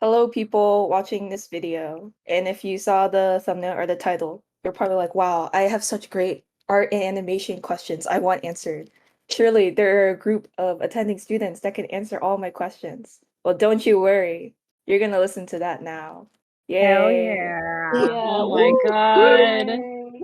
Hello, people watching this video. And if you saw the thumbnail or the title, you're probably like, wow, I have such great art and animation questions I want answered. Surely there are a group of attending students that can answer all my questions. Well, don't you worry. You're gonna listen to that now. Hell Yay. yeah. Yeah, Oh my woo, god. yay.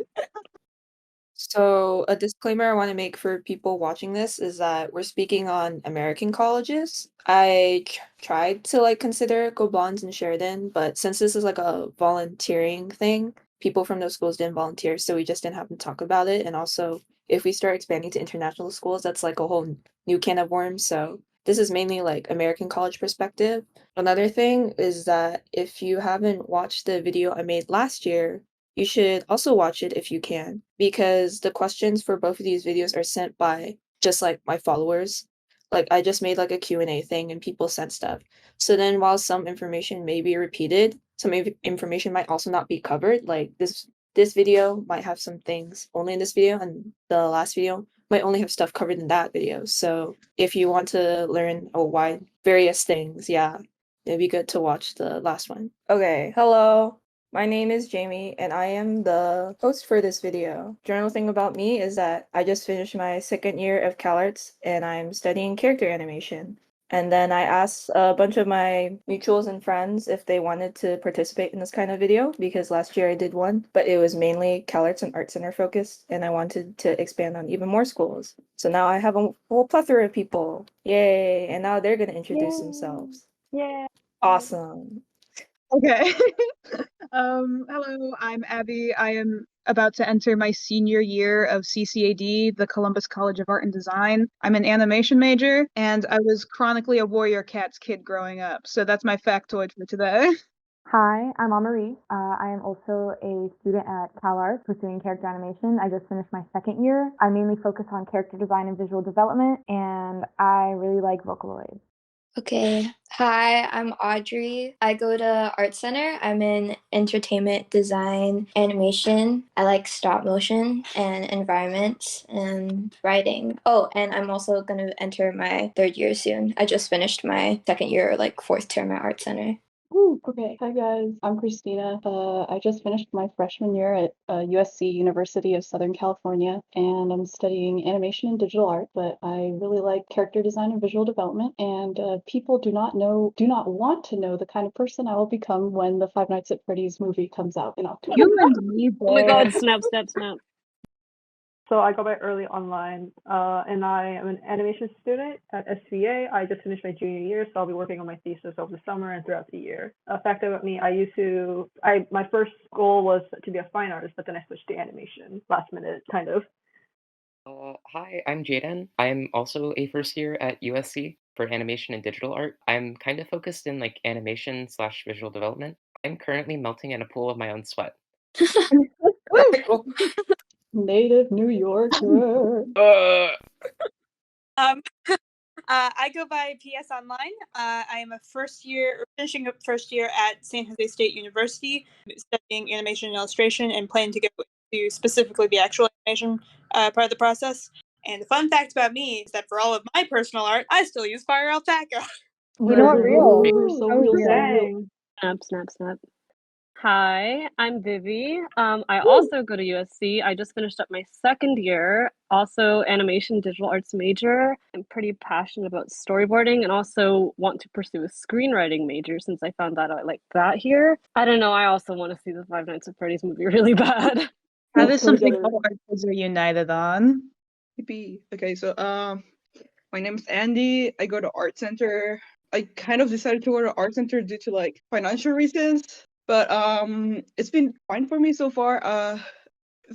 So, a disclaimer I want to make for people watching this is that we're speaking on American colleges. I tried to consider Gobelins and Sheridan, but since this is like a volunteering thing, people from those schools didn't volunteer, so we just didn't have to talk about it. And also, if we start expanding to international schools, that's like a whole new can of worms. So, this is mainly like American college perspective. Another thing is that if you haven't watched the video I made last year, you should also watch it if you can, because the questions for both of these videos are sent by just like my followers. Like I just made like a Q&A thing and people sent stuff. So then while some information may be repeated, some information might also not be covered. Like this video might have some things only in this video and the last video might only have stuff covered in that video. So if you want to learn a wide various things, yeah, it'd be good to watch the last one. Okay, hello. My name is Jamie, and I am the host for this video. General thing about me is that I just finished my second year of CalArts, and I'm studying character animation. And then I asked a bunch of my mutuals and friends if they wanted to participate in this kind of video, because last year I did one, but it was mainly CalArts and Art Center focused, and I wanted to expand on even more schools. So now I have a whole plethora of people. Yay! And now they're gonna introduce themselves. Yay. Awesome. Okay. Hello, I'm Abby. I am about to enter my senior year of CCAD, the Columbus College of Art and Design. I'm an animation major, and I was chronically a Warrior Cats kid growing up. So that's my factoid for today. Hi, I'm Amarise. I am also a student at CalArts pursuing character animation. I just finished my second year. I mainly focus on character design and visual development, and I really like Vocaloid. Okay. Hi, I'm Audrey. I go to Art Center. I'm in entertainment design animation. I like stop motion and environments and writing. Oh, and I'm also going to enter my third year soon. I just finished my second year, like fourth term at Art Center. Ooh, okay. Hi guys, I'm Christina. I just finished my freshman year at USC, University of Southern California, and I'm studying animation and digital art, but I really like character design and visual development, and people do not want to know the kind of person I will become when the Five Nights at Freddy's movie comes out in October. You and me, Oh my god, boy. snap, snap, snap. So I go by Early Online, and I am an animation student at SVA. I just finished my junior year, so I'll be working on my thesis over the summer and throughout the year. A fact about me, my first goal was to be a fine artist, but then I switched to animation last minute, kind of. Hi, I'm Jaden. I'm also a first year at USC for animation and digital art. I'm kind of focused in like animation slash visual development. I'm currently melting in a pool of my own sweat. Native New Yorker. I go by PS Online. I am finishing up first year at San Jose State University, studying animation and illustration, and plan to go to specifically the actual animation part of the process. And the fun fact about me is that for all of my personal art, I still use Fire Alpaca. You know what, real? Ooh, so real, so real. Dang. Snap, snap, snap. Hi, I'm Vivi. I also go to USC. I just finished up my second year, also animation digital arts major. I'm pretty passionate about storyboarding and also want to pursue a screenwriting major since I found that out like that here. I don't know, I also want to see the Five Nights at Freddy's movie really bad. That is something all art kids are united on. Yippee. Okay, so my name is Andy. I go to Art Center. I kind of decided to go to Art Center due to like financial reasons, but it's been fine for me so far.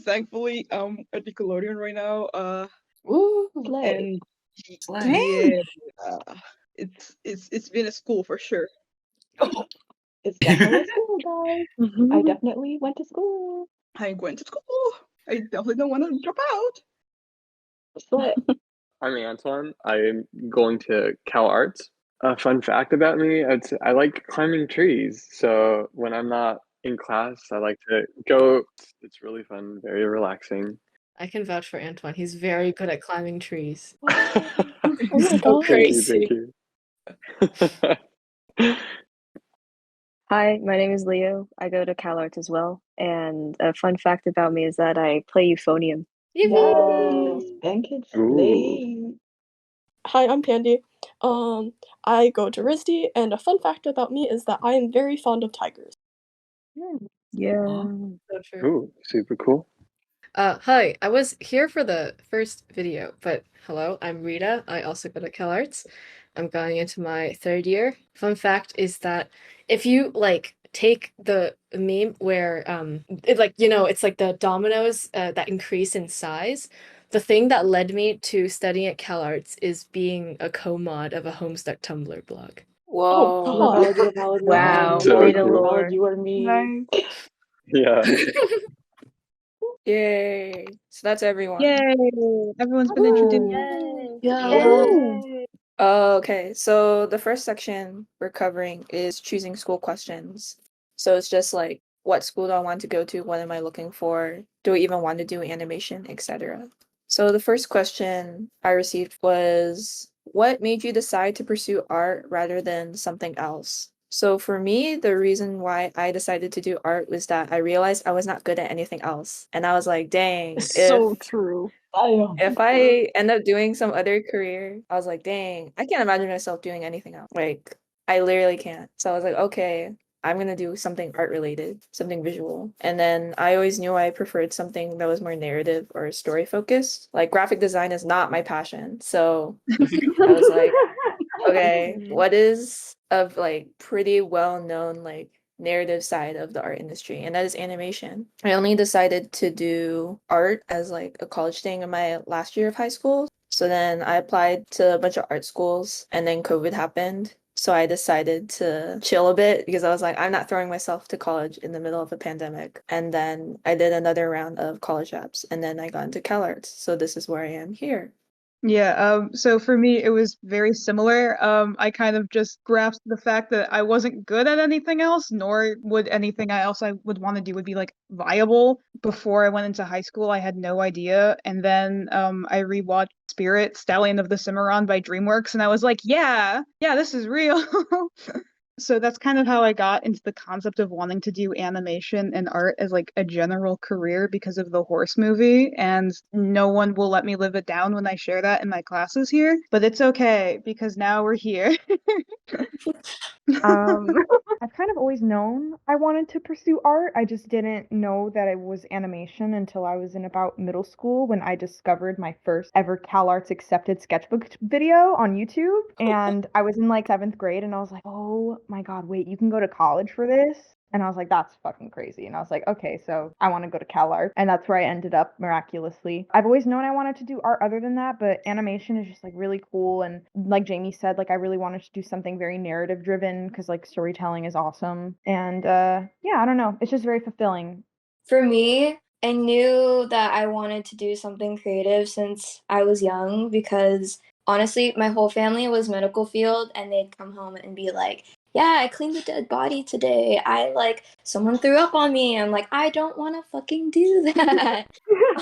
Thankfully, at Nickelodeon right now. Woo! And Slay. yeah, it's been a school for sure. It's definitely a school, guys. I definitely went to school. I went to school. I definitely don't want to drop out. But I'm Antoine. I'm going to Cal Arts. A fun fact about me, I like climbing trees. So when I'm not in class, I like to go. It's really fun, very relaxing. I can vouch for Antoine. He's very good at climbing trees. oh my So god. crazy. Thank you. Hi, my name is Leo. I go to CalArts as well. And a fun fact about me is that I play euphonium. Yes, band kids Ooh. slay. Hi, I'm Pandi. I go to RISD, and a fun fact about me is that I am very fond of tigers. Yeah. So true. Ooh, super cool. Hi, I was here for the first video, but hello, I'm Rita. I also go to CalArts. I'm going into my third year. Fun fact is that if you like take the meme where it's like the dominoes that increase in size, the thing that led me to studying at CalArts is being a co-mod of a Homestuck Tumblr blog. Oh Oh Whoa. my God. god, you're valid, you're valid, Wow, you're So valid, Rita you're cool. valid, lore. you are me. Nice. Yeah. Yay. So that's everyone. Yay! Everyone's been introduced. Yay. Yeah. Woo! Okay, so the first section we're covering is choosing school questions. So it's just like, what school do I want to go to? What am I looking for? Do I even want to do animation, etc. So the first question I received was, what made you decide to pursue art rather than something else? So for me, the reason why I decided to do art was that I realized I was not good at anything else. And I was like, dang, It's so true. Damn. if I end up doing some other career, I was like, dang, I can't imagine myself doing anything else. Like, I literally can't. So I was like, okay, I'm gonna do something art related, something visual. And then I always knew I preferred something that was more narrative or story focused. Like, graphic design is not my passion. So I was like, okay, what is of like pretty well known like narrative side of the art industry, and that is animation. I only decided to do art as like a college thing in my last year of high school. So then I applied to a bunch of art schools and then COVID happened. So I decided to chill a bit because I was like, I'm not throwing myself to college in the middle of a pandemic. And then I did another round of college apps and then I got into CalArts. So this is where I am here. Yeah, so for me it was very similar. I kind of just grasped the fact that I wasn't good at anything else, nor would anything else I would want to do would be like viable. Before I went into high school, I had no idea. And then I rewatched Spirit, Stallion of the Cimarron by DreamWorks, and I was like, yeah, this is real. So that's kind of how I got into the concept of wanting to do animation and art as like a general career because of the horse movie. And no one will let me live it down when I share that in my classes here. But it's okay because now we're here. Um, I've kind of always known I wanted to pursue art. I just didn't know that it was animation until I was in about middle school when I discovered my first ever CalArts accepted sketchbook video on YouTube. And I was in like seventh grade and I was like, oh my God, wait, you can go to college for this? And I was like, that's fucking crazy. And I was like, okay, so I want to go to CalArts. And that's where I ended up miraculously. I've always known I wanted to do art other than that, but animation is just like really cool. And like Jamie said, like I really wanted to do something very narrative driven because like storytelling is awesome. And yeah, I don't know. It's just very fulfilling. For me, I knew that I wanted to do something creative since I was young because honestly, my whole family was medical field and they'd come home and be like, yeah, I cleaned a dead body today. I like someone threw up on me. I'm like, I don't want to fucking do that.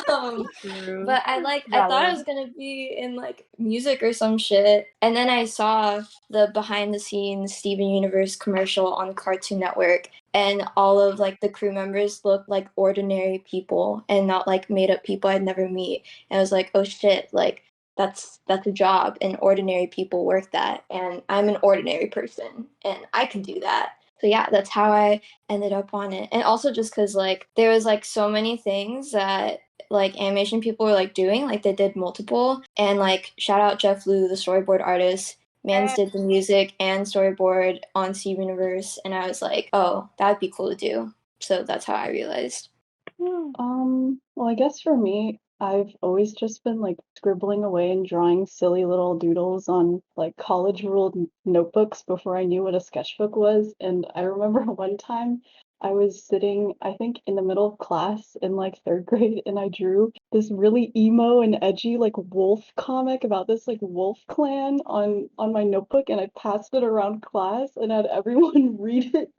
But I thought I was gonna be in like music or some shit. And then I saw the behind the scenes Steven Universe commercial on Cartoon Network and all of like the crew members looked like ordinary people and not like made up people I'd never meet. And I was like, oh shit, like that's a job and ordinary people work that and I'm an ordinary person and I can do that. So yeah, that's how I ended up on it. And also just cuz like there was like so many things that like animation people were like doing, like they did multiple and like shout out Jeff Liu, the storyboard artist. Mans did the music and storyboard on Steven Universe and I was like, oh, that'd be cool to do. So that's how I realized. Well, I guess for me, I've always just been like scribbling away and drawing silly little doodles on like college ruled notebooks before I knew what a sketchbook was. And I remember one time I was sitting, I think, in the middle of class in like third grade, and I drew this really emo and edgy like wolf comic about this like wolf clan on my notebook, and I passed it around class and had everyone read it.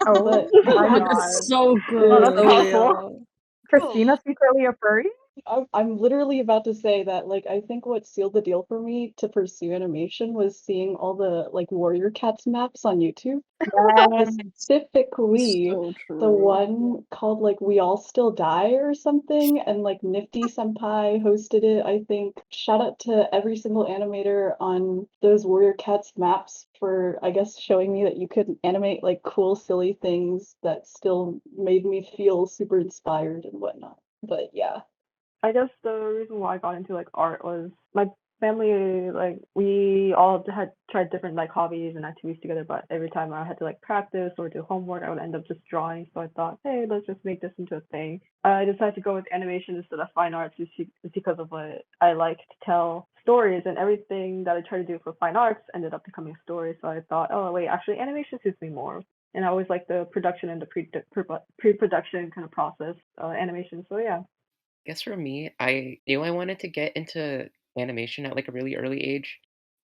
Oh But my That God. is so yeah. good. So Awful. real. Christina secretly a furry? I'm literally about to say that, like, I think what sealed the deal for me to pursue animation was seeing all the, like, Warrior Cats maps on YouTube. Specifically, So the true. one called, like, We All Still Die or something, and, like, Nifty Senpai hosted it, I think. Shout out to every single animator on those Warrior Cats maps for, I guess, showing me that you could animate, like, cool, silly things that still made me feel super inspired and whatnot. But yeah. I guess the reason why I got into like art was my family, like we all had tried different like hobbies and activities together, but every time I had to like practice or do homework, I would end up just drawing. So I thought, hey, let's just make this into a thing. I decided to go with animation instead of fine arts just because of what I like to tell stories, and everything that I tried to do for fine arts ended up becoming a story. So I thought, oh wait, actually animation suits me more. And I always like the production and the pre-production kind of process, animation. So yeah. Guess for me, I knew I wanted to get into animation at like a really early age.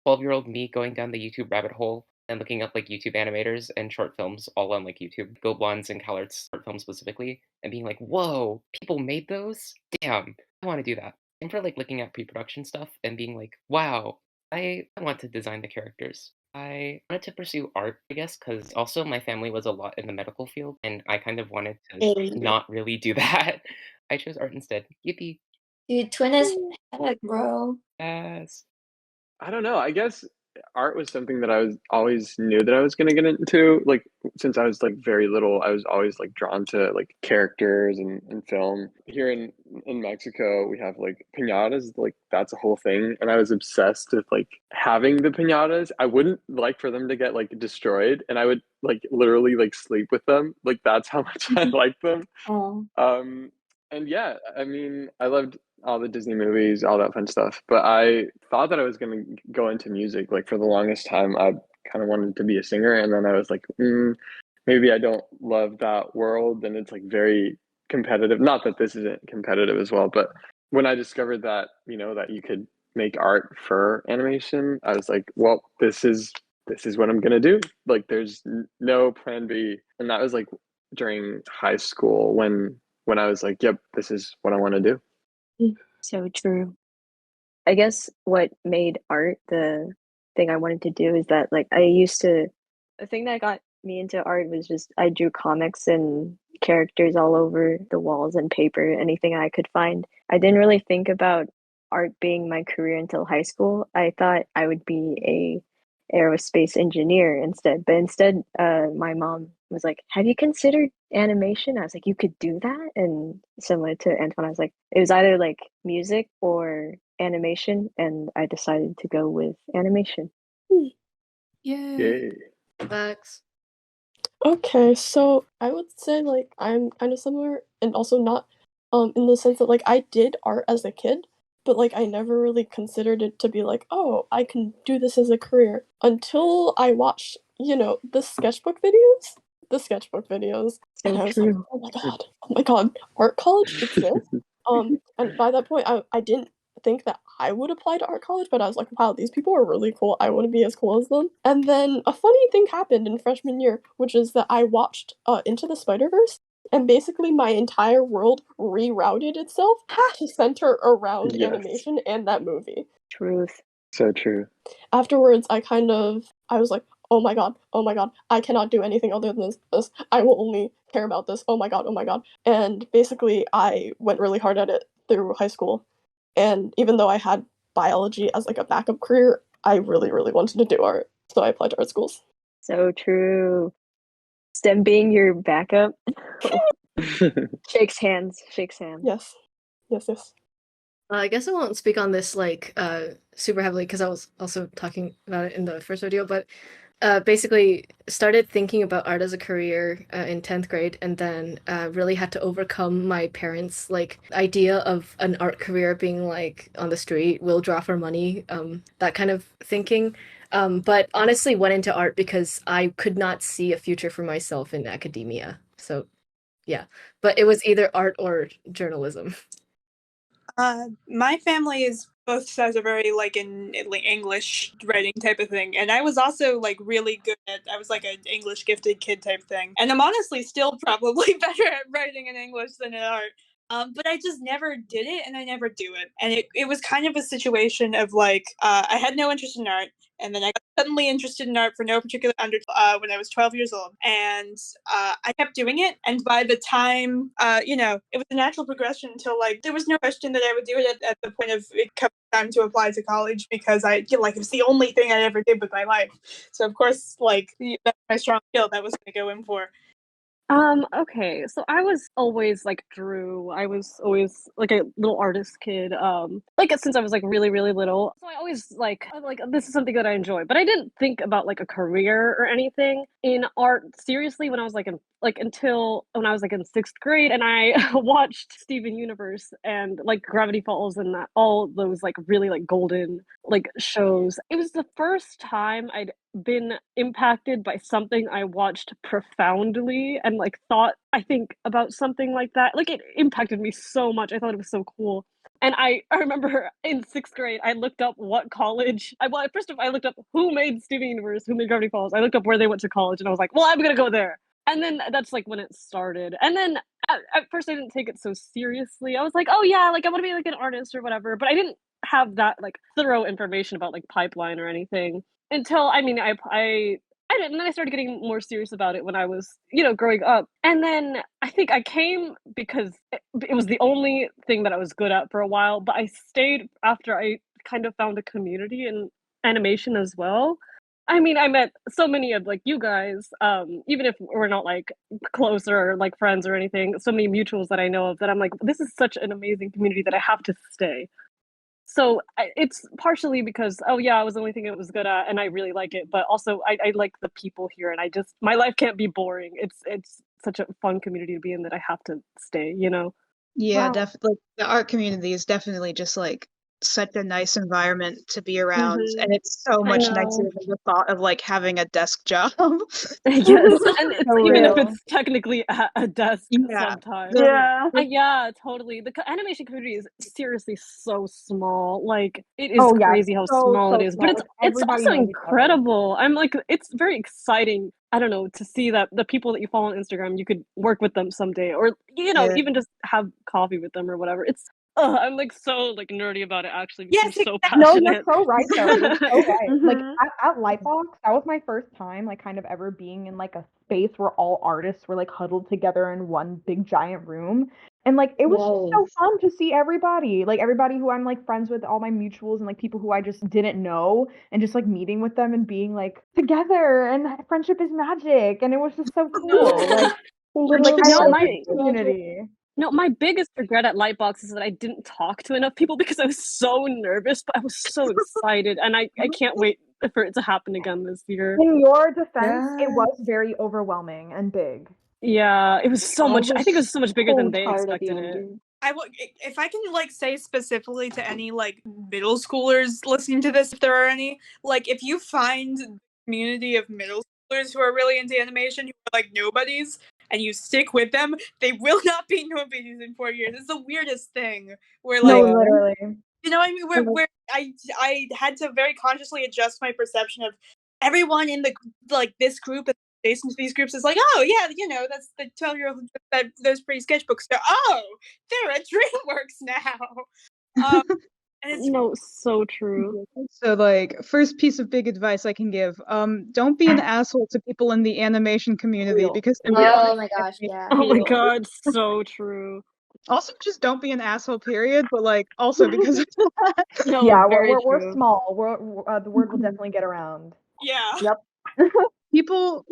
12-year-old me going down the YouTube rabbit hole and looking up like YouTube animators and short films all on like YouTube, Go Blondes and CalArts short films specifically, and being like, whoa, people made those? Damn, I want to do that. And for like looking at pre-production stuff and being like, wow, I want to design the characters. I wanted to pursue art, I guess, because also my family was a lot in the medical field, and I kind of wanted to Hey, not really do that. I chose art instead. Yippee. dude, twin as heck, bro. Yes. I don't know. I guess art was something that I was always knew that I was going to get into. Like since I was like very little, I was always like drawn to like characters and film. Here in Mexico, we have like piñatas, like that's a whole thing, and I was obsessed with like having the piñatas. I wouldn't like for them to get like destroyed, and I would like literally like sleep with them. Like that's how much I like them. Oh, Um, and yeah, I mean, I loved all the Disney movies, all that fun stuff. But I thought that I was going to go into music. Like for the longest time, I kind of wanted to be a singer, and then I was like, maybe I don't love that world, and it's like very competitive. Not that this isn't competitive as well, but when I discovered that, that you could make art for animation, I was like, well, this is what I'm gonna do. Like, there's no plan B, and that was like during high school when I was like, yep, this is what I want to do. So true. I guess what made art the thing I wanted to do is that like the thing that got me into art was just I drew comics and characters all over the walls and paper, anything I could find. I didn't really think about art being my career until high school. I thought I would be a aerospace engineer instead, but instead my mom was like, have you considered animation? I was like, you could do that? And similar to Antoine, I was like, it was either like music or animation, and I decided to go with animation. Yay. Yay. Facts. Okay, so I would say like I'm kind of similar and also not in the sense that like I did art as a kid, but like I never really considered it to be like, oh, I can do this as a career until I watched, the sketchbook videos. The sketchbook videos. And So I was like, true. oh my god, art college exists? And by that point I didn't think that I would apply to art college, but I was like, wow, these people are really cool. I want to be as cool as them. And then a funny thing happened in freshman year, which is that I watched Into the Spider-Verse, and basically my entire world rerouted itself to center around Yes. animation and that movie. Truth. So true. Afterwards, I was like, oh my god, I cannot do anything other than this. I will only care about this. Oh my god, oh my god. And basically, I went really hard at it through high school. And even though I had biology as like a backup career, I really, really wanted to do art. So I applied to art schools. So true. STEM being your backup. Shakes hands. Shakes hands. Yes. Yes, yes. I guess I won't speak on this like super heavily because I was also talking about it in the first video, but basically started thinking about art as a career in 10th grade, and then really had to overcome my parents' like idea of an art career being like on the street, we'll draw for money, that kind of thinking. But honestly went into art because I could not see a future for myself in academia. So yeah, but it was either art or journalism. My family is both sides are very like in like English writing type of thing, and I was also like really good at. I was like an English gifted kid type thing, and I'm honestly still probably better at writing in English than in art. But I just never did it, and I never do it. And it was kind of a situation of like, I had no interest in art, and then I got suddenly interested in art for no particular when I was 12 years old, and I kept doing it. And by the time, it was a natural progression until like there was no question that I would do it at the point of it coming time to apply to college, because I feel like it was the only thing I ever did with my life. So of course, like that's my strong skill that was going to go in for. Okay, so I was always like drew. I was always like a little artist kid. Like since I was like really, really little. So I always like this is something that I enjoy. But I didn't think about like a career or anything in art seriously when I was until when I was like in sixth grade, and I watched Steven Universe and like Gravity Falls and all those like really like golden like shows. It was the first time I'd been impacted by something I watched profoundly and like thought I think about something like that. Like it impacted me so much. I thought it was so cool. And I remember in sixth grade, I looked up what college. First of all, I looked up who made Steven Universe, who made Gravity Falls. I looked up where they went to college, and I was like, well, I'm gonna go there. And then that's like when it started. And then at first, I didn't take it so seriously. I was like, oh yeah, like I want to be like an artist or whatever. But I didn't have that like thorough information about like pipeline or anything until I mean I didn't. And then I started getting more serious about it when I was, growing up. And then I think I came because it was the only thing that I was good at for a while. But I stayed after I kind of found a community in animation as well. I mean, I met so many of like you guys, even if we're not like close or like friends or anything. So many mutuals that I know of that I'm like, this is such an amazing community that I have to stay. So it's partially because, oh yeah, I was the only thing it was good at, and I really like it. But also, I like the people here, and my life can't be boring. It's such a fun community to be in that I have to stay. Yeah, Wow. definitely. The art community is definitely just like such a nice environment to be around, Mm-hmm. and it's so I much nicer know. than the thought of like having a desk job. Yes, and it's So even if real. it's technically at a desk Yeah. sometimes. Yeah. Yeah, totally. The animation community is seriously so small. Like it is Oh yeah, crazy how so small it so is, but small. it's Like it's everybody also knows each other. incredible. I'm like it's very exciting. I don't know to see that the people that you follow on Instagram, you could work with them someday, or Yeah. even just have coffee with them or whatever. I'm like so like nerdy about it actually because Yes, I'm so exactly. No, you're passionate. so right though. You're so right. Like Mhm. at Lightbox, that was my first time like kind of ever being in like a space where all artists were like huddled together in one big giant room. And like it was just so Yes. fun to see everybody. Like everybody who I'm like friends with, all my mutuals and like people who I just didn't know and just like meeting with them and being like together and friendship is magic. And it was just so cool. Like I No, love Literally, this my magic. community. No, my biggest regret at Lightbox is that I didn't talk to enough people because I was so nervous, but I was so excited, and I can't wait for it to happen again this year. In your defense, it Yeah. was very overwhelming and big. Yeah, it was so I much. I think it was was so much bigger than so they tired at the expected end, it. dude. If I can like say specifically to any like middle schoolers listening to this, if there are any, like if you find a community of middle schoolers who are really into animation, who are like nobodies, and you stick with them, they will not be nobodies in 4 years. It's the weirdest thing. Where No, like Yeah. literally. I mean, where I had to very consciously adjust my perception of everyone in the like this group and adjacent to these groups is like, oh yeah, that's the 12-year-old that those pretty sketchbooks. So, oh, they're at DreamWorks now. And it's No, so true. So like first piece of big advice I can give, don't be an asshole to people in the animation community Real. because everyone Oh in my the gosh, animation yeah. Oh my community God, so true. also just don't be an asshole period, but like also because of that. No, Yeah, very we're true. small. The word will definitely get around. yeah. Yep. People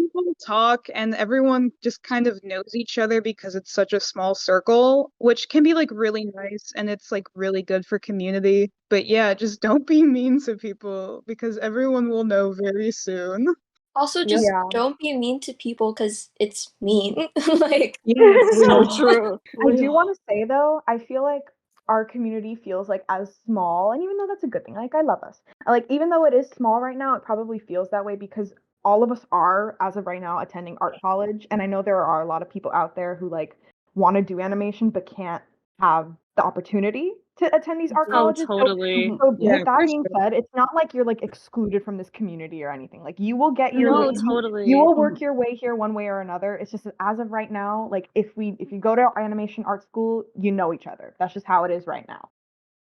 talk and everyone just kind of knows each other because it's such a small circle, which can be like really nice and it's like really good for community. But yeah, just don't be mean to people because everyone will know very soon. Also, Yep. just Yeah. don't be mean to people because it's mean. Like, Yes. So Yeah. true. I do Real. want to say though, I feel like our community feels like as small, and even though that's a good thing, like I love us. Like even though it is small right now, it probably feels that way because all of us are, as of right now, attending art college, and I know there are a lot of people out there who like want to do animation but can't have the opportunity to attend these art Oh, colleges. totally. So Yeah, with that for being sure. said, it's not like you're like excluded from this community or anything. Like you will get your No, way, you totally. will work your way here one way or another. It's just that as of right now, like if you go to animation art school, you know each other. That's just how it is right now.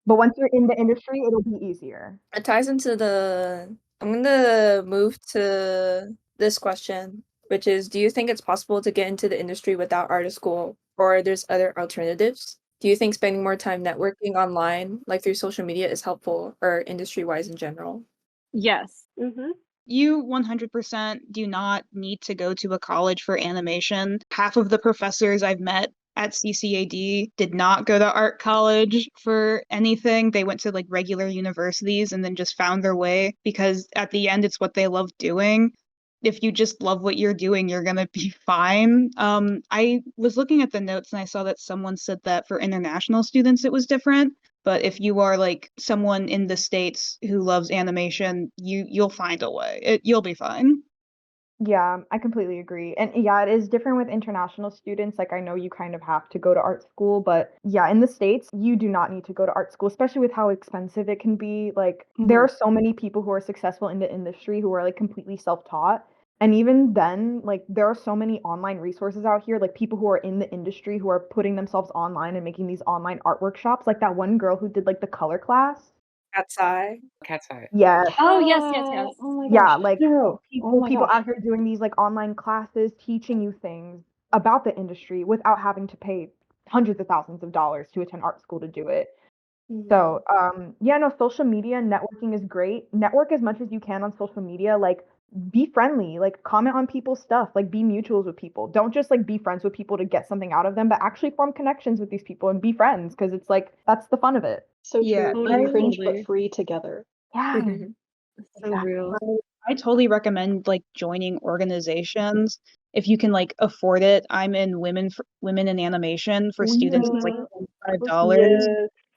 But once you're in the industry, it'll be easier. It ties into I'm gonna move to this question, which is, do you think it's possible to get into the industry without art school, or there's other alternatives? Do you think spending more time networking online, like through social media, is helpful, or industry-wise in general? Yes. You 100% do not need to go to a college for animation. Half of the professors I've met at CCAD did not go to art college for anything. They went to like regular universities and then just found their way because at the end, it's what they love doing. If you just love what you're doing, you're gonna be fine. I was looking at the notes and I saw that someone said that for international students it was different. But if you are like someone in the States who loves animation, you'll find a way. You'll be fine. Yeah, I completely agree. And yeah, it is different with international students. Like I know you kind of have to go to art school, but yeah, in the States, you do not need to go to art school, especially with how expensive it can be. Like there are so many people who are successful in the industry who are like completely self-taught. And even then, like there are so many online resources out here, like people who are in the industry who are putting themselves online and making these online art workshops. Like that one girl who did like the color class. Cat's eye. Cat's eye. Yeah, Oh, yes. Oh my yeah, gosh. like No. Oh my people gosh. out here doing these like online classes teaching you things about the industry without having to pay hundreds of thousands of dollars to attend art school to do it. So, yeah, no, social media networking is great. Network as much as you can on social media. Like, be friendly. Like, comment on people's stuff. Like, be mutuals with people. Don't just like be friends with people to get something out of them, but actually form connections with these people and be friends because it's like that's the fun of it. So Yeah, true. Totally, Be cringe totally. but free together. Yeah, So real. I totally recommend like joining organizations if you can like afford it. I'm in Women in Animation for students. It's like $5. Yes.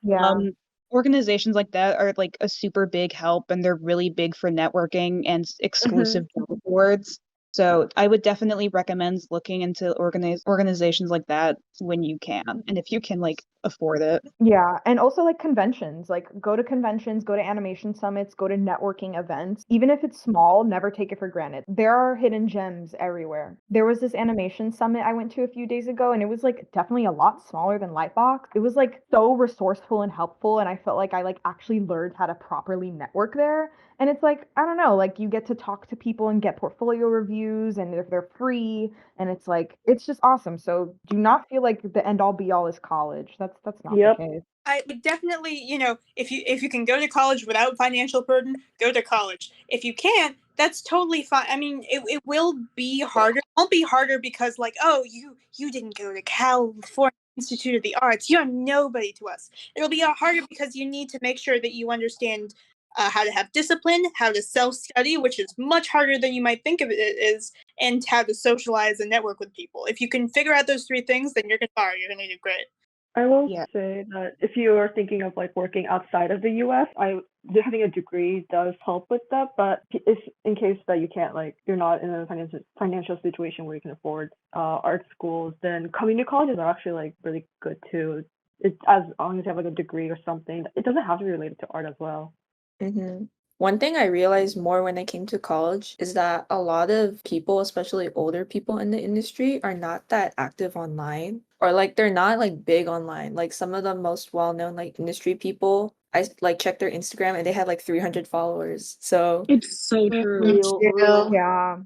yeah. Um, Organizations like that are like a super big help, and they're really big for networking and exclusive job boards. So I would definitely recommend looking into organizations like that when you can, and if you can like afford it. Yeah, and also like conventions, like go to conventions, go to animation summits, go to networking events. Even if it's small, never take it for granted. There are hidden gems everywhere. There was this animation summit I went to a few days ago, and it was like definitely a lot smaller than Lightbox. It was like so resourceful and helpful, and I felt like I like actually learned how to properly network there. And it's like, I don't know, like you get to talk to people and get portfolio reviews, and if they're free, and it's like it's just awesome. So do not feel like the end all be all is college. That's not the Yep. case. I would definitely, if you can go to college without financial burden, go to college. If you can't, that's totally fine. I mean, it will be harder. It won't be harder because like, oh, you didn't go to California Institute of the Arts. You're nobody to us. It'll be harder because you need to make sure that you understand how to have discipline, how to self-study, which is much harder than you might think of it is, and how to socialize and network with people. If you can figure out those three things, then you're gonna do great. I will Yeah. say that if you are thinking of like working outside of the US, having a degree does help with that. But if in case that you can't, like you're not in a financial situation where you can afford art schools, then community colleges are actually like really good too. It's as long as you have like a degree or something. It doesn't have to be related to art as well. One thing I realized more when I came to college is that a lot of people, especially older people in the industry, are not that active online, or like they're not like big online. Like some of the most well-known like industry people, I like checked their Instagram and they had like 300 followers. So It's so true. True. Yeah.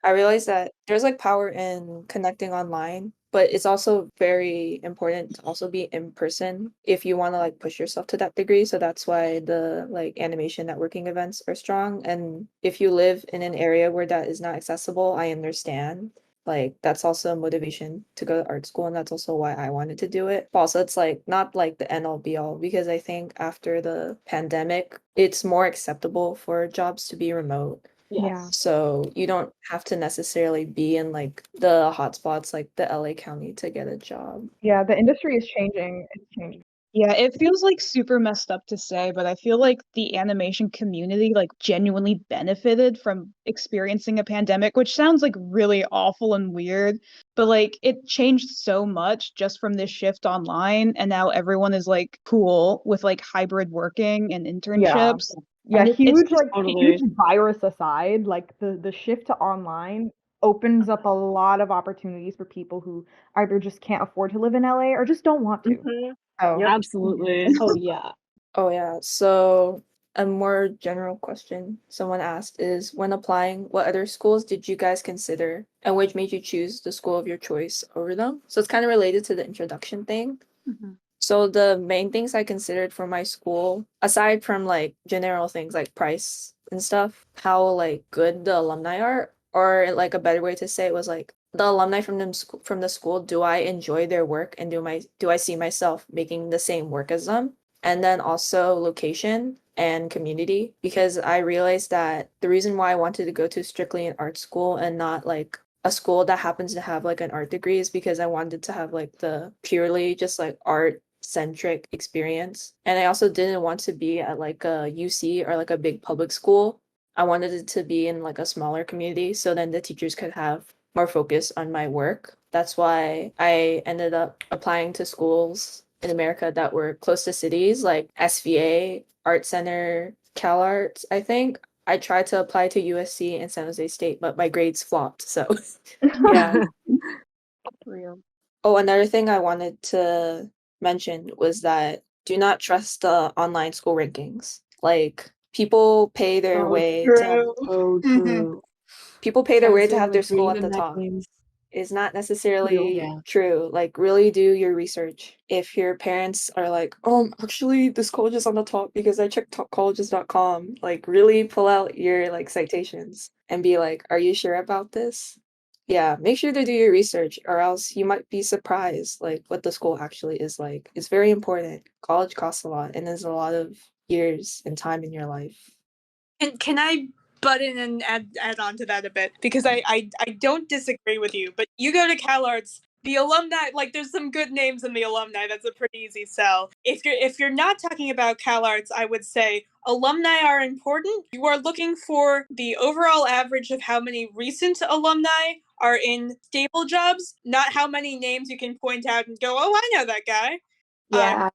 I realized that there's like power in connecting online, but it's also very important to also be in person if you want to like push yourself to that degree. So that's why the like animation networking events are strong. And if you live in an area where that is not accessible, I understand. Like that's also a motivation to go to art school, and that's also why I wanted to do it. But also, it's like not like the end all be all because I think after the pandemic, it's more acceptable for jobs to be remote. Yeah. So you don't have to necessarily be in like the hotspots like the LA County to get a job. Yeah, the industry is changing. It's changing. Yeah, it feels like super messed up to say, but I feel like the animation community like genuinely benefited from experiencing a pandemic, which sounds like really awful and weird, but like it changed so much just from this shift online, and now everyone is like cool with like hybrid working and Yeah. internships. Yeah, And it's huge just Totally. huge virus aside, like the shift to online opens up a lot of opportunities for people who either just can't afford to live in LA or just don't want to. Mhm. So, Yep. Absolutely. Oh yeah. Oh yeah. So a more general question someone asked is when applying, what other schools did you guys consider and which made you choose the school of your choice over them? So it's kind of related to the introduction thing. Mhm. So the main things I considered for my school, aside from like general things like price and stuff, how like good the alumni are, or like a better way to say it was like the alumni from the school, do I enjoy their work and do I see myself making the same work as them? And then also location and community, because I realized that the reason why I wanted to go to strictly an art school and not like a school that happens to have like an art degree is because I wanted to have like the purely just like art centric experience. And I also didn't want to be at like a UC or like a big public school. I wanted it to be in like a smaller community so then the teachers could have more focus on my work. That's why I ended up applying to schools in America that were close to cities like SVA, Art Center, Cal Arts, I think. I tried to apply to USC and San Jose State, but my grades flopped. So, yeah. Real. Oh, another thing I wanted to mention was that do not trust the online school rankings. Like people pay their So way to have True. so Mhm. true. people pay their way As to in, have their like, school reading at the the top. names. Is not Real. necessarily Yeah. true. Like really do your research. If your parents are like, actually this college is on the top because I checked topcolleges.com, like really pull out your like citations and be like, are you sure about this? Yeah, make sure to do your research or else you might be surprised like what the school actually is like. It's very important. College costs a lot and there's a lot of years and time in your life. And can I butt in and add on to that a bit? Because I don't disagree with you, but you go to CalArts, the alumni, like there's some good names in the alumni. That's a pretty easy sell. If you're not talking about CalArts, I would say alumni are important. You are looking for the overall average of how many recent alumni are in stable jobs, not how many names you can point out and go, oh, I know that guy. Yeah.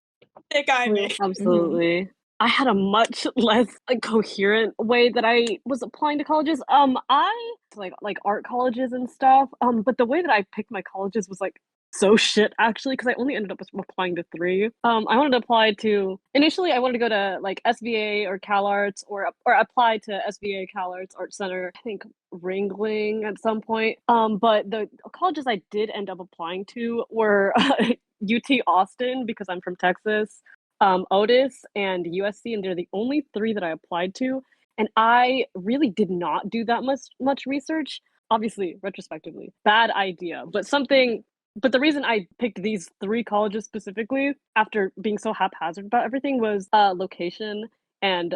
That guy Real. me. Absolutely. I had a much less like coherent way that I was applying to colleges. I like art colleges and stuff. But the way that I picked my colleges was like so shit actually because I only ended up applying to three. I wanted to apply to initially I wanted to go to like SVA or Cal Arts or apply to SVA Cal Arts Art Center. I think Ringling at some point. But the colleges I did end up applying to were UT Austin because I'm from Texas, Otis, and USC, and they're the only three that I applied to. And I really did not do that much research. Obviously, retrospectively, bad idea, but something. But the reason I picked these three colleges specifically, after being so haphazard about everything, was location and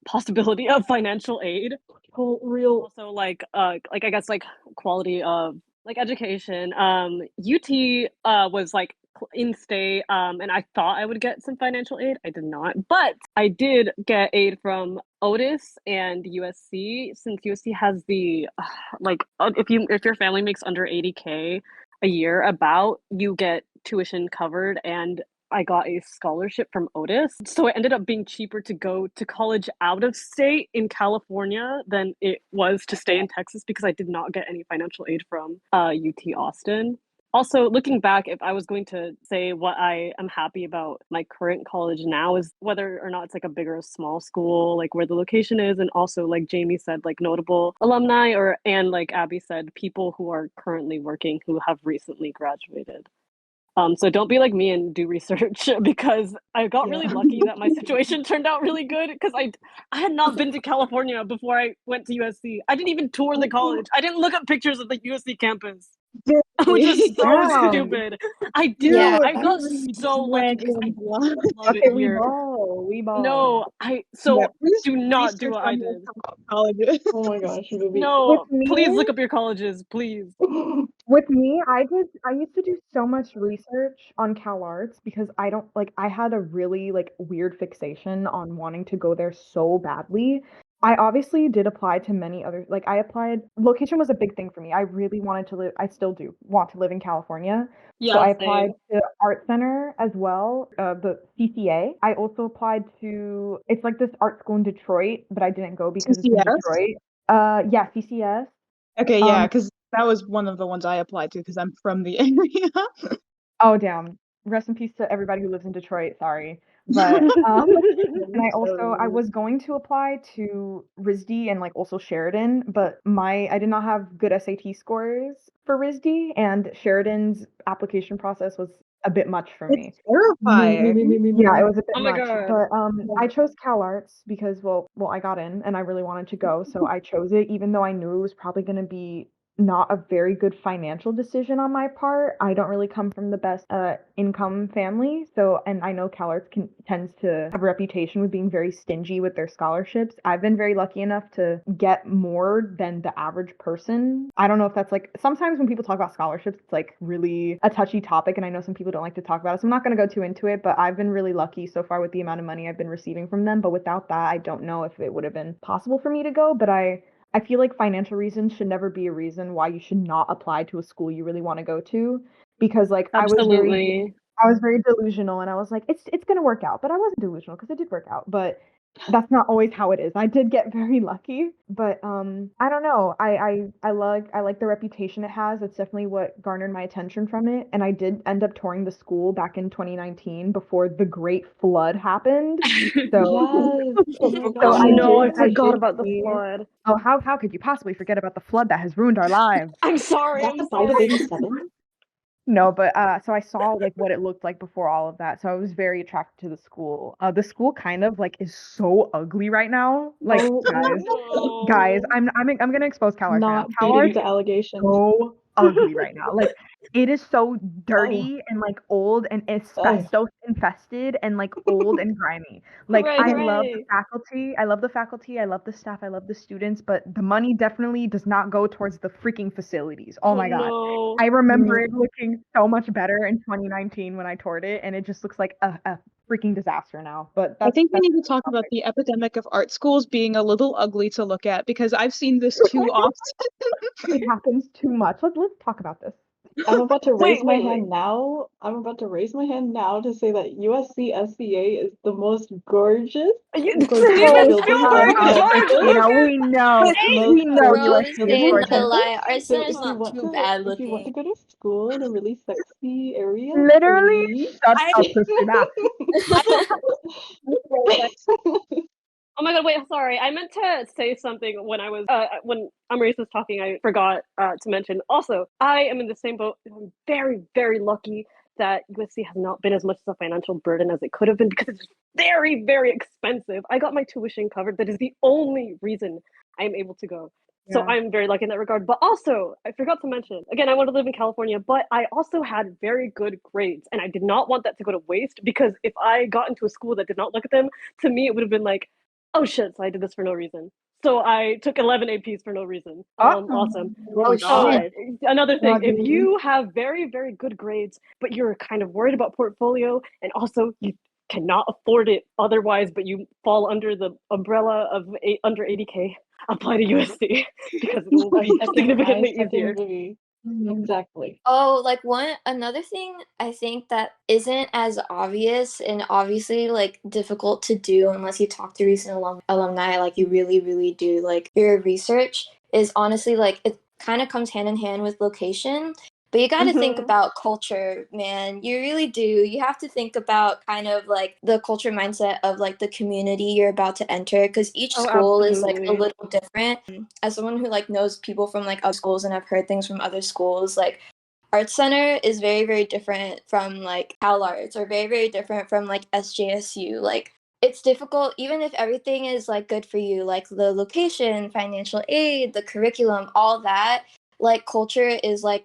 possibility of financial aid. Real. Also, like I guess like quality of like education. UT was like in state, and I thought I would get some financial aid. I did not, but I did get aid from Otis and USC since USC has the if your family makes under 80K a year, about you get tuition covered and I got a scholarship from Otis. So it ended up being cheaper to go to college out of state in California than it was to stay in Texas because I did not get any financial aid from UT Austin. Also, looking back, if I was going to say what I am happy about my current college now is whether or not it's like a big or a small school, like where the location is, and also like Jamie said, like notable alumni, and like Abby said, people who are currently working who have recently graduated. So don't be like me and do research because I got really lucky that my situation turned out really good because I had not been to California before I went to USC. I didn't even tour the college. I didn't look up pictures of the USC campus, which is so Damn. stupid. I did. Yeah. I got so lucky because I love it Okay, here. we No, ball. Yeah, so please do not do research what I on did. multiple colleges. Oh my gosh, Vivi. No, With please look me, up your colleges, please. With me, I used to do so much research on CalArts because I don't like I had a really like weird fixation on wanting to go there so badly. I obviously did apply to many other like I applied location was a big thing for me. I really wanted to live I still do want to live in California. So Yeah, I applied same. to Art Center as well, the CCA. I also applied to it's like this art school in Detroit, but I didn't go because it's in CCS? Detroit. Yeah, CCS. Okay, yeah, Um, because that was one of the ones I applied to because I'm from the area. Oh, damn. Rest in peace to everybody who lives in Detroit, sorry. But, and I was going to apply to RISD and, like, also Sheridan, but I did not have good SAT scores for RISD, and Sheridan's application process was a bit much for It's me. terrifying. Yeah, it was a bit Oh my much, god. but, I chose CalArts because, well, I got in and I really wanted to go, so I chose it even though I knew it was probably gonna be not a very good financial decision on my part. I don't really come from the best income family, so and I know CalArts tends to have a reputation with being very stingy with their scholarships. I've been very lucky enough to get more than the average person. I don't know if that's like sometimes when people talk about scholarships, it's like really a touchy topic, and I know some people don't like to talk about it, so I'm not going to go too into it. But I've been really lucky so far with the amount of money I've been receiving from them. But without that, I don't know if it would have been possible for me to go. But I feel like financial reasons should never be a reason why you should not apply to a school you really want to go to because like Absolutely. I was very delusional and I was like it's going to work out, but I wasn't delusional because it did work out, but that's not always how it is. I did get very lucky, but I don't know. I like the reputation it has. It's definitely what garnered my attention from it, and I did end up touring the school back in 2019 before the Great Flood happened. So Yes. Oh my so Oh god. no, I I forgot did about the see flood. Oh, how could you possibly forget about the flood that has ruined our lives? I'm Is sorry, that the I'm site of sorry. 87? No, but so I saw like what it looked like before all of that. So I was very attracted to the school. The school kind of like is so ugly right now. Like Oh guys, No. I'm gonna expose CalArts right now. Not beating CalArts the is allegations. so ugly right now. Like it is so Oh, dirty and like old and oh. asbestos infested and like old and grimy. Like Hooray, I love the hooray. faculty, I love the faculty, I love the staff, I love the students, but the money definitely does not go towards the freaking facilities. Oh Oh my God. no. I remember Mm, it looking so much better in 2019 when I toured it, and it just looks like a freaking disaster now. But I think we that's need to talk about the epidemic of art schools being a little ugly to look at because I've seen this too often. it happens too much. Let's talk about this. I'm about to raise Wait, my wait, wait. hand now. I'm about to raise my hand now to say that USC SCA is the most gorgeous, Steven Oh, building shut on Spielberg up, girl, campus. look Christina. at Most We know gorgeous Rose, USC is they building ain't on gonna gorgeous. campus. lie. Our So center's if you not want too to bad if you want to looking. go to school in a really sexy area, Literally, please. shut I up, Christina. Oh my god, wait, sorry. I meant to say something when I was when Amarise was talking, I forgot to mention. Also, I am in the same boat. I'm very, very lucky that USC has not been as much of a financial burden as it could have been because it's very, very expensive. I got my tuition covered. That is the only reason I'm able to go. So Yeah. I'm very lucky in that regard. But also, I forgot to mention, again, I want to live in California, but I also had very good grades. And I did not want that to go to waste because if I got into a school that did not look at them, to me, it would have been like, oh shit, so I did this for no reason. So I took 11 APs for no reason. Oh, Awesome. oh my Oh So God. shit. another thing, if Audrey. you have very, very good grades, but you're kind of worried about portfolio and also you cannot afford it otherwise, but you fall under the umbrella of under 80K, apply to USC because it will be I significantly second easier. Vivi. Exactly. Oh, like another thing I think that isn't as obvious and obviously like difficult to do unless you talk to recent alumni, like you really, really do like your research is honestly like it kind of comes hand in hand with location. But you got to think Mm-hmm. about culture, man. You really do. You have to think about kind of like the culture mindset of like the community you're about to enter because each Oh, school is like a absolutely. little different. As someone who like knows people from like other schools and I've heard things from other schools, like Art Center is very, very different from like Cal Arts or very, very different from like SJSU. Like it's difficult even if everything is like good for you, like the location, financial aid, the curriculum, all that. Like culture is like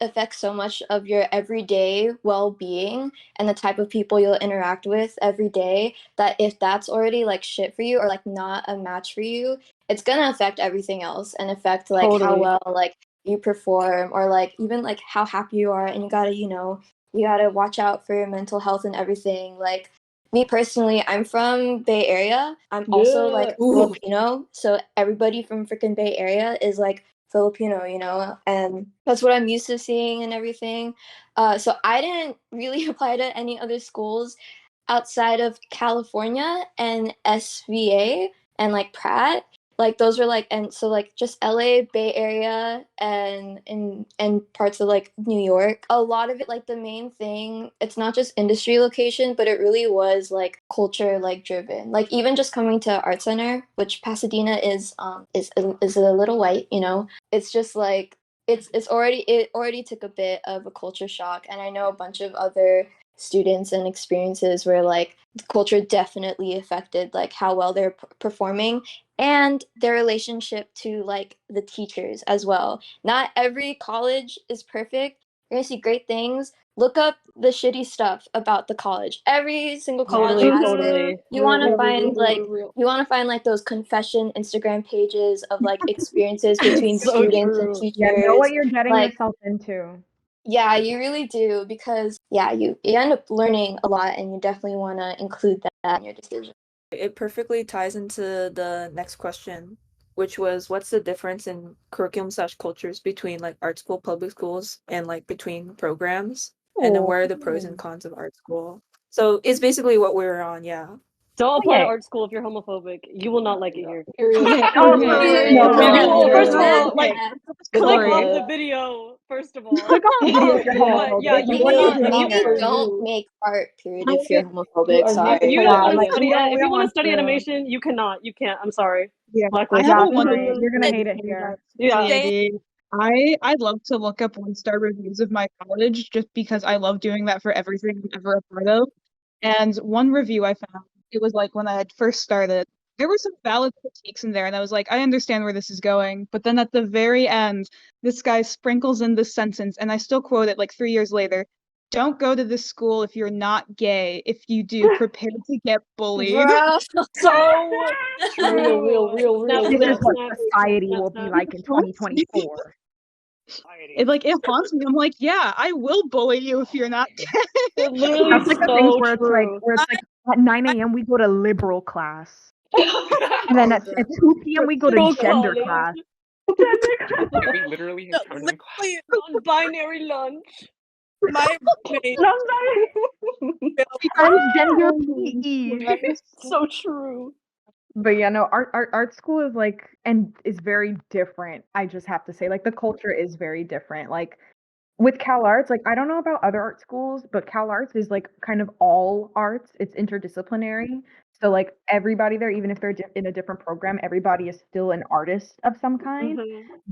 affects so much of your everyday well-being and the type of people you'll interact with every day that if that's already like shit for you or like not a match for you, it's gonna affect everything else and affect like how Totally. well like you perform, or like even like how happy you are, and you gotta, you gotta watch out for your mental health and everything. Like me personally, I'm from Bay Area. I'm also like Ooh. Filipino, so everybody from freaking Bay Area is like Filipino, and that's what I'm used to seeing and everything. So I didn't really apply to any other schools outside of California and SVA and like Pratt. Like those were like, and so like just LA, Bay Area, and parts of like New York. A lot of it, like the main thing, it's not just industry location, but it really was like culture like driven. Like even just coming to Art Center, which Pasadena is a little white, It's just like it already took a bit of a culture shock, and I know a bunch of other students and experiences where like the culture definitely affected like how well they're performing and their relationship to like the teachers as well. Not every college is perfect. You're gonna see great things. Look up the shitty stuff about the college. Every single college Totally, has it. totally. You want to find like those confession Instagram pages of like experiences between So students and true. Yeah, know what teachers. you're getting Like yourself into. yeah, you really do, because you end up learning a lot, and you definitely want to include that in your decision. It perfectly ties into the next question, which was what's the difference in curriculum slash cultures between like art school, public schools, and like between programs? And then what are the pros and cons of art school? So it's basically what we're on, yeah. Don't Oh, apply to yeah. art school if you're homophobic. You will not like it here. Okay, Oh, okay. no, You no, will, no, first of no. all, like Good click lord. off the video, first of all. Click off the video if you're But yeah, homophobic. you Maybe will not, if maybe you don't make art, period, I if you're you homophobic. are not if Sorry. you yeah, want to like study we if you don't want to want study to. animation, you cannot. You can't. I'm sorry. yeah. I Blacklist. have Yeah, a wonder sorry, you're gonna hate it about here. Yeah. CAD. I'd love to look up one-star reviews of my college just because I love doing that for everything I'm ever a part of. And one review I found, it was like when I had first started, there were some valid critiques in there, and I was like, I understand where this is going. But then at the very end, this guy sprinkles in this sentence, and I still quote it like 3 years later. Don't go to this school if you're not gay. If you do, prepare to get bullied. Bro. So Real. Snap, This is snap, what snap, society snap, will be snap. like in 2024. It haunts me. I'm like, yeah, I will bully you if you're not gay. It literally That's is like the things so where true. it's like at 9 a.m. we go to liberal class. And then at 2 p.m. we go to Girl gender college. class. Yeah, we literally have tons of Literally, Non-binary lunch. my roommate Transgender Oh, PE. that is So true. But yeah, no, art school is like and is very different. I just have to say, like the culture is very different. Like with Cal Arts, like I don't know about other art schools, but Cal Arts is like kind of all arts. It's interdisciplinary. So like everybody there, even if they're in a different program, everybody is still an artist of some kind.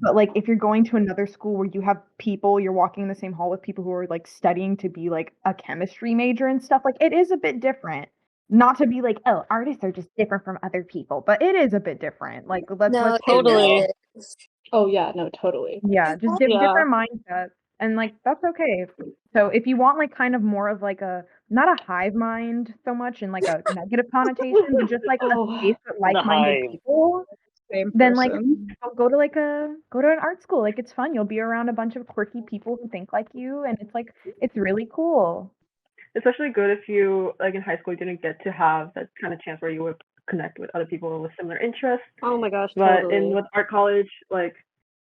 But like if you're going to another school where you have people, you're walking in the same hall with people who are like studying to be like a chemistry major and stuff, like it is a bit different. Not to be like, oh, artists are just different from other people, but it is a bit different. Like No, let's be it Totally. real. really is. Oh yeah, no, totally. Yeah, just Yeah. different mindsets, and like that's okay. So if you want like kind of more of like a not a hive mind so much in like a negative connotation, but just like a space with The like-minded hive. people, same then like person. go to go to an art school. Like it's fun. You'll be around a bunch of quirky people who think like you, and it's really cool. Especially good if you like in high school you didn't get to have that kind of chance where you would connect with other people with similar interests. Oh my gosh, But totally. with art college, like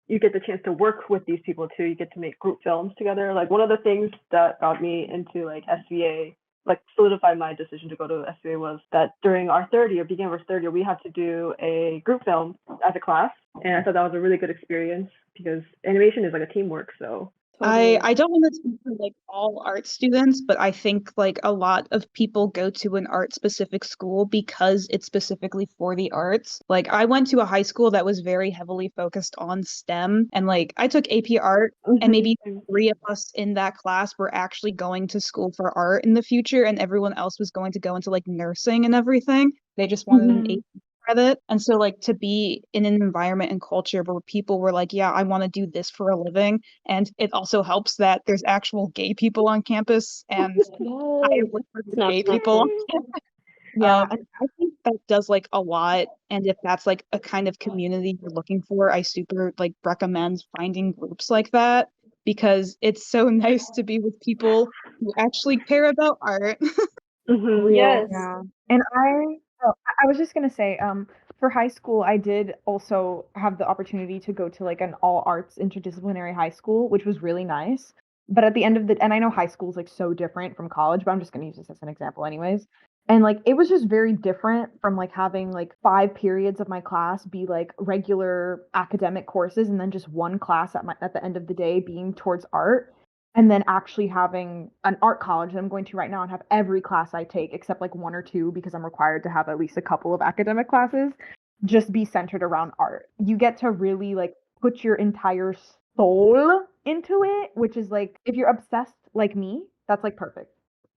you get the chance to work with these people too. You get to make group films together. Like one of the things that got me into like SVA, like solidified my decision to go to SVA was that during our third year, beginning of our third year, we had to do a group film as a class. And I thought that was a really good experience because animation is like a teamwork. So I don't want to speak for like all art students, but I think like a lot of people go to an art specific school because it's specifically for the arts. Like I went to a high school that was very heavily focused on STEM, and like I took AP art, and maybe 3 of us in that class were actually going to school for art in the future, and everyone else was going to go into like nursing and everything. They just wanted an AP credit. And so like to be in an environment and culture where people were like, yeah, I want to do this for a living. And it also helps that there's actual gay people on campus, and I Yes. look for Snap, gay snap, people on snap. campus. Yeah, and I think that does like a lot. And if that's like a kind of community you're looking for, I super like recommend finding groups like that because it's so nice to be with people who actually care about art. Real. Yes. Yeah. And I was just gonna say, for high school, I did also have the opportunity to go to like an all arts interdisciplinary high school, which was really nice. But at the end of the, and I know high school is like so different from college, but I'm just gonna use this as an example anyways. And like it was just very different from like having like 5 periods of my class be like regular academic courses and then just one class at the end of the day being towards art and then actually having an art college that I'm going to right now and have every class I take except like one or two because I'm required to have at least a couple of academic classes just be centered around art. You get to really like put your entire soul into it, which is like if you're obsessed like me, that's like perfect.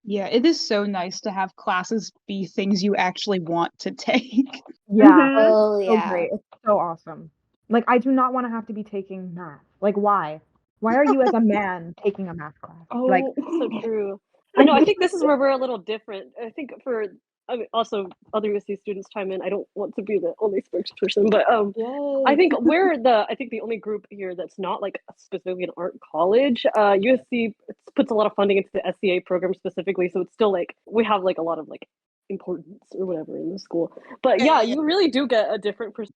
Yeah, it is so nice to have classes be things you actually want to take. Yeah, Oh so yeah. great. It's so awesome. Like I do not want to have to be taking math. Like why? Why are you as a man taking a math class? Like So true. I know. I think this is where we're a little different. I think for I mean, also other USC students chime in. I don't want to be the only spokesperson, but I Yes. think I think the only group here that's not like specifically an art college. USC puts a lot of funding into the SCA program specifically, so it's still like we have like a lot of like importance or whatever in the school. But yeah, you really do get a different perspective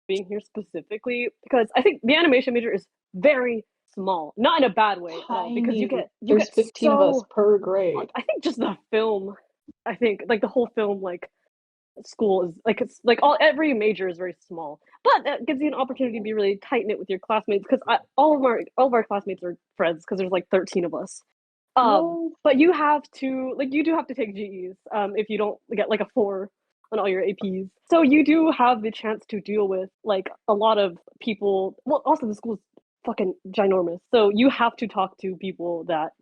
being here specifically because I think the animation major is very small, not in a bad way at all. Because Tiny. you There's get 15 of us so per grade. I think just the film, I think like the whole film like school is like it's like all every major is very small, but that gives you an opportunity to be really tight knit with your classmates because all of our classmates are friends because there's like 13 of us. Yes. But you have to like you do have to take GEs if you don't get like a 4 on all your APs. So you do have the chance to deal with like a lot of people. Well, also the school's fucking ginormous, so you have to talk to people that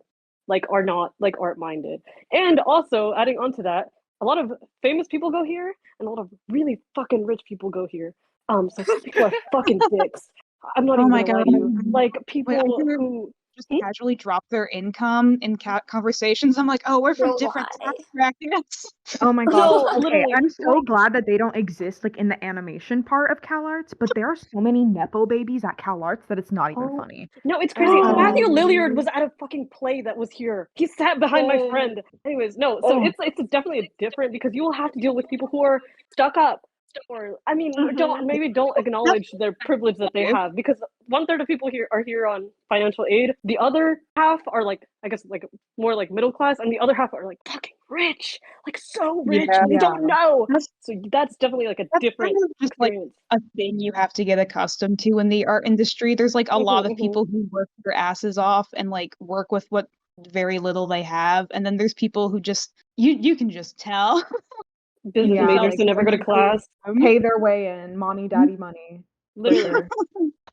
like are not like art minded. And also adding on to that, a lot of famous people go here, and a lot of really fucking rich people go here. So some people are fucking dicks. I'm not Oh even my gonna lie God. to you. Like When I people hear who just casually drop their income in conversations, I'm like, oh, we're from Bro, different why? tax brackets. oh my God. no, Okay, literally, I'm so like glad that they don't exist like in the animation part of CalArts, but there are so many Nepo babies at CalArts that it's not even Oh, funny. no, it's crazy. Oh. Matthew oh, Lilliard was at a fucking play that was here. He sat behind my yes. friend. Anyways, no, so Oh, it's definitely different because you will have to deal with people who are stuck up, or I mean, don't That's acknowledge their privilege that they okay. have because 1/3 of people here are here on financial aid. The other half are like I guess like more like middle class, and the other half are like fucking rich, like so rich, Yeah. and they Yeah. don't know. That's So that's definitely like a that's kind different of just like experience. a thing you have to get accustomed to in the art industry. There's like a lot of people who work their asses off and like work with what very little they have, and then there's people who just you can just tell. You Business can Yeah, tell majors like who never go to literally class, pay their way in, mommy, daddy money, for literally.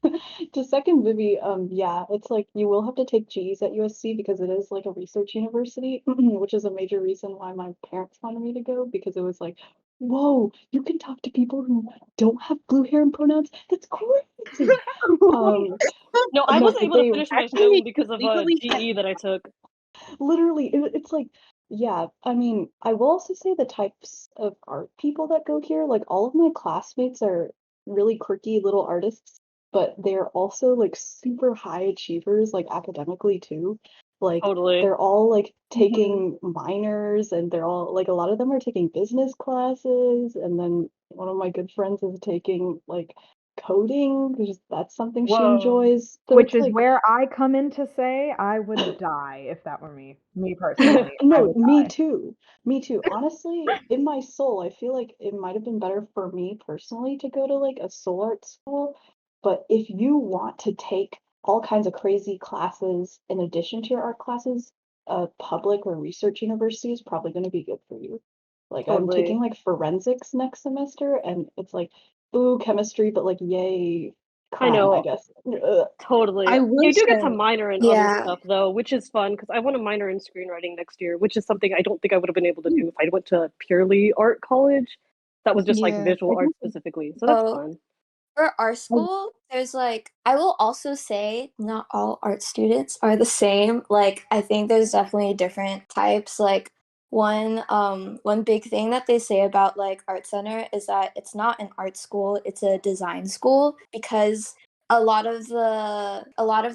sure. to second Vivi, yeah, it's like you will have to take G's at USC because it is like a research university, which is a major reason why my parents wanted me to go because it was like, whoa, you can talk to people who don't have blue hair and pronouns. That's crazy. Um, No, I no, wasn't but able to they finish my Actually, film because of a legally, GE that I took. literally, it's like, yeah, I mean, I will also say the types of art people that go here, like all of my classmates are really quirky little artists, but they're also like super high achievers, like academically too. Like Totally. they're all like taking minors and they're all like a lot of them are taking business classes, and then one of my good friends is taking like coding because that's something she Whoa. enjoys. So Which it's is like where I come in to say I would die if that were me. Me personally, I no, would me die. too. Me too. Honestly, in my soul, I feel like it might have been better for me personally to go to like a soul art school. But if you want to take all kinds of crazy classes in addition to your art classes, a public or research university is probably going to be good for you. Like I'm Totally. taking like forensics next semester, and it's like, ooh, chemistry, but like, yay, I crime, I know. guess. Ugh. Totally. I will You do get to say, minor in other Yeah. stuff though, which is fun because I want to minor in screenwriting next year, which is something I don't think I would have been able to do if I went to purely art college. That was just like yeah, visual I art think specifically. So that's Oh, fun. for our school, there's like, I will also say not all art students are the same. Like, I think there's definitely different types. Like, one big thing that they say about like art center is that it's not an art school, it's a design school, because a lot of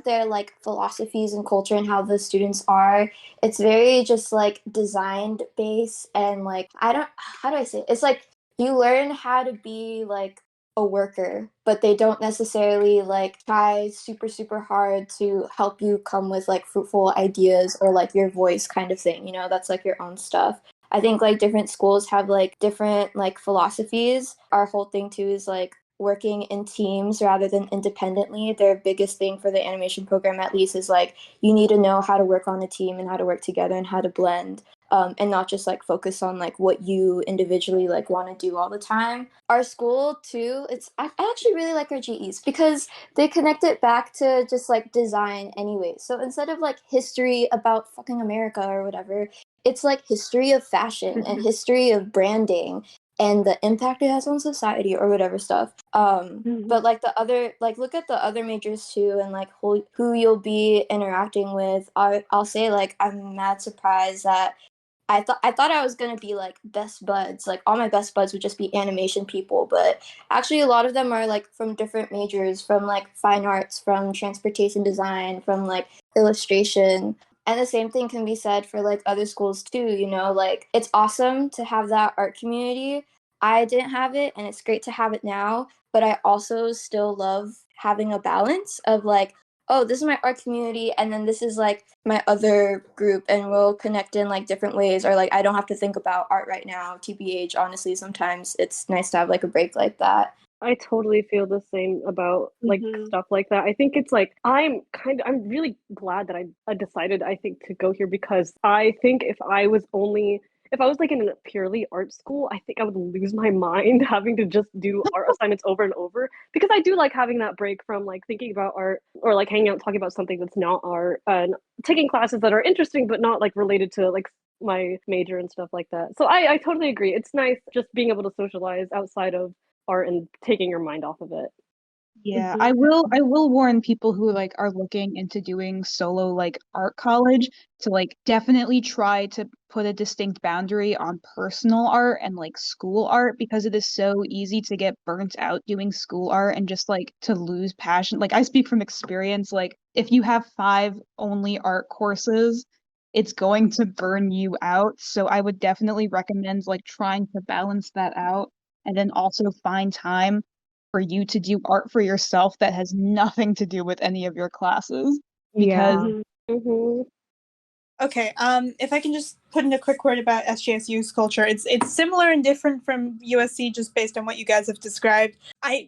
their like philosophies and culture and how the students are, it's very just like designed based, and like I don't how do I say it? It's like you learn how to be like a worker, but they don't necessarily like try super hard to help you come with like fruitful ideas or like your voice kind of thing, you know, that's like your own stuff. I think like different schools have like different like philosophies. Our whole thing too is like working in teams rather than independently. Their biggest thing for the animation program at least is like you need to know how to work on a team and how to work together and how to blend, and not just like focus on like what you individually like want to do all the time. Our school too, I actually really like our GEs because they connect it back to just like design anyway. So instead of like history about fucking America or whatever, it's like history of fashion and history of branding and the impact it has on society or whatever stuff. But like the other, like look at the other majors too, and like who you'll be interacting with. I'll say like I'm mad surprised that I thought I was gonna be like best buds. Like all my best buds would just be animation people, but actually a lot of them are like from different majors, from like fine arts, from transportation design, from like illustration. And the same thing can be said for like other schools too, you know, like it's awesome to have that art community. I didn't have it and it's great to have it now, but I also still love having a balance of like, oh, this is my art community, and then this is like my other group, and we'll connect in like different ways, or like I don't have to think about art right now. TBH, honestly, sometimes it's nice to have like a break like that. I totally feel the same about like stuff like that. I think it's like I'm really glad that I decided I think to go here, because I think if I was like in a purely art school, I think I would lose my mind having to just do art assignments over and over, because I do like having that break from like thinking about art or like hanging out talking about something that's not art, and taking classes that are interesting but not like related to like my major and stuff like that. So I totally agree. It's nice just being able to socialize outside of art and taking your mind off of it. Yeah, I will warn people who like are looking into doing solo like art college to like definitely try to put a distinct boundary on personal art and like school art, because it is so easy to get burnt out doing school art and just like to lose passion. Like I speak from experience, like if you have 5 only art courses, it's going to burn you out. So I would definitely recommend like trying to balance that out, and then also find time for you to do art for yourself that has nothing to do with any of your classes, because Yeah. Mm-hmm. Okay, if I can just put in a quick word about SJSU's culture, it's similar and different from USC just based on what you guys have described.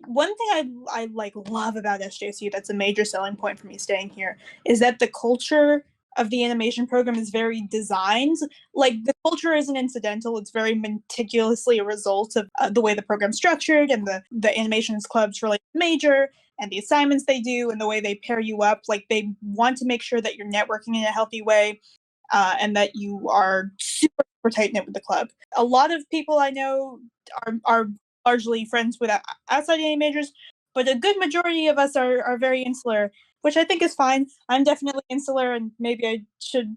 One thing I like love about SJSU that's a major selling point for me staying here is that the culture of the animation program is very designed. Like the culture isn't incidental; it's very meticulously a result of the way the program's structured and the animations clubs related major and the assignments they do and the way they pair you up. Like they want to make sure that you're networking in a healthy way, and that you are super tight knit with the club. A lot of people I know are largely friends with outside anime majors, but a good majority of us are very insular, which I think is fine. I'm definitely insular, and maybe I should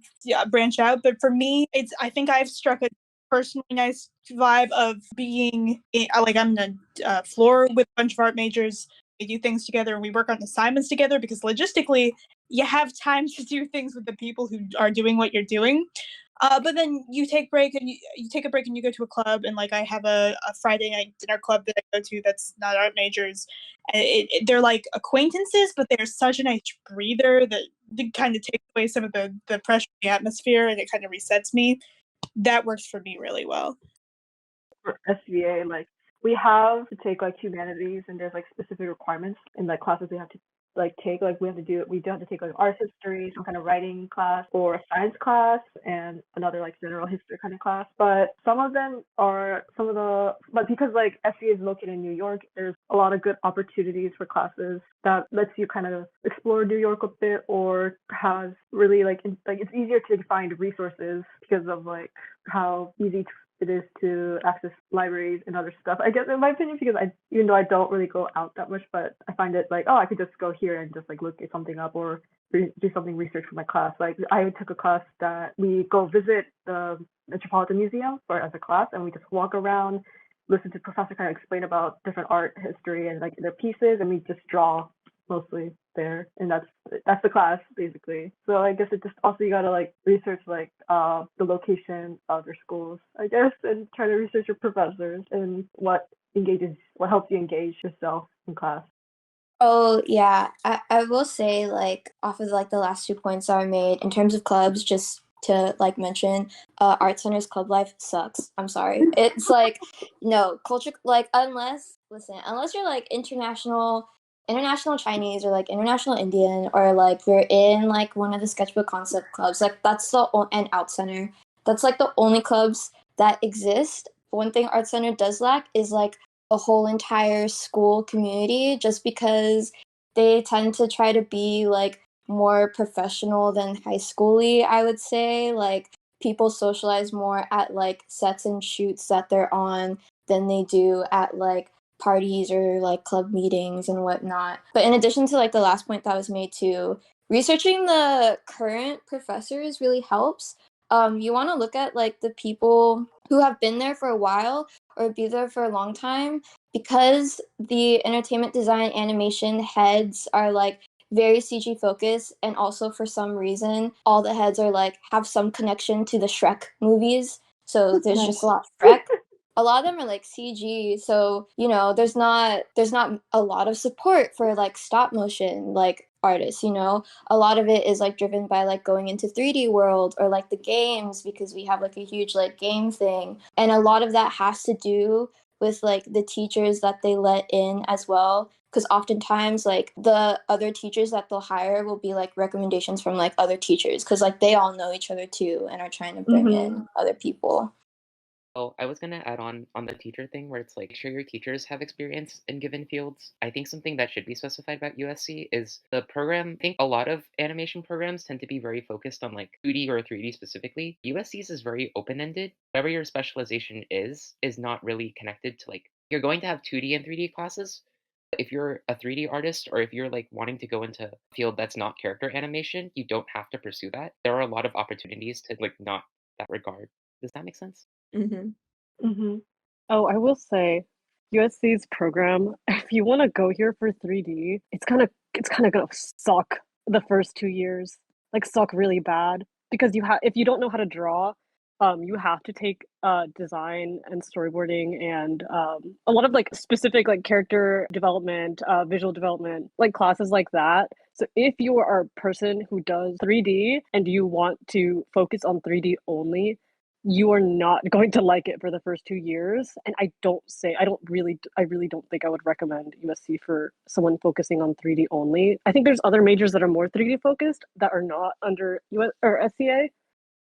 branch out. But for me, I think I've struck a personally nice vibe of being like I'm in a floor with a bunch of art majors. We do things together and we work on assignments together, because logistically you have time to do things with the people who are doing what you're doing. But then you take break and you take a break and you go to a club, and like I have a Friday night dinner club that I go to that's not art majors. And they're like acquaintances, but they're such a nice breather that kind of takes away some of the pressure in the atmosphere, and it kind of resets me. That works for me really well. For SVA, like we have to take like humanities, and there's like specific requirements in like classes we have to like take. Like we do have to take like art history, some kind of writing class, or a science class, and another like general history kind of class. But but because like SVA is located in New York, there's a lot of good opportunities for classes that lets you kind of explore New York a bit, or has really like it's easier to find resources because of like how easy it is to access libraries and other stuff. I guess in my opinion, because even though I don't really go out that much, but I find it like, oh, I could just go here and just like look at something up or do something research for my class. Like I took a class that we go visit the Metropolitan Museum for as a class, and we just walk around, listen to professor kind of explain about different art history and like their pieces, and we just draw mostly there, and that's the class basically. So I guess it just also you gotta like research like the location of your schools, I guess, and try to research your professors and what helps you engage yourself in class. Oh yeah, I will say like off of like the last 2 points that I made in terms of clubs, just to like mention, art center's club life sucks. I'm sorry. It's like no culture like unless you're like international Chinese or like international Indian or like you're in like one of the sketchbook concept clubs, like that's and art center. That's like the only clubs that exist. One thing art center does lack is like a whole entire school community, just because they tend to try to be like more professional than high schooly, I would say. Like people socialize more at like sets and shoots that they're on than they do at like parties or like club meetings and whatnot. But in addition to like the last point that was made too, researching the current professors really helps. You want to look at like the people who have been there for a while or be there for a long time, because the entertainment design animation heads are like very CG focused, and also for some reason all the heads are like have some connection to the Shrek movies. So there's just a Nice. lot of Shrek. A lot of them are like CG, so there's not a lot of support for like stop motion like artists. A lot of it is like driven by like going into 3D world or like the games, because we have like a huge like game thing, and a lot of that has to do with like the teachers that they let in as well, because oftentimes like the other teachers that they'll hire will be like recommendations from like other teachers, because like they all know each other too and are trying to bring in other people. Oh, I was gonna add on the teacher thing where it's like, sure, your teachers have experience in given fields. I think something that should be specified about USC is the program. I think a lot of animation programs tend to be very focused on like 2D or 3D specifically. USC's is very open-ended. Whatever your specialization is not really connected to like, you're going to have 2D and 3D classes. If you're a 3D artist or if you're like wanting to go into a field that's not character animation, you don't have to pursue that. There are a lot of opportunities to like not that regard. Does that make sense? Mm-hmm. Oh, I will say USC's program, if you want to go here for 3D, it's kind of gonna suck the first 2 years. Like suck really bad because if you don't know how to draw, you have to take design and storyboarding and a lot of like specific like character development, visual development, like classes like that. So if you are a person who does 3D and you want to focus on 3D only, you are not going to like it for the first 2 years. And I really don't think I would recommend USC for someone focusing on 3D only. I think there's other majors that are more 3D focused that are not under US or SCA,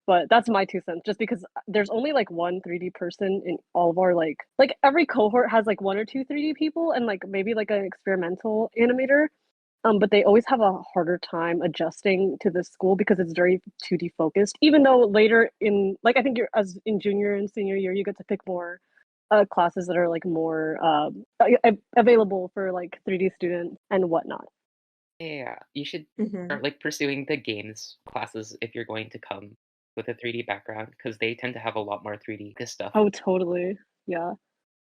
but that's my 2 cents, just because there's only like one 3D person in all of our like every cohort has like one or two 3D people and like maybe like an experimental animator. But they always have a harder time adjusting to this school because it's very 2D focused. Even though later in like I think you're as in junior and senior year you get to pick more classes that are like more available for like 3D students and whatnot. Yeah, you should Mm-hmm. start like pursuing the games classes if you're going to come with a 3D background because they tend to have a lot more 3D stuff. Oh, totally. Yeah.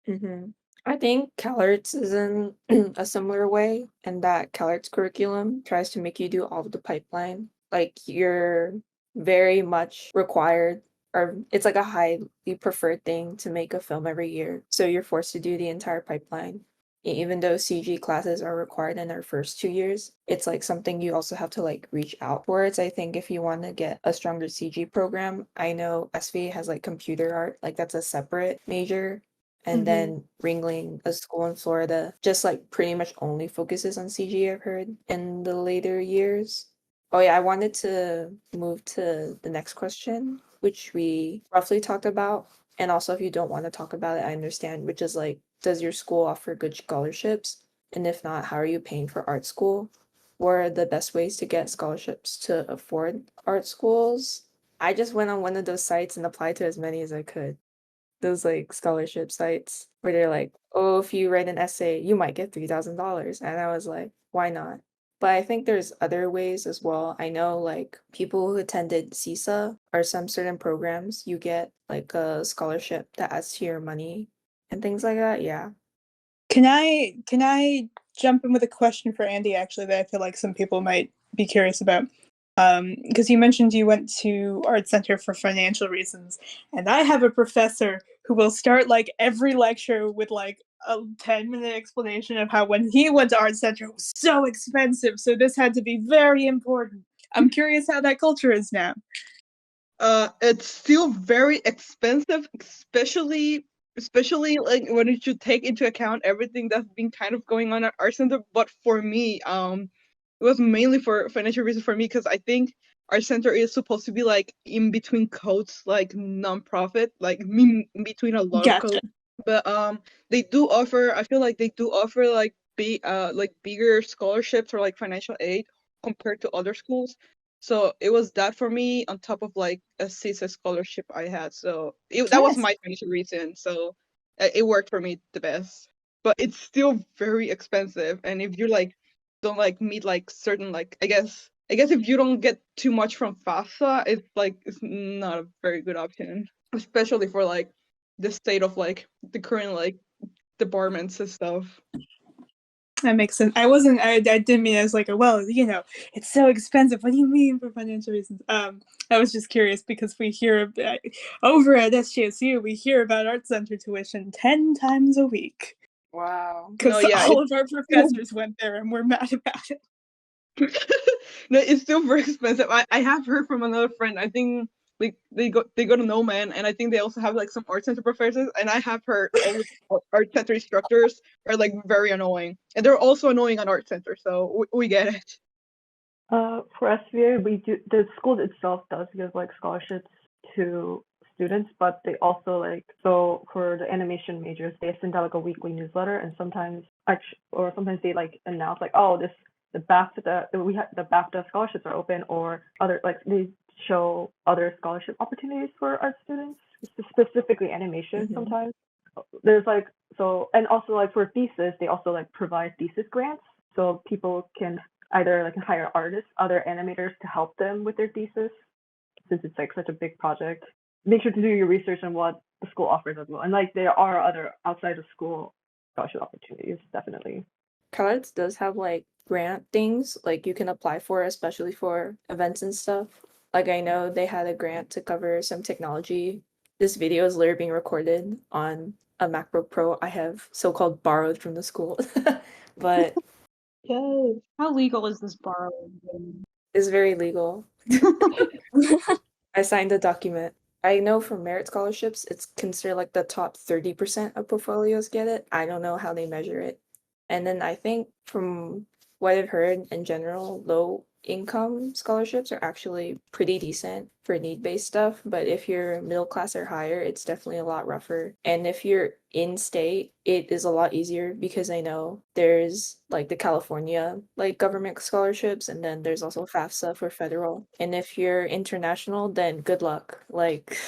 Mm-hmm. I think CalArts is in a similar way, and that CalArts curriculum tries to make you do all of the pipeline. Like you're very much required, or it's like a highly preferred thing to make a film every year. So you're forced to do the entire pipeline. Even though CG classes are required in our first 2 years, it's like something you also have to like reach out towards. I think if you want to get a stronger CG program, I know SV has like computer art, like that's a separate major, and Mm-hmm. then Ringling, a school in Florida, just like pretty much only focuses on CG, I've heard, in the later years. Oh yeah, I wanted to move to the next question, which we roughly talked about. And also if you don't want to talk about it, I understand, which is like, does your school offer good scholarships? And if not, how are you paying for art school? What are the best ways to get scholarships to afford art schools? I just went on one of those sites and applied to as many as I could. those like scholarship sites where they're like, oh, if you write an essay, you might get $3,000. And I was like, why not? But I think there's other ways as well. I know like people who attended CISA or some certain programs, you get like a scholarship that adds to your money and things like that. Yeah. Can I jump in with a question for Andy actually that I feel like some people might be curious about? Because you mentioned you went to Art Center for financial reasons, and I have a professor who will start like every lecture with like a 10-minute explanation of how when he went to Art Center it was so expensive, so this had to be very important. I'm curious how that culture is now. It's still very expensive, especially like when you should take into account everything that's been kind of going on at Art Center. But for me, it was mainly for financial reasons for me because I think Art Center is supposed to be like in between codes, like non-profit, like in between a lot of Gotcha. codes. But they do offer. I feel like they do offer like bigger scholarships or like financial aid compared to other schools. So it was that for me on top of like a CISA scholarship I had. So that was Nice. my financial reason. So it worked for me the best. But it's still very expensive. And if you like don't like meet like certain like I guess if you don't get too much from FAFSA, it's not a very good option. Especially for like the state of like the current like departments and stuff. That makes sense. I didn't mean as like a, well, you know, it's so expensive. What do you mean for financial reasons? I was just curious because we hear about, over at SJSU, we hear about Art Center tuition 10 times a week. Wow. Because No, yeah, all of our professors went there and we're mad about it. No, it's still very expensive. I have heard from another friend. I think like they go to No Man, and I think they also have like some art center professors. And I have heard all the art center instructors are like very annoying, and they're also annoying on art center. So we get it. For SVA, the school itself does give like scholarships to students, but they also like, so for the animation majors, they send out like a weekly newsletter, and sometimes they like announce like, oh, the BAFTA scholarships are open, or other like they show other scholarship opportunities for art students, specifically animation. Sometimes there's like, so, and also like for thesis, they also like provide thesis grants, so people can either like hire artists, other animators to help them with their thesis, since it's like such a big project. Make sure to do your research on what the school offers as well, and like there are other outside of school scholarship opportunities, definitely. CalArts does have like grant things like you can apply for, especially for events and stuff. Like I know they had a grant to cover some technology. This video is literally being recorded on a MacBook Pro I have so-called borrowed from the school. But Yes. How legal is this borrowing? it's very legal. I signed a document. I know for merit scholarships, it's considered like the top 30% of portfolios get it. I don't know how they measure it. And then I think from what I've heard in general, low income scholarships are actually pretty decent for need-based stuff. But if you're middle class or higher, it's definitely a lot rougher. And if you're in state, it is a lot easier because I know there's like the California like government scholarships, and then there's also FAFSA for federal. And if you're international, then good luck. Like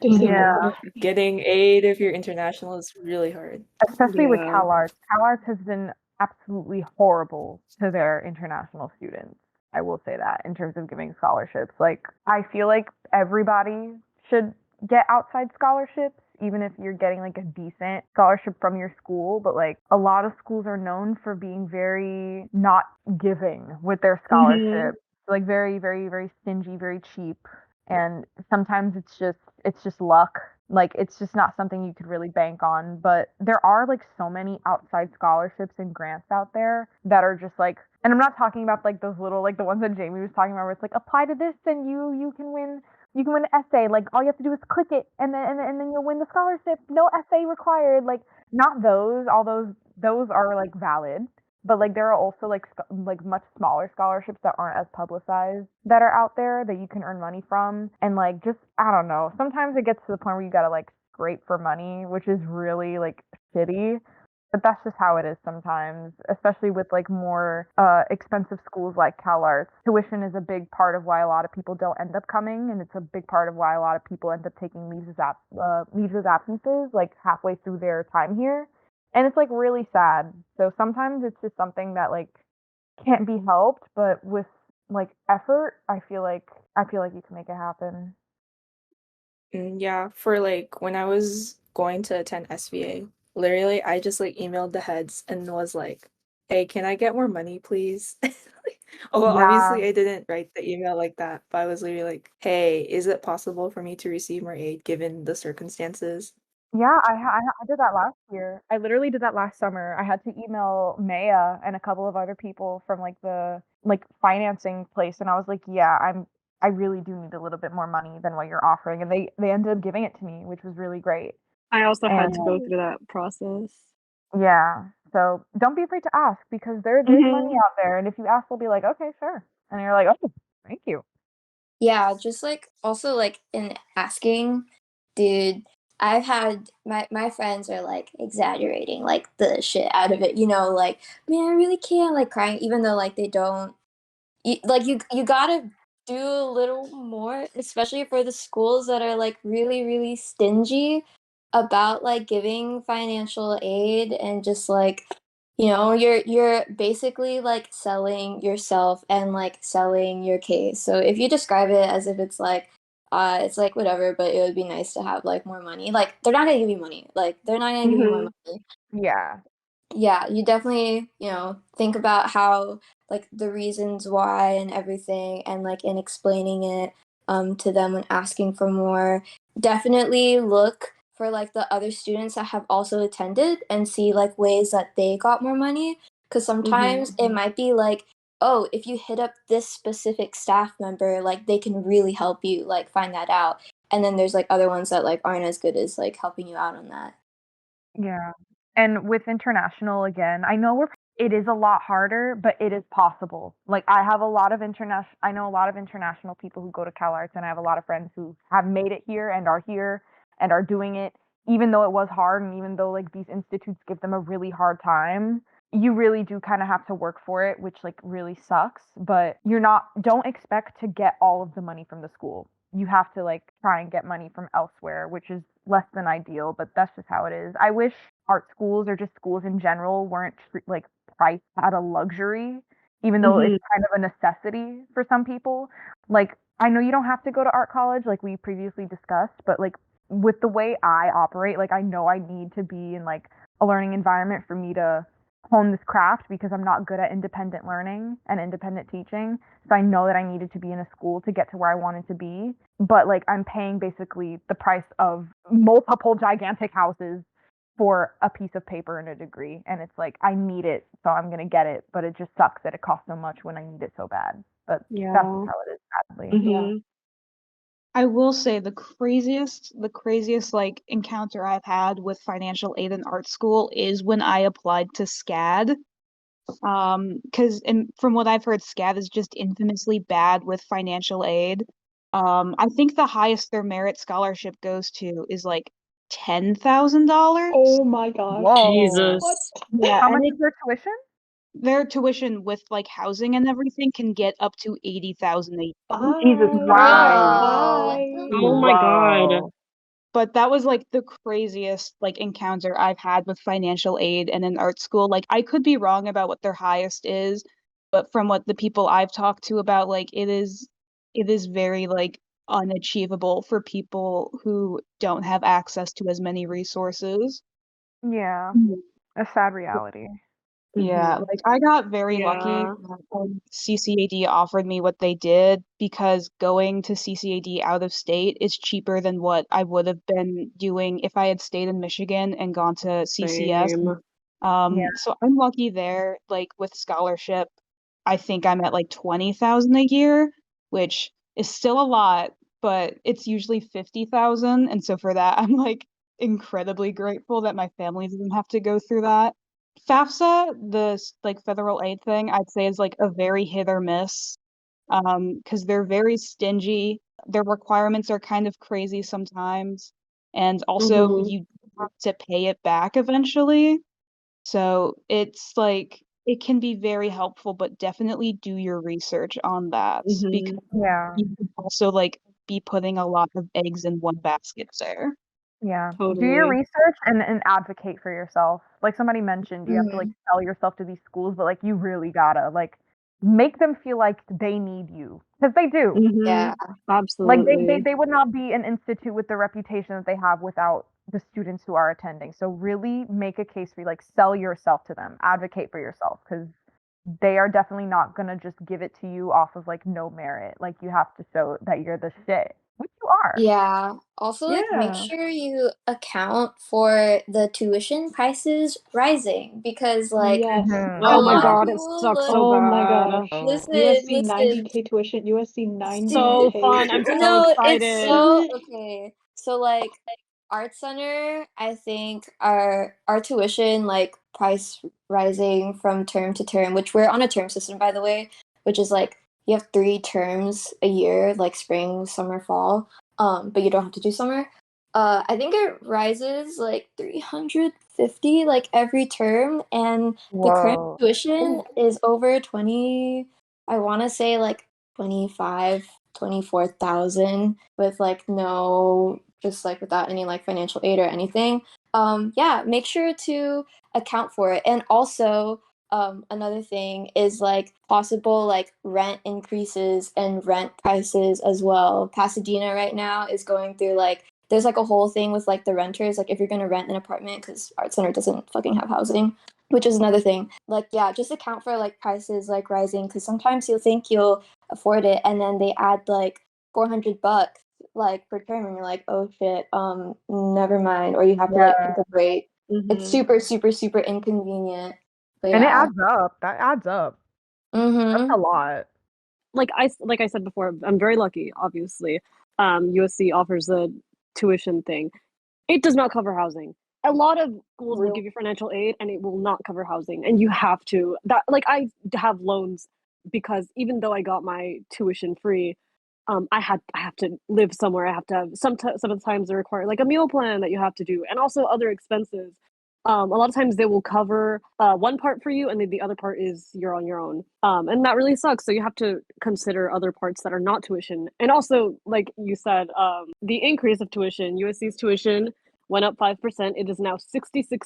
Yeah, getting aid if you're international is really hard. especially with Yeah. CalArts. CalArts has been absolutely horrible to their international students. I will say that in terms of giving scholarships. Like, I feel like everybody should get outside scholarships, even if you're getting like a decent scholarship from your school. But like, a lot of schools are known for being very not giving with their scholarships. Like, very, very, very stingy, very cheap. And sometimes it's just luck. Like, it's just not something you could really bank on. But there are like so many outside scholarships and grants out there that are just like, and I'm not talking about like those little, like the ones that Jamie was talking about where it's like, apply to this and you can win an essay. Like, all you have to do is click it and then you'll win the scholarship. No essay required. Like, not those. All those are like valid. But like, there are also like like much smaller scholarships that aren't as publicized that are out there that you can earn money from. And like, just, I don't know, sometimes it gets to the point where you gotta like scrape for money, which is really like shitty. but that's just how it is sometimes, especially with like more expensive schools like CalArts. Tuition is a big part of why a lot of people don't end up coming, and it's a big part of why a lot of people end up taking leaves of absences like halfway through their time here. And it's like really sad. So sometimes it's just something that like can't be helped, but with like effort, I feel like you can make it happen. Yeah, for like when I was going to attend SVA, literally I just like emailed the heads and was like, "Hey, can I get more money, please?" Oh, well, Yeah. obviously I didn't write the email like that, but I was literally like, "Hey, is it possible for me to receive more aid given the circumstances?" Yeah, I did that last year. I literally did that last summer. I had to email Maya and a couple of other people from like the like financing place, and I was like, "Yeah, I really do need a little bit more money than what you're offering." And they ended up giving it to me, which was really great. I also had And to go through that process. yeah, so don't be afraid to ask because there's money Hmm out there, and if you ask, they'll be like, "Okay, sure," and you're like, "Oh, thank you." Yeah, just like also like in asking, dude, I've had my friends are like exaggerating like the shit out of it, like, man, I really can't, like crying, even though like they don't. You gotta do a little more, especially for the schools that are like really, really stingy about like giving financial aid, and just like, you're basically like selling yourself and like selling your case. So if you describe it as if it's like whatever, but it would be nice to have like more money. Like they're not gonna give you money. Like they're not gonna give you more hmm money. Yeah. Yeah, you definitely, think about how like the reasons why and everything, and like in explaining it to them when asking for more. Definitely look for like the other students that have also attended and see like ways that they got more money, because hmm sometimes it might be like, oh, if you hit up this specific staff member, like they can really help you like find that out. And then there's like other ones that like aren't as good as like helping you out on that. Yeah. And with international, again, it is a lot harder, but it is possible. Like I know a lot of international people who go to CalArts, and I have a lot of friends who have made it here and are doing it, even though it was hard, and even though like these institutes give them a really hard time. You really do kind of have to work for it, which like really sucks, but don't expect to get all of the money from the school. You have to like try and get money from elsewhere, which is less than ideal, but that's just how it is. I wish art schools or just schools in general weren't like priced at a luxury, even though it's hmm kind of a necessity for some people. Like, I know you don't have to go to art college, like we previously discussed, but like with the way I operate, like I know I need to be in like a learning environment for me to hone this craft because I'm not good at independent learning and independent teaching. So I know that I needed to be in a school to get to where I wanted to be. But like I'm paying basically the price of multiple gigantic houses for a piece of paper and a degree. And it's like I need it, so I'm gonna get it. But it just sucks that it costs so much when I need it so bad. But that's just Yeah. how it is, sadly. Yeah. hmm I will say the craziest like encounter I've had with financial aid in art school is when I applied to SCAD. Because from what I've heard, SCAD is just infamously bad with financial aid. I think the highest their merit scholarship goes to is like $10,000. Oh my gosh. Whoa. What? Jesus. Yeah, How and much is their tuition? their tuition with like housing and everything can get up to 80,000 a year. Jesus Bye. Christ. Bro, what Bye. the Oh my God. Whoa. But that was like the craziest like encounter I've had with financial aid and in art school. Like I could be wrong about what their highest is, but from what the people I've talked to about, like it is very like unachievable for people who don't have access to as many resources. Yeah. Mhm. A sad reality. Yeah, hmm like I got very lucky Yeah. that when CCAD offered me what they did because going to CCAD out of state is cheaper than what I would have been doing if I had stayed in Michigan and gone to CCS. Same. Yeah. So I'm lucky there, like with scholarship, I think I'm at like 20,000 a year, which is still a lot, but it's usually 50,000. And so for that, I'm like incredibly grateful that my family doesn't have to go through that. FAFSA, like federal aid thing, I'd say is like a very hit or miss, because they're very stingy. Their requirements are kind of crazy sometimes, and also hmm you have to pay it back eventually. So it's like it can be very helpful, but definitely do your research on that because Yeah. you could also like be putting a lot of eggs in one basket there. Yeah. Do your Totally. research and advocate for yourself. Like somebody mentioned, you have to like Mhm. sell yourself to these schools, but like you really gotta like make them feel like they need you because they do. Yeah. Like Absolutely. they would not be an institute with the reputation that they have without the students who are attending. So really make a case for you, like sell yourself to them, advocate for yourself because they are definitely not gonna just give it to you off of like no merit. Like you have to show that you're the shit, which you are. Yeah. Also, like, make Yeah. sure you account for the tuition prices rising because, like, Yes. a Oh my lot of god, it people sucks look. so Oh my bad. gosh. Oh, USC Listen. 90K tuition, USC So 90K fun. I'm so No, it's excited. so okay. So like art center, I think our tuition like price rising from term to term, which we're on a term system by the way, which is like you have 3 terms a year, like spring, summer, fall. But you don't have to do summer. I think it rises like 350 like every term, and the current Whoa. tuition is over 20, I want to say like 25, 24,000 with like no, just like without any like financial aid or anything. Yeah, make sure to account for it. And also, another thing is like possible like rent increases and rent prices as well. Pasadena right now is going through like there's like a whole thing with like the renters, like if you're gonna rent an apartment because art center doesn't fucking have housing, which is another thing. Like yeah, just account for like prices like rising because sometimes you'll think you'll afford it and then they add like $400 like per term and you're like oh shit, never mind, or you have to like Yeah. pick a break. It's Hmm. super super super inconvenient, but And it yeah. adds up. That adds up. That's a Mm-hmm. lot. Like I said before, I'm very lucky, obviously. USC offers a tuition thing. It does not cover housing. A lot of schools will Real. give you financial aid and it will not cover housing. And you have to that like I have loans because even though I got my tuition free, I have to live somewhere. I have to have some of the times they require like a meal plan that you have to do and also other expenses. A lot of times they will cover one part for you and then the other part is you're on your own. And that really sucks. So you have to consider other parts that are not tuition. And also, like you said, the increase of tuition, USC's tuition went up 5%. It is now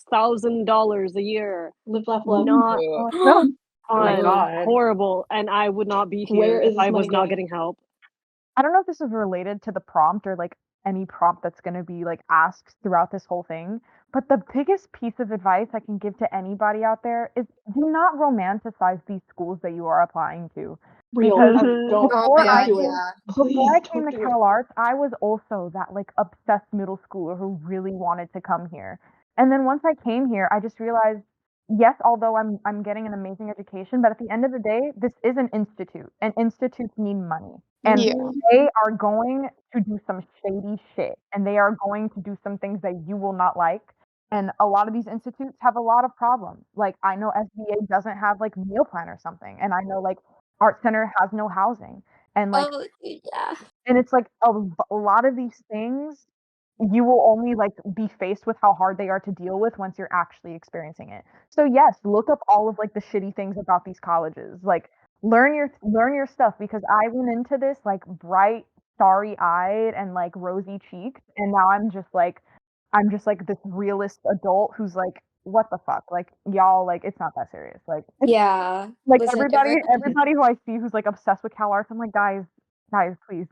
$66,000 a year. Live, laugh, love. Not Awesome. Oh my fun, god. horrible. And I would not be Where here if is this I money was not going? getting help. I don't know if this is related to the prompt or like any prompt that's going to be like asked throughout this whole thing, but the biggest piece of advice I can give to anybody out there is do not romanticize these schools that you are applying to. Real. Because Don't Oh my god, yeah. before I came don't to do it. Cal Arts, I was also that like obsessed middle schooler who really wanted to come here. And then once I came here, I just realized, yes, although I'm getting an amazing education, but at the end of the day, this is an institute, and institutes need money. And Yeah. they are going to do some shady shit, and they are going to do some things that you will not like. And a lot of these institutes have a lot of problems. Like I know SBA doesn't have like meal plan or something, and I know like Art Center has no housing, and like Oh yeah. and it's like a lot of these things you will only like be faced with how hard they are to deal with once you're actually experiencing it. So yes, look up all of like the shitty things about these colleges. Like learn your stuff because I went into this like bright, starry-eyed and like rosy cheeked and now I'm just like this realist adult who's like what the fuck? Like y'all like it's not that serious. Yeah. Like Listen, everybody who I see who's like obsessed with Cal Arts, I'm like guys, please.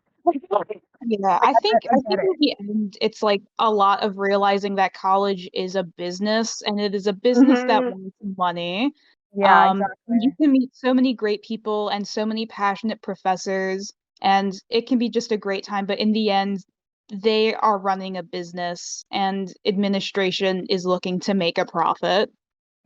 Yeah, Like, I I think get in it. the end, it's like a lot of realizing that college is a business and it is a business that Mhm. wants money. Yeah, And you exactly. can meet so many great people and so many passionate professors, and it can be just a great time. But in the end, they are running a business and administration is looking to make a profit.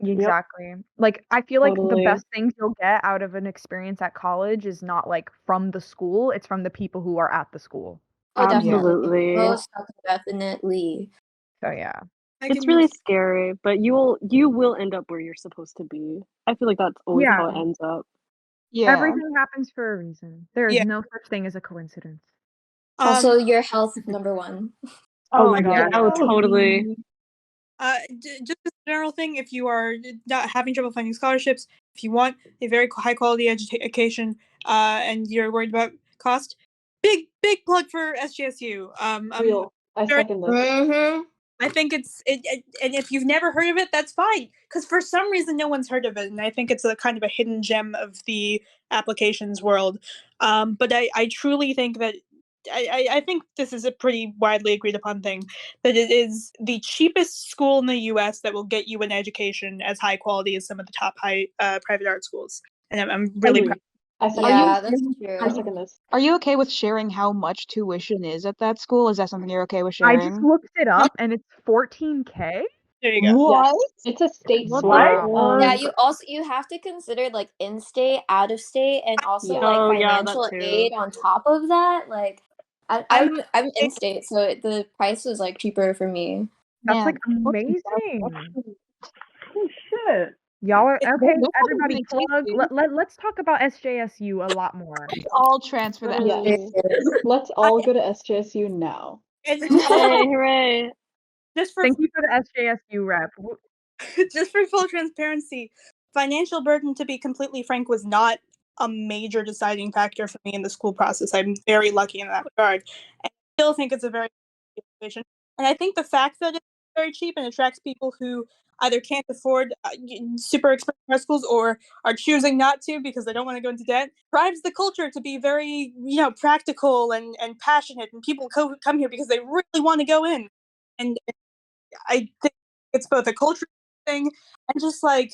Yep. Exactly. Like, I feel like the Totally. best things you'll get out of an experience at college is not like from the school, it's from the people who are at the school. oh Yeah. definitely. Absolutely. Most definitely. So yeah. It's really scary, but you will end up where you're supposed to be. I feel like that's always Yeah. how it ends up. Yeah. Everything happens for a reason. There is Yeah. no such thing as a coincidence. Also your health number one. Oh my Yeah. god. Oh, totally. Just to general thing. If you are not having trouble finding scholarships, if you want a very high quality education, and you're worried about cost, big plug for SGSU. Real. I very second this. Mm-hmm. I think and if you've never heard of it, that's fine. Because for some reason, no one's heard of it, and I think it's a kind of a hidden gem of the applications world. But I truly think that I think this is a pretty widely agreed upon thing, that it is the cheapest school in the U.S. that will get you an education as high quality as some of the top private art schools, and I'm really Agree. proud. I second Yeah, this. that's I true. second this. Are you okay with sharing how much tuition is at that school? Is that something you're okay with I just sharing? looked it up and it's 14K. There you go. What? It's a state What school. Yeah, you have to consider like in-state, out-of-state, and also Yeah. like Oh yeah, that financial too. aid on top of that. Like, I'm in-state, so the price was like cheaper for me. That's like Man, amazing. Oh shit. Y'all are They're okay. not Everybody, gonna take plug. you. Let's talk about SJSU a lot more. Let's all transfer to Yes. SJSU. Let's all go to SJSU now. And Hey, hooray! just for Thank you for the SJSU rep. just for full transparency, financial burden, to be completely frank, was not a major deciding factor for me in the school process. I'm very lucky in that regard. And I still think it's a very good decision. And I think the fact that it's very cheap and attracts people who either can't afford super expensive art schools or are choosing not to because they don't want to go into debt drives the culture to be very, practical and passionate. And people come here because they really want to go in. And I think it's both a cultural thing and just like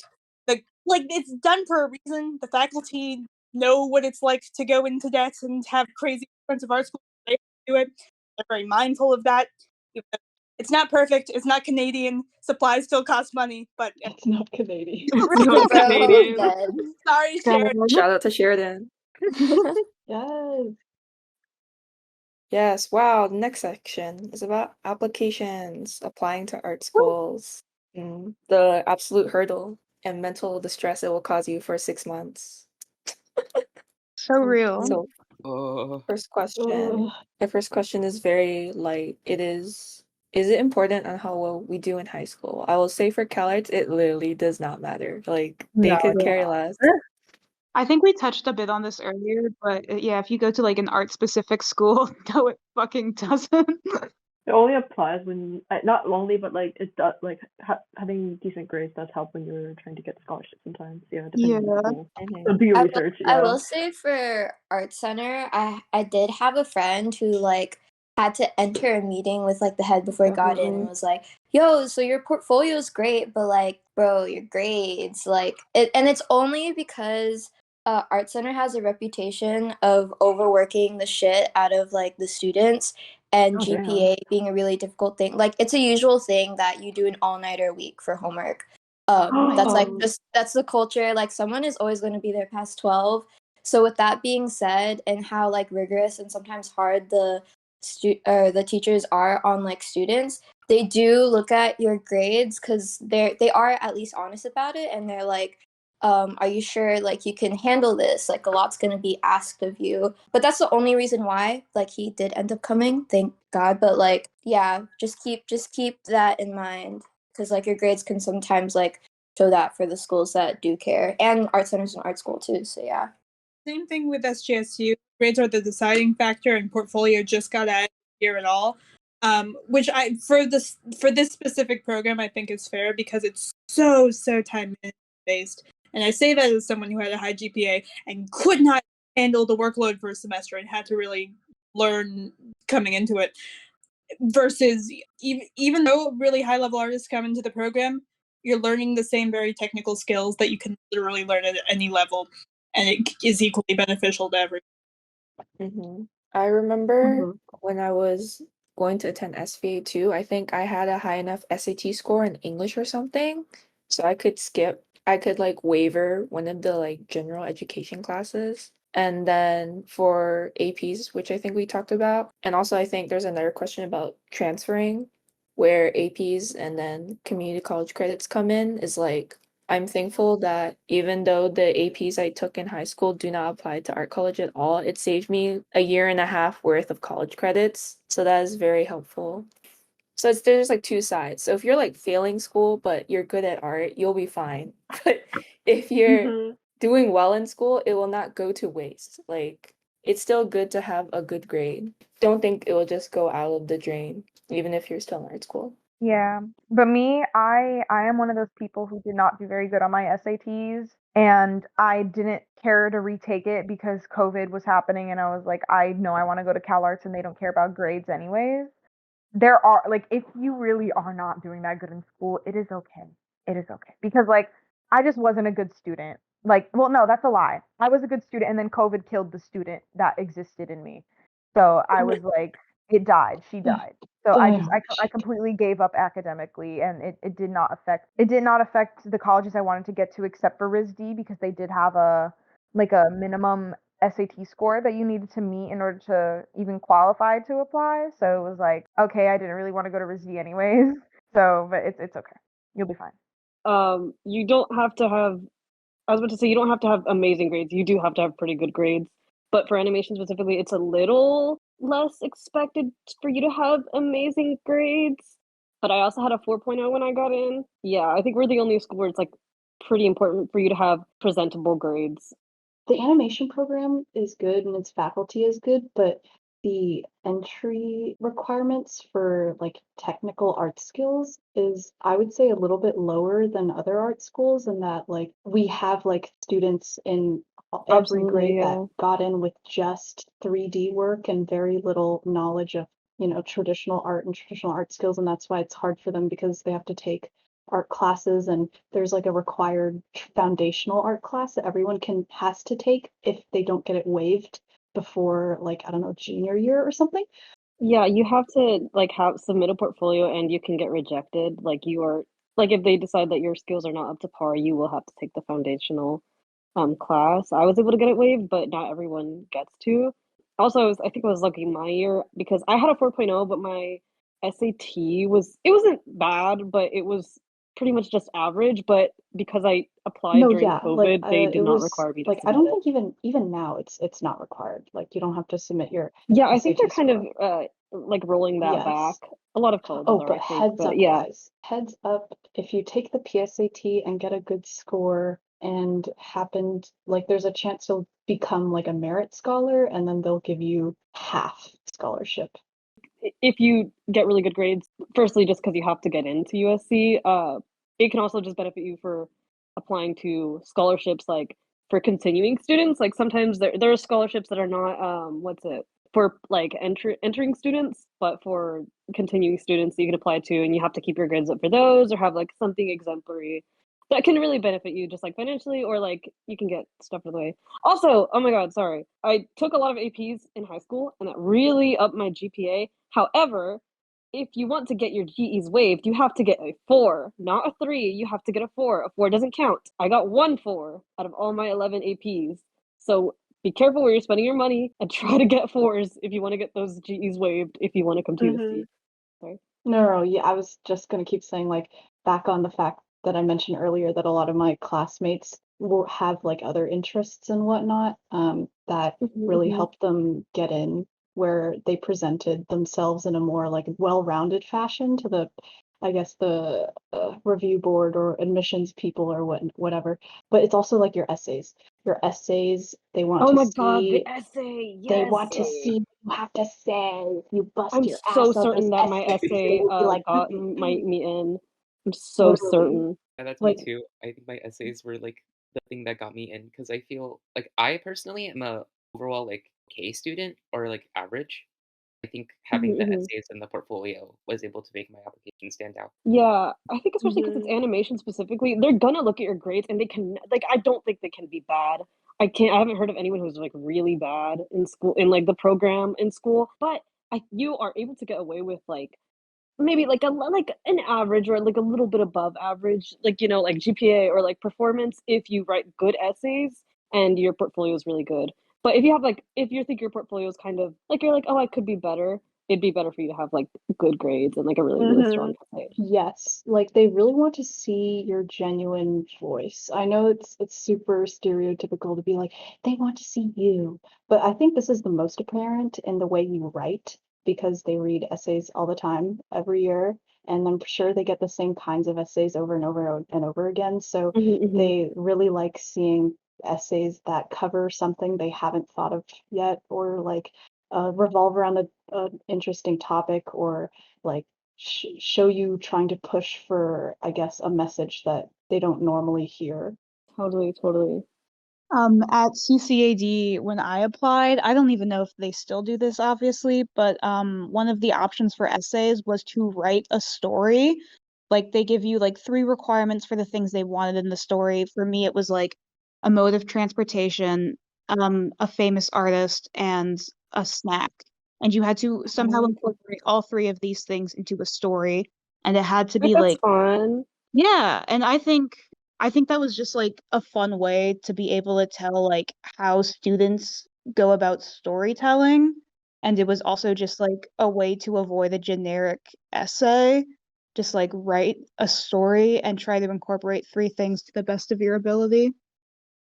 it's done for a reason. The faculty know what it's like to go into debt and have crazy expensive art schools. They do it. They're very mindful of that. It's not perfect. It's not Canadian. Supplies still cost money, but It's not Canadian. Not Bro, Canadian. dead. sorry, Sharon. Shout out to Sheridan. Yes. Yes, wow. The next section is about applications, applying to art schools, the absolute hurdle and mental distress it will cause you for 6 months. So real. So, Uh, first question. Ugh. The first question is very light. Is it important on how well we do in high school? I will say for CalArts, it literally does not matter. Like, they No, could yeah. care less. I think we touched a bit on this earlier, but yeah, if you go to like an art specific school, no, it fucking doesn't. It only applies when not only, but like it does. Like having decent grades does help when you're trying to get scholarships sometimes. Yeah, depending on the school. So do your research. I Yeah. will say for Art Center, I did have a friend who like had to enter a meeting with like the head before he got in and Definitely. was like, "Yo, so your portfolio is great, but like, bro, your grades like it." And it's only because Art Center has a reputation of overworking the shit out of like the students and Oh damn. GPA being a really difficult thing. Like, it's a usual thing that you do an all-nighter a week for homework. That's like that's the culture. Like, someone is always going to be there past 12. So with that being said, and how like rigorous and sometimes hard the the teachers are on like students, they do look at your grades because they are at least honest about it, and they're like, are you sure like you can handle this? Like, a lot's going to be asked of you. But that's the only reason why like he did end up coming, thank God. But like, yeah, just keep that in mind, because like your grades can sometimes like show that for the schools that do care, and art centers and art school too. So yeah. Same thing with SGSU. Grades are the deciding factor, and portfolio just got added here at all. Which I for this specific program I think is fair because it's so time based. And I say that as someone who had a high GPA and could not handle the workload for a semester and had to really learn coming into it. Versus even though really high level artists come into the program, you're learning the same very technical skills that you can literally learn at any level, and it is equally beneficial to everyone. I remember when I was going to attend SVA too, I think I had a high enough SAT score in English or something, so I could like waiver one of the like general education classes. And then for APs, which I think we talked about, and also I think there's another question about transferring, where APs and then community college credits come in, is like I'm thankful that even though the APs I took in high school do not apply to art college at all, it saved me a year and a half worth of college credits. So that is very helpful. So there's like two sides. So if you're like failing school but you're good at art, you'll be fine. But if you're Mm-hmm. doing well in school, it will not go to waste. Like it's still good to have a good grade. Don't think it will just go out of the drain, even if you're still in art school. Yeah, but me, I am one of those people who did not do very good on my SATs, and I didn't care to retake it because COVID was happening, and I was like, I know I want to go to Cal Arts, and they don't care about grades anyways. There are like, if you really are not doing that good in school, it is okay. It is okay because like I just wasn't a good student. Like, well, no, that's a lie. I was a good student, and then COVID killed the student that existed in me. So I was like, it died. She died. So I completely gave up academically, and it did not affect the colleges I wanted to get to except for RISD because they did have a like a minimum SAT score that you needed to meet in order to even qualify to apply. So it was like, okay, I didn't really want to go to RISD anyways. So, but it's okay. You'll be fine. You don't have to have, I was about to say, you don't have to have amazing grades. You do have to have pretty good grades. But for animation specifically, it's a little less expected for you to have amazing grades. But I also had a 4.0 when I got in. Yeah, I think we're the only school where it's like pretty important for you to have presentable grades. The animation program is good and its faculty is good, but the entry requirements for like technical art skills is, I would say, a little bit lower than other art schools, in that like we have like students in every Absolutely, grade that yeah. got in with just 3D work and very little knowledge of, traditional art and traditional art skills, and that's why it's hard for them because they have to take art classes, and there's like a required foundational art class that everyone has to take if they don't get it waived before, like, I don't know, junior year or something. Yeah, you have to like have submit a portfolio and you can get rejected. Like you are like if they decide that your skills are not up to par, you will have to take the foundational class. I was able to get it waived, but not everyone gets to. Also, I think I was lucky my year because I had a 4.0, but my SAT it wasn't bad, but it was pretty much just average. But because I applied No, during yeah, like COVID, they it did not was require me to like, I submit don't it. think even now it's not required. Like you don't have to submit your Yeah, I think they're SAT kind of score. like rolling that back. Yes. A lot of colleges Oh, are, but I think, heads but up, yeah. guys. Heads up, if you take the PSAT and get a good score and happened, like there's a chance you'll become like a merit scholar, and then they'll give you half scholarship. If you get really good grades, firstly, just because you have to get into USC, it can also just benefit you for applying to scholarships, like for continuing students. Like sometimes there are scholarships that are not what's it for like entering students, but for continuing students you can apply to, and you have to keep your grades up for those or have like something exemplary that can really benefit you just like financially, or like you can get stuff out of the way. Also, oh my god, sorry. I took a lot of APs in high school and that really upped my GPA. However, if you want to get your GEs waived, you have to get a 4, not a 3. You have to get a 4. A 4 doesn't count. I got 1 4 out of all my 11 APs. So be careful where you're spending your money and try to get 4s if you want to get those GEs waived if you want to come to USC. Sorry. No, yeah, I was just gonna keep saying, like, back on the fact that I mentioned earlier that a lot of my classmates will have like other interests and whatnot, that really Mm-hmm. helped them get in, where they presented themselves in a more like well-rounded fashion to the, I guess, the review board or admissions people or whatever. But it's also like your essays. Your essays, they want Oh to my god, the see essay. they Yes. want to see you have to say, you bust I'm your so ass on this certain that my essay. They essay will be like, got me in. I'm so literally. certain. Yeah, that's me Like, too. I think my essays were like the thing that got me in because I feel like I personally am a overall like K student or like average. I think having the Mm-hmm. essays and the portfolio was able to make my application stand out. Yeah, I think especially because it's Mm-hmm. animation specifically, they're gonna look at your grades and they can like I don't think they can be bad. I haven't heard of anyone who's like really bad in school in like the program in school, but you are able to get away with like maybe like like an average or like a little bit above average, like like GPA or like performance if you write good essays and your portfolio is really good. But if you have like if you think your portfolio is kind of like you're like, oh, I could be better, it'd be better for you to have like good grades and like a really, really Mm-hmm. strong essay. yes, like they really want to see your genuine voice. I know it's super stereotypical to be like, they want to see you, but I think this is the most apparent in the way you write, because they read essays all the time every year, and I'm sure they get the same kinds of essays over and over and over again. So they really like seeing essays that cover something they haven't thought of yet, or like revolve around an interesting topic, or like show you trying to push for, I guess, a message that they don't normally hear. Totally, totally. At CCAD, when I applied, I don't even know if they still do this, obviously, but one of the options for essays was to write a story. Like they give you like 3 requirements for the things they wanted in the story. For me, it was like a mode of transportation, a famous artist, and a snack. And you had to somehow incorporate all 3 of these things into a story, and it had to be That's like, fun. yeah, and I think that was just like a fun way to be able to tell like how students go about storytelling. And it was also just like a way to avoid a generic essay. Just like write a story and try to incorporate 3 things to the best of your ability.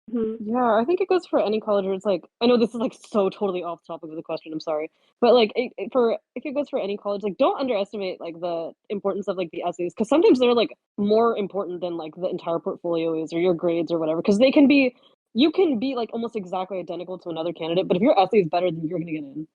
Yeah, I think it goes for any college where it's like, I know this is like so totally off topic of the question, I'm sorry. But like if it goes for any college, like don't underestimate like the importance of like the essays, because sometimes they're like more important than like the entire portfolio is, or your grades or whatever. Because you can be like almost exactly identical to another candidate, but if your essay is better, then you're gonna get in.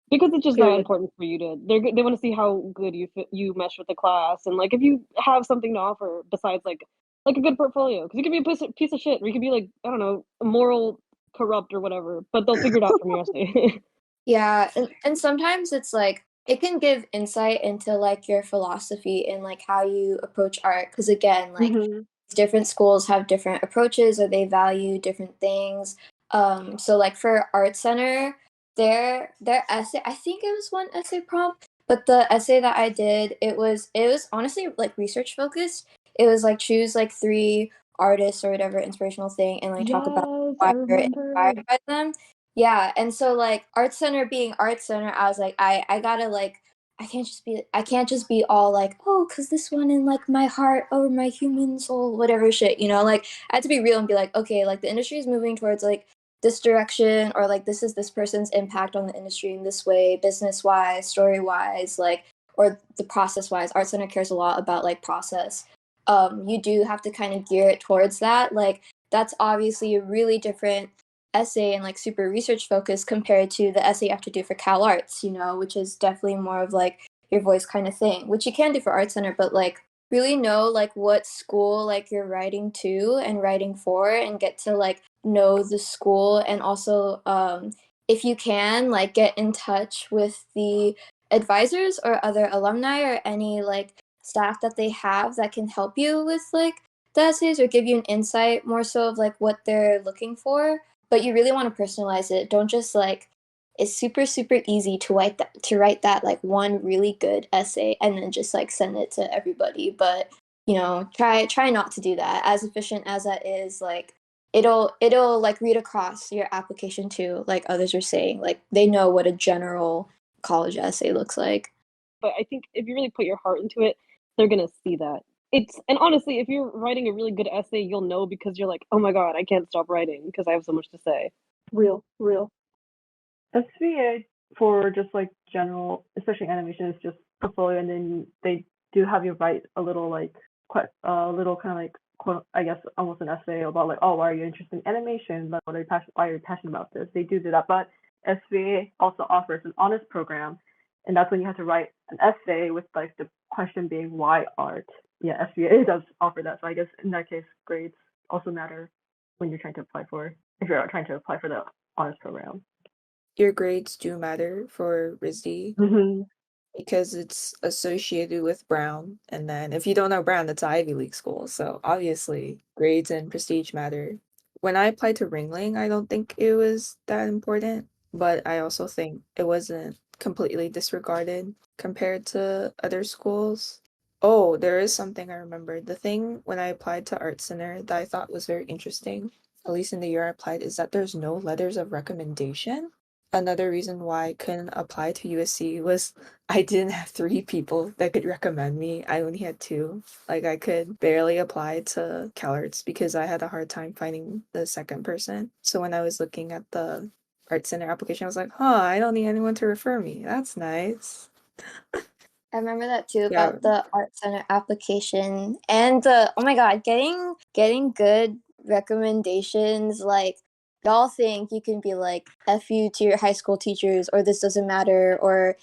Because it's just that Period. important for you to they want to see how good you mesh with the class, and like if you have something to offer besides like a good portfolio, because you could be a piece of shit, or you could be like, I don't know, moral corrupt or whatever, but they'll figure it out from your essay. Yeah, and sometimes it's like it can give insight into like your philosophy and like how you approach art, because again, like different schools have different approaches or they value different things. So like for art center, their essay, I think it was one essay prompt, but the essay that I did, it was honestly like research focused. It was like choose like 3 artists or whatever inspirational thing and like talk about Yes, I why you're remember. inspired by them. Yeah, and so like art center being art center, I was like I gotta like I can't just be all like, oh, cause this one in like my heart or my human soul, whatever shit, you know? Like I had to be real and be like, okay, like the industry is moving towards like this direction, or like this is this person's impact on the industry in this way, business wise, story wise, like, or the process wise. Art Center cares a lot about like process. You do have to kind of gear it towards that. Like that's obviously a really different essay and like super research focused compared to the essay you have to do for Cal Arts, you know, which is definitely more of like your voice kind of thing, which you can do for Art Center, but like really know like what school like you're writing to and writing for, and get to like know the school, and also if you can like get in touch with the advisors or other alumni or any like staff that they have that can help you with like the essays or give you an insight more so of like what they're looking for. But you really want to personalize it. Don't just like, it's super super easy to write that like one really good essay and then just like send it to everybody. But you know, try not to do that. As efficient as that is, like it'll like read across your application too, like others are saying. Like they know what a general college essay looks like. But I think if you really put your heart into it, they're gonna see that. And honestly, if you're writing a really good essay, you'll know, because you're like, oh my god, I can't stop writing because I have so much to say. Real. SVA for just like general, especially animation, is just portfolio, and then they do have you write a little like quite a little kind of like quote, I guess almost an essay about like, oh, why are you interested in animation? Like, why are you passionate about this? They do that, but SVA also offers an honors program, and that's when you have to write an essay with like the question being why art. Yeah, SVA does offer that, so I guess in that case, grades also matter when you're trying to apply for if you're trying to apply for the honors program. Your grades do matter for RISD because it's associated with Brown. And then if you don't know Brown, that's an Ivy League school. So obviously, grades and prestige matter. When I applied to Ringling, I don't think it was that important, but I also think it wasn't completely disregarded compared to other schools. Oh, there is something I remember. The thing when I applied to Art Center that I thought was very interesting, at least in the year I applied, is that there's no letters of recommendation. Another reason why I couldn't apply to USC was I didn't have 3 people that could recommend me. I only had 2. Like I could barely apply to CalArts because I had a hard time finding the second person. So when I was looking at the art center application. I was like, huh, I don't need anyone to refer me. That's nice. I remember that too Yeah. about the art center application and oh my god, getting good recommendations. Like y'all think you can be like F you to your high school teachers or this doesn't matter or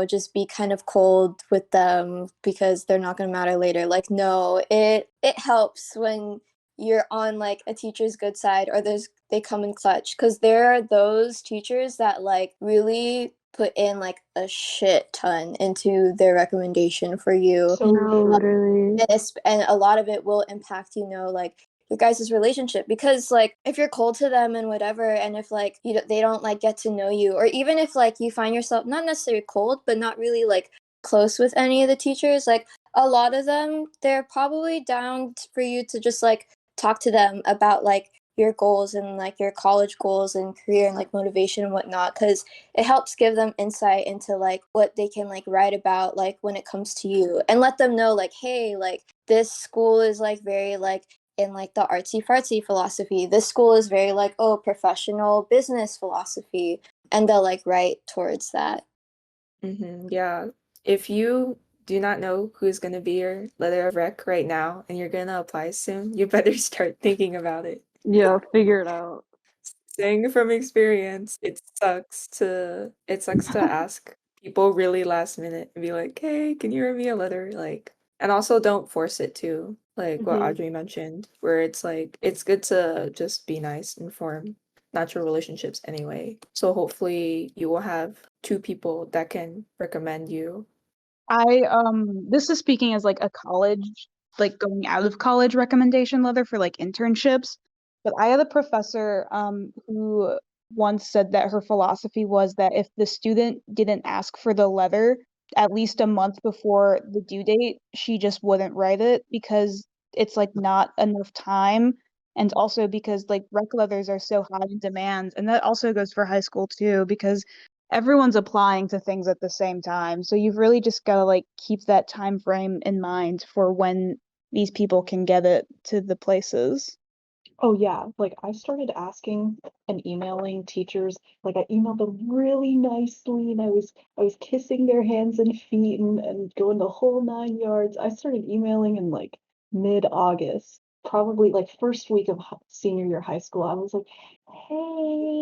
just be kind of cold with them because they're not gonna matter later. Like no, it helps when you're on like a teacher's good side or they come in clutch because there are those teachers that like really put in like a shit ton into their recommendation for you. So true. Literally. And a lot of it will impact like your guys' relationship because like if you're cold to them and whatever and if like they don't like get to know you or even if like you find yourself not necessarily cold but not really like close with any of the teachers, like a lot of them they're probably down for you to just like talk to them about like your goals and like your college goals and career and like motivation and whatnot because it helps give them insight into like what they can like write about like when it comes to you and let them know like hey like this school is like very like in like the artsy fartsy philosophy, this school is very like professional business philosophy and they'll like write towards that. Yeah. If you do not know who's gonna be your letter of rec right now and you're gonna apply soon, you better start thinking about it. Yeah, figure it out. Saying from experience, it sucks to ask people really last minute and be like, "Hey, can you write me a letter?" Like, and also don't force it too, like what Mhm. Audrey mentioned, where it's like it's good to just be nice and form natural relationships anyway. So hopefully you will have two people that can recommend you. This is speaking as like a college, like going out of college recommendation letter for like internships. But I had a professor who once said that her philosophy was that if the student didn't ask for the letter at least a month before the due date, she just wouldn't write it because it's like not enough time. And also because like rec letters are so high in demand. And that also goes for high school too, because everyone's applying to things at the same time. So you've really just got to like keep that time frame in mind for when these people can get it to the places. Oh yeah, like I started asking and emailing teachers. Like I emailed them really nicely, and I was kissing their hands and feet and going the whole 9 yards. I started emailing in like mid-August, probably like first week of senior year high school. I was like, hey,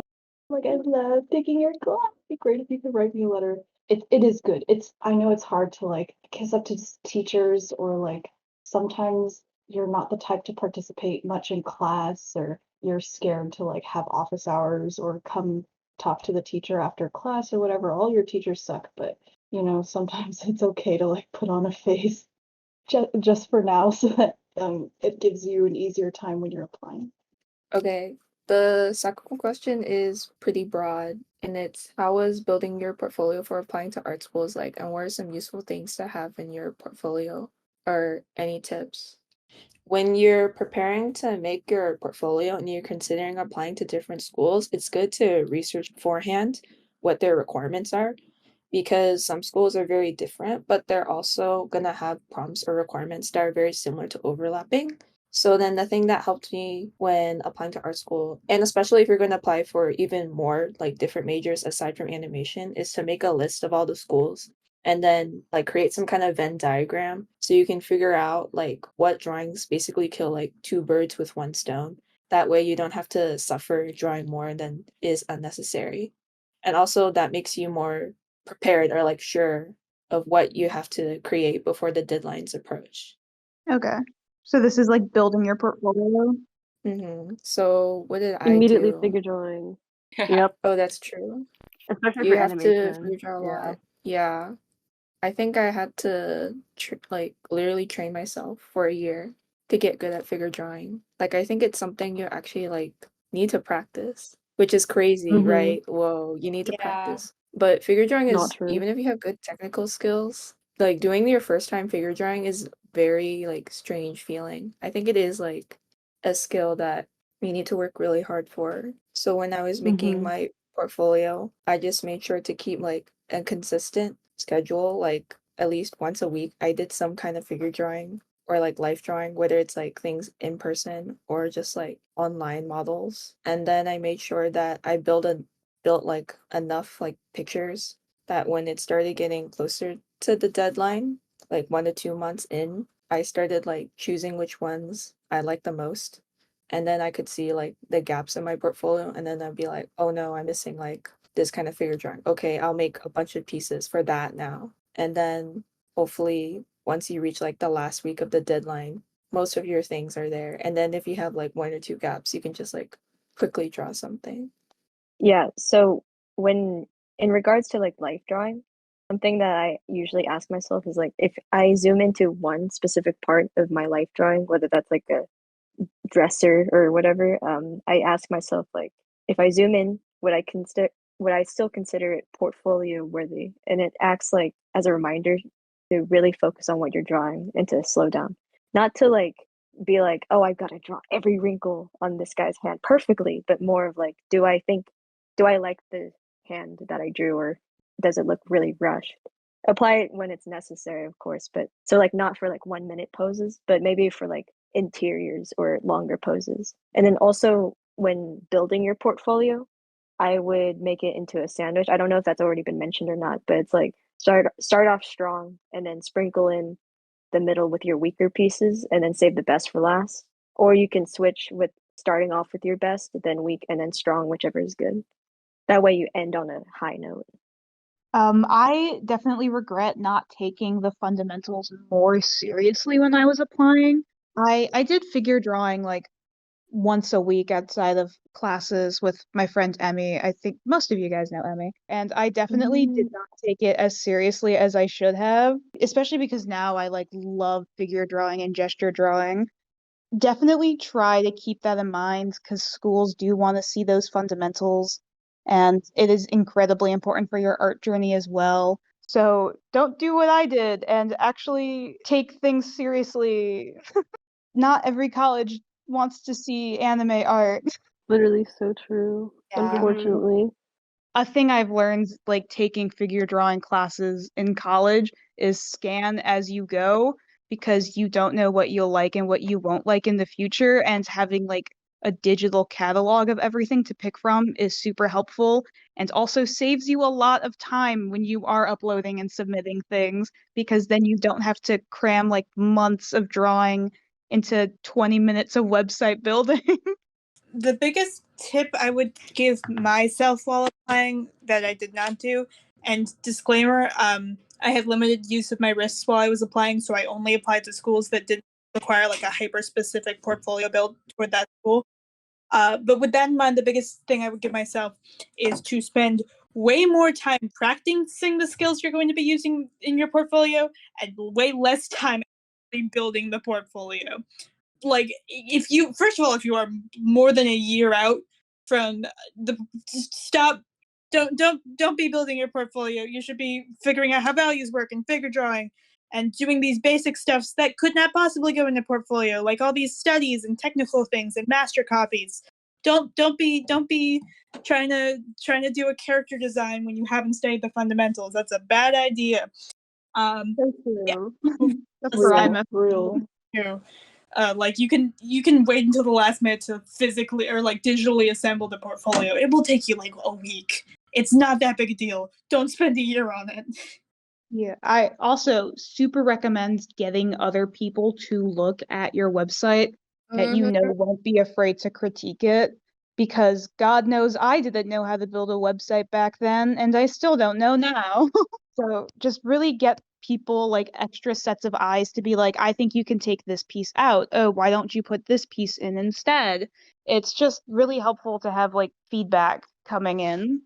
like I love taking your class. It'd be great if you could write me a letter. It is good. I know it's hard to like kiss up to teachers or like sometimes you're not the type to participate much in class or you're scared to like have office hours or come talk to the teacher after class or whatever. All your teachers suck, but sometimes it's okay to like put on a face just for now so that it gives you an easier time when you're applying. Okay. The second question is pretty broad, and it's how was building your portfolio for applying to art schools like, and what are some useful things to have in your portfolio, or any tips? When you're preparing to make your portfolio and you're considering applying to different schools, it's good to research beforehand what their requirements are because some schools are very different, but they're also gonna have prompts or requirements that are very similar to overlapping. So then the thing that helped me when applying to art school, and especially if you're going to apply for even more like different majors aside from animation, is to make a list of all the schools and then like create some kind of Venn diagram so you can figure out like what drawings basically kill like two birds with one stone. That way you don't have to suffer drawing more than is unnecessary. And also that makes you more prepared or like sure of what you have to create before the deadlines approach. Okay. So this is like building your portfolio. So what did I Immediately do? figure drawing. Yep. Oh, that's true. Especially You for have to animation. figure draw a Yeah. lot. Yeah. I think I had to like literally train myself for a year to get good at figure drawing. Like I think it's something you actually like need to practice, which is crazy, Mhm. right? Whoa, you need to Yeah. practice. But figure drawing Not is true. even if you have good technical skills, like doing your first time figure drawing is very like strange feeling. I think it is like a skill that you need to work really hard for. So when I was making Mhm. my portfolio, I just made sure to keep like a consistent schedule, like at least once a week. I did some kind of figure drawing or like life drawing, whether it's like things in person or just like online models. And then I made sure that I build built like enough like pictures that when it started getting closer to the deadline, like 1 to 2 months in, I started like choosing which ones I like the most. And then I could see like the gaps in my portfolio, and then I'd be like, oh no, I'm missing like this kind of figure drawing. Okay, I'll make a bunch of pieces for that now. And then hopefully once you reach like the last week of the deadline, most of your things are there. And then if you have like 1 or 2 gaps, you can just like quickly draw something. Yeah, so when in regards to like life drawing, something that I usually ask myself is like if I zoom into one specific part of my life drawing, whether that's like a dresser or whatever, I ask myself like if I zoom in, would I still consider it portfolio worthy? And it acts like as a reminder to really focus on what you're drawing and to slow down. Not to like be like, oh, I've got to draw every wrinkle on this guy's hand perfectly, but more of like, do I like the hand that I drew, or does it look really rushed? Apply it when it's necessary, of course, but so like not for like 1 minute poses, but maybe for like interiors or longer poses. And then also when building your portfolio, I would make it into a sandwich. I don't know if that's already been mentioned or not, but it's like start off strong and then sprinkle in the middle with your weaker pieces and then save the best for last. Or you can switch with starting off with your best, then weak, and then strong, whichever is good. That way you end on a high note. I definitely regret not taking the fundamentals more seriously when I was applying. I did figure drawing like once a week outside of classes with my friend Emmy. I think most of you guys know Emmy. And I definitely did not take it as seriously as I should have, especially because now I like love figure drawing and gesture drawing. Definitely try to keep that in mind because schools do want to see those fundamentals, and it is incredibly important for your art journey as well. So don't do what I did and actually take things seriously. Not every college wants to see anime art. Literally so true, Yeah. unfortunately. A thing I've learned, like taking figure drawing classes in college, is scan as you go because you don't know what you'll like and what you won't like in the future. And having like a digital catalog of everything to pick from is super helpful and also saves you a lot of time when you are uploading and submitting things because then you don't have to cram like months of drawing into 20 minutes of website building. The biggest tip I would give myself while applying that I did not do, and disclaimer, I had limited use of my wrists while I was applying, so I only applied to schools that didn't require like a hyper-specific portfolio build for that school. But with that in mind, the biggest thing I would give myself is to spend way more time practicing the skills you're going to be using in your portfolio and way less time building the portfolio. Like if you first of all, if you are more than a year out from the stop, don't be building your portfolio. You should be figuring out how values work and figure drawing and doing these basic stuffs that could not possibly go in a portfolio, like all these studies and technical things and master copies. Don't be trying to do a character design when you haven't studied the fundamentals. That's a bad idea. Thank you. Yeah. That's where I'm at. Real. You know, like you can wait until the last minute to physically or like digitally assemble the portfolio. It will take you like a week. It's not that big a deal. Don't spend a year on it. Yeah, I also super recommend getting other people to look at your website that you know won't be afraid to critique it because God knows I didn't know how to build a website back then and I still don't know now. So just really get people like extra sets of eyes to be like, I think you can take this piece out. Oh, why don't you put this piece in instead? It's just really helpful to have like feedback coming in.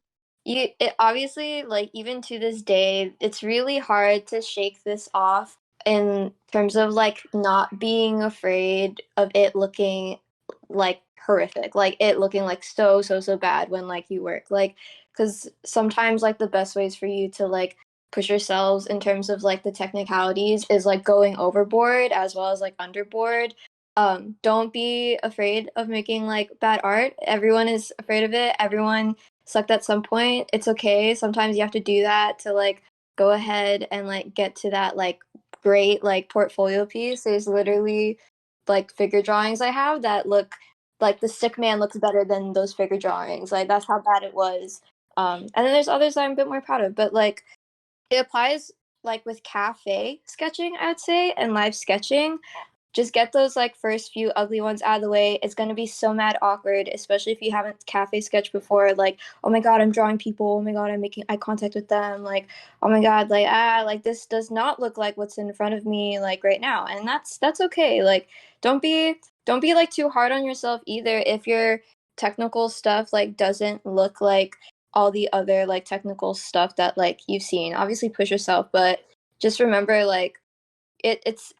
It obviously, like, even to this day, it's really hard to shake this off in terms of like not being afraid of it looking like horrific, like it looking like so bad when like you work, like, because sometimes like the best ways for you to like push yourselves in terms of like the technicalities is like going overboard as well as like underboard. Don't be afraid of making like bad art. Everyone is afraid of it. Everyone sucked at some point. It's okay. Sometimes you have to do that to like go ahead and like get to that like great like portfolio piece. There's literally like figure drawings I have that look like the stick man looks better than those figure drawings. Like that's how bad it was. And then there's others that I'm a bit more proud of, but like it applies like with cafe sketching, I would say, and live sketching. Just get those like first few ugly ones out of the way. It's gonna be so mad awkward, especially if you haven't cafe sketched before. Like, oh my god, I'm drawing people. Oh my god, I'm making eye contact with them. Like, oh my god, like this does not look like what's in front of me like right now, and that's okay. Like, don't be like too hard on yourself either. If your technical stuff like doesn't look like all the other like technical stuff that like you've seen, obviously push yourself, but just remember like it's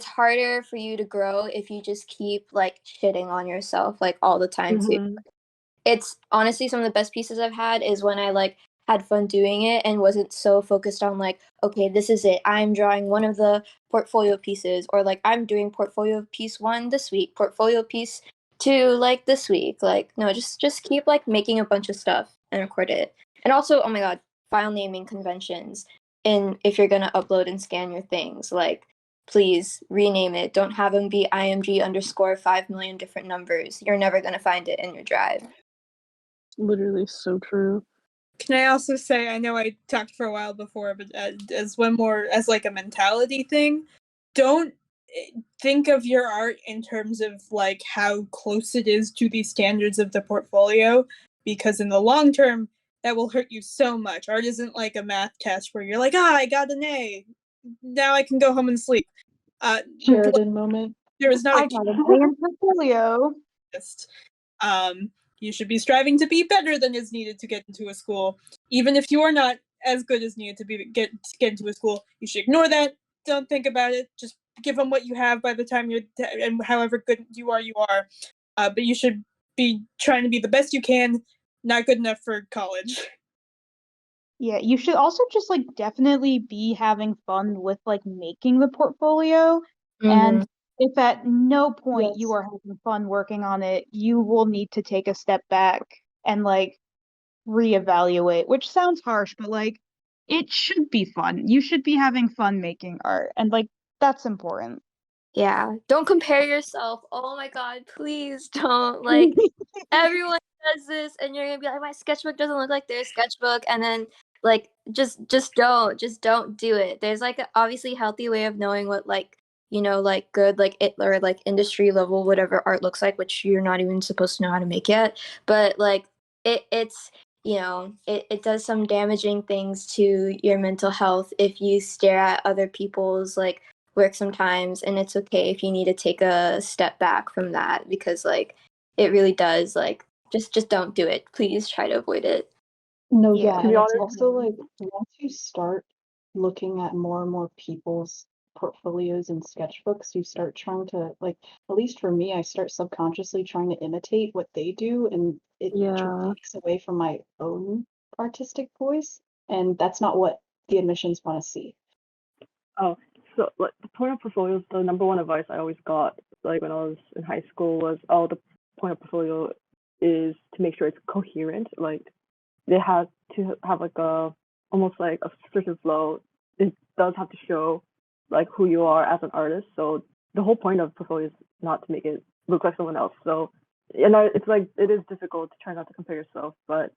harder for you to grow if you just keep like shitting on yourself like all the time too. Mm-hmm. It's honestly some of the best pieces I've had is when I like had fun doing it and wasn't so focused on like, okay, this is it. I'm drawing one of the portfolio pieces, or like I'm doing portfolio piece 1 this week, portfolio piece 2 like this week. Like no, just keep like making a bunch of stuff and record it. And also, oh my god, file naming conventions. And if you're gonna upload and scan your things, like please rename it. Don't have them be img underscore 5 million different numbers. You're never gonna find it in your drive. Literally so true. Can I also say, I know I talked for a while before, but as one more, as like a mentality thing, don't think of your art in terms of like how close it is to the standards of the portfolio, because in the long term, that will hurt you so much. Art isn't like a math test where you're like, I got an A. Now I can go home and sleep. Sheridan moment. There is not I got an A in portfolio. You should be striving to be better than is needed to get into a school. Even if you are not as good as needed to get into a school, you should ignore that. Don't think about it. Just give them what you have by the time you're, and however good you are. But you should be trying to be the best you can. Not good enough for college. Yeah, you should also just like definitely be having fun with like making the portfolio. And if at no point you Yes. are having fun working on it, you will need to take a step back and like reevaluate, which sounds harsh, but like it should be fun. You should be having fun making art, and like that's important. Yeah, don't compare yourself. Oh my god, please don't. Like everyone does this and you're gonna be like, my sketchbook doesn't look like their sketchbook, and then like just don't do it. There's like a obviously healthy way of knowing what like like good like it or like industry level whatever art looks like, which you're not even supposed to know how to make yet. But like it's it does some damaging things to your mental health if you stare at other people's like work sometimes, and it's okay if you need to take a step back from that, because like it really does like just don't do it. Please try to avoid it. No, Yeah. yeah, To be and it's honest, also like once you start looking at more and more people's portfolios and sketchbooks, you start trying to like, at least for me, I start subconsciously trying to imitate what they do, and it Yeah. takes away from my own artistic voice, and that's not what the admissions want to see. oh, so like the point of portfolios, the number one advice I always got, like when I was in high school, was the point of portfolio is to make sure it's coherent. Like they have to have like a almost like a certain flow. It does have to show like who you are as an artist. So the whole point of portfolio is not to make it look like someone else. So it's like it is difficult to try not to compare yourself, but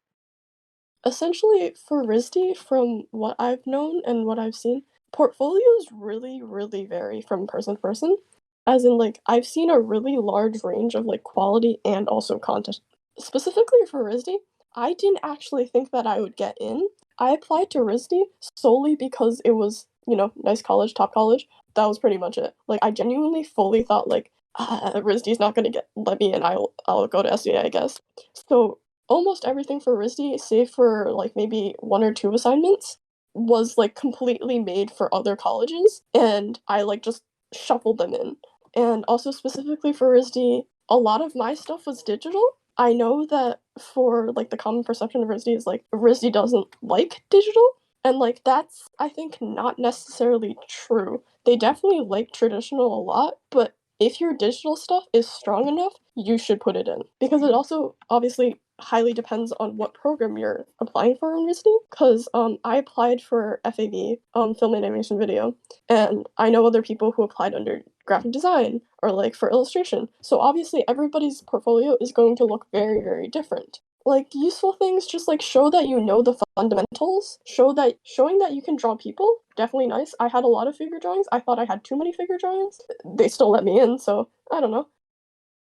Essentially, for RISD, from what I've known and what I've seen, portfolios really, really vary from person to person. As in, like, I've seen a really large range of, like, quality and also content. Specifically for RISD, I didn't actually think that I would get in. I applied to RISD solely because it was, nice college, top college. That was pretty much it. Like, I genuinely fully thought, like, RISD's not gonna let me in. I'll go to SEA, I guess. So almost everything for RISD, save for like maybe 1 or 2 assignments, was like completely made for other colleges, and I like just shuffled them in. And also specifically for RISD, a lot of my stuff was digital. I know that for like the common perception of RISD is like RISD doesn't like digital, and like that's I think not necessarily true. They definitely like traditional a lot, but if your digital stuff is strong enough, you should put it in. Because it also obviously highly depends on what program you're applying for in university. Because I applied for FAV, film animation video, and I know other people who applied under graphic design or like for illustration. So obviously everybody's portfolio is going to look very, very different. like useful things, just like show that you know the fundamentals, showing that you can draw people, definitely nice. I had a lot of figure drawings. I thought I had too many figure drawings. They still let me in, so I don't know.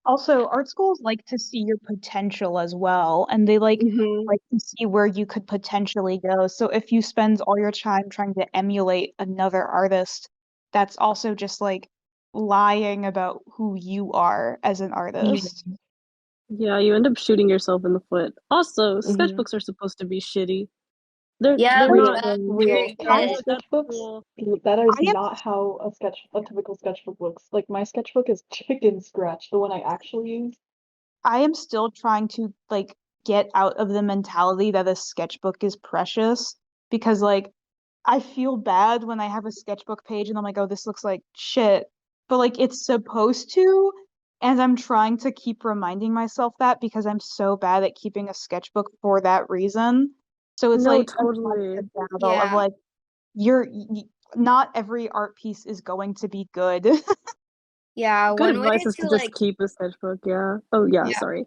Also, art schools like to see your potential as well, and they like to see where you could potentially go. So if you spend all your time trying to emulate another artist, that's also just like lying about who you are as an artist. Yeah, you end up shooting yourself in the foot. Also, Mhm. sketchbooks are supposed to be shitty. They're Yeah, they're Wait, not that's real very cat good. good. That's sketchbooks? cool. That is I am not how a typical sketchbook looks. Like my sketchbook is chicken scratch, the one I actually use. I am still trying to like get out of the mentality that a sketchbook is precious because like I feel bad when I have a sketchbook page and I'm like, oh, this looks like shit. But like it's supposed to, and I'm trying to keep reminding myself that because I'm so bad at keeping a sketchbook for that reason. So it's No, like a totally. constant battle of Yeah. like not every art piece is going to be good. Yeah, Good one way advice is to to just like keep a sketchbook, yeah. Oh yeah, yeah. sorry.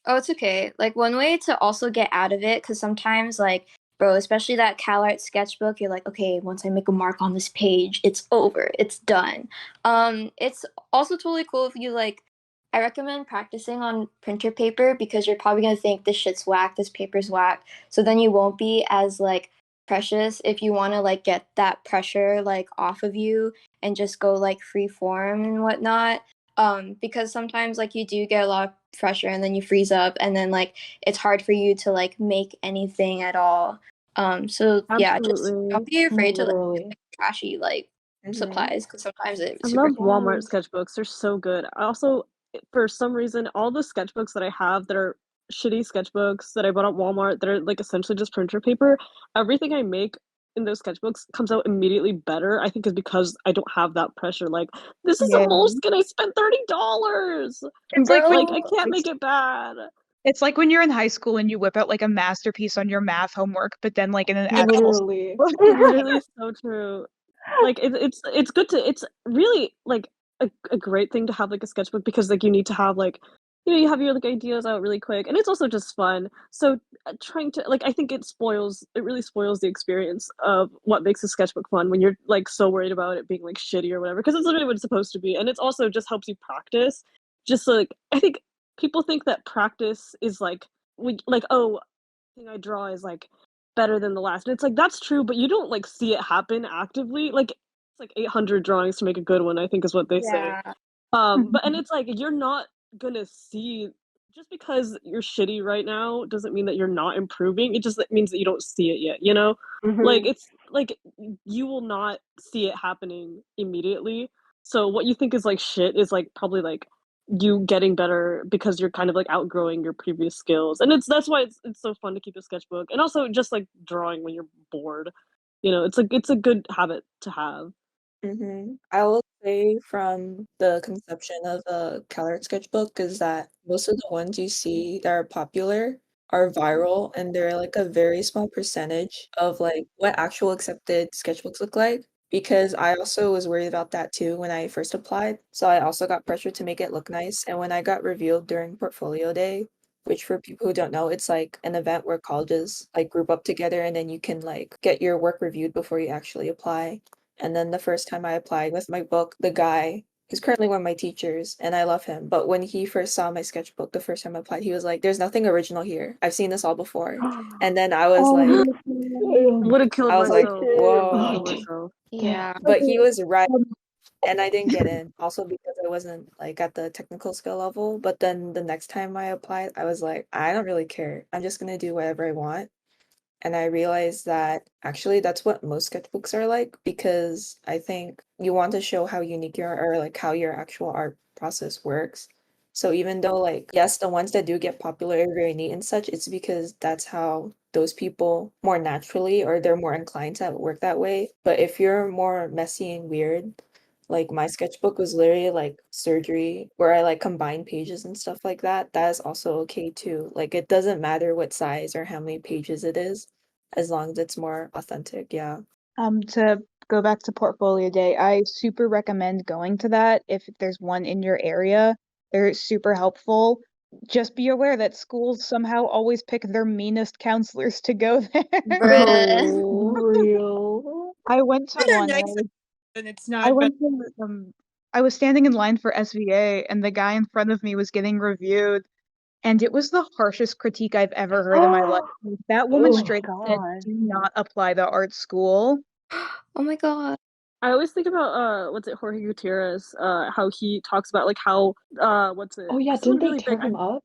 Oh, it's okay. Like one way to also get out of it, because sometimes like, bro, especially that CalArt sketchbook, you're like, okay, once I make a mark on this page, it's over, it's done. It's also totally cool if you like. I recommend practicing on printer paper because you're probably gonna think this shit's whack, this paper's whack. So then you won't be as like precious if you want to like get that pressure like off of you and just go like free form and whatnot, because sometimes like you do get a lot of pressure and then you freeze up and then like it's hard for you to like make anything at all. So yeah, just don't Absolutely. be afraid to like Literally. trashy like Mhm. supplies because sometimes I it's super love cool. Walmart Yes. sketchbooks. They're so good. I also, for some reason, all the sketchbooks that I have that are shitty sketchbooks that I bought at Walmart that are like essentially just printer paper, everything I make in those sketchbooks comes out immediately better. I think is because I don't have that pressure. Like, this is a Yeah. moleskin. I spent $30. It's like when Like, Bro, I can't make it bad. it's like when you're in high school and you whip out like a masterpiece on your math homework, but then like in an yeah, actual Literally. Literally so true. Like it's good to it's really like a great thing to have like a sketchbook because like you need to have like you have your like ideas out really quick and it's also just fun. So trying to like I think it really spoils the experience of what makes a sketchbook fun when you're like so worried about it being like shitty or whatever because it's literally what it's supposed to be and it's also just helps you practice. Just like I think people think that practice is like oh thing I draw is like better than the last. And it's like that's true, but you don't like see it happen actively. Like it's like 800 drawings to make a good one, I think is what they say. yeah, But and it's like you're not gonna see just because you're shitty right now doesn't mean that you're not improving. It just means that you don't see it yet, you know? Like Mhm. it's like you will not see it happening immediately. So what you think is like shit is like probably like you getting better because you're kind of like outgrowing your previous skills. And that's why it's so fun to keep a sketchbook. And also just like drawing when you're bored. You know, it's a good habit to have. I will say from the conception of a colored sketchbook is that most of the ones you see that are popular are viral and they're like a very small percentage of like what actual accepted sketchbooks look like. Because I also was worried about that too when I first applied. So I also got pressured to make it look nice. And when I got revealed during portfolio day, which for people who don't know, it's like an event where colleges like group up together and then you can like get your work reviewed before you actually apply. And then the first time I applied with my book, the guy who's currently one of my teachers, and I love him. But when he first saw my sketchbook the first time I applied, he was like, "There's nothing original here. I've seen this all before." And then Oh my Damn. Would have killed I was like, myself. Would have "Whoa." killed Oh, myself. damn. yeah. But he was right, um, and I didn't get in. Also because I wasn't like at the technical skill level. But then the next time I applied, I was like, I don't really care. I'm just gonna do whatever I want. And I realized that actually that's what most sketchbooks are like because I think you want to show how unique you are or like how your actual art process works. So even though like yes, the ones that do get popular are very neat and such, it's because that's how those people more naturally or they're more inclined to work that way. But if you're more messy and weird, like my sketchbook was literally like surgery where I like combine pages and stuff like that. That is also okay too. Like it doesn't matter what size or how many pages it is, as long as it's more authentic. Yeah. to go back to portfolio day, I super recommend going to that if there's one in your area. They're super helpful. just be aware that schools somehow always pick their meanest counselors to go there. Bruh. Real. I went to They're one and nice and it's I not, but went to I was standing in line for SVA and the guy in front of me was getting reviewed and it was the harshest critique I've ever heard in my life. That woman Oh straight up said, God. "Do not apply to art school." Oh my god. I always think about Jorge Gutierrez, how he talks about like how Oh yeah, didn't someone they really tear big. him up?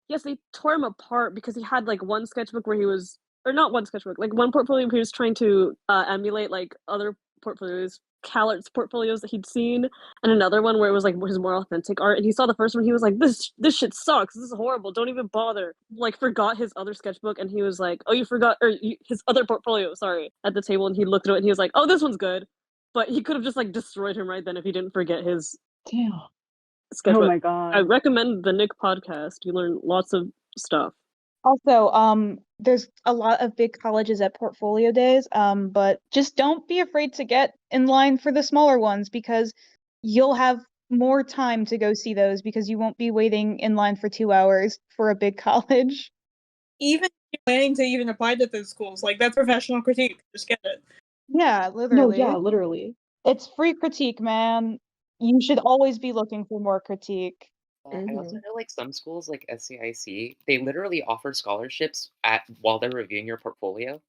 Yes, they tore him apart because he had like one sketchbook where he was, or not one sketchbook, like one portfolio where he was trying to emulate like other portfolios, CalArts portfolios that he'd seen, and another one where it was like his more authentic art. And he saw the first one, he was like, "This shit sucks. This is horrible. Don't even bother." Like forgot his other sketchbook, and he was like, "Oh, you forgot," or his other portfolio, sorry, at the table, and he looked at it and he was like, "Oh, this one's good." But he could have just like destroyed him right then if he didn't forget his Damn. Oh sketchbook. my I God. recommend the Nick podcast. You learn lots of stuff. Also, there's a lot of big colleges at portfolio days, but just don't be afraid to get in line for the smaller ones because you'll have more time to go see those because you won't be waiting in line for 2 hours for a big college. even if you're planning to even apply to those schools, like that's professional critique. Just get it. Yeah, No, yeah, literally. literally. It's free critique, man. You should always be looking for more critique. I also Mhm. know like some schools like SCIC, they literally offer scholarships at while they're reviewing your portfolio.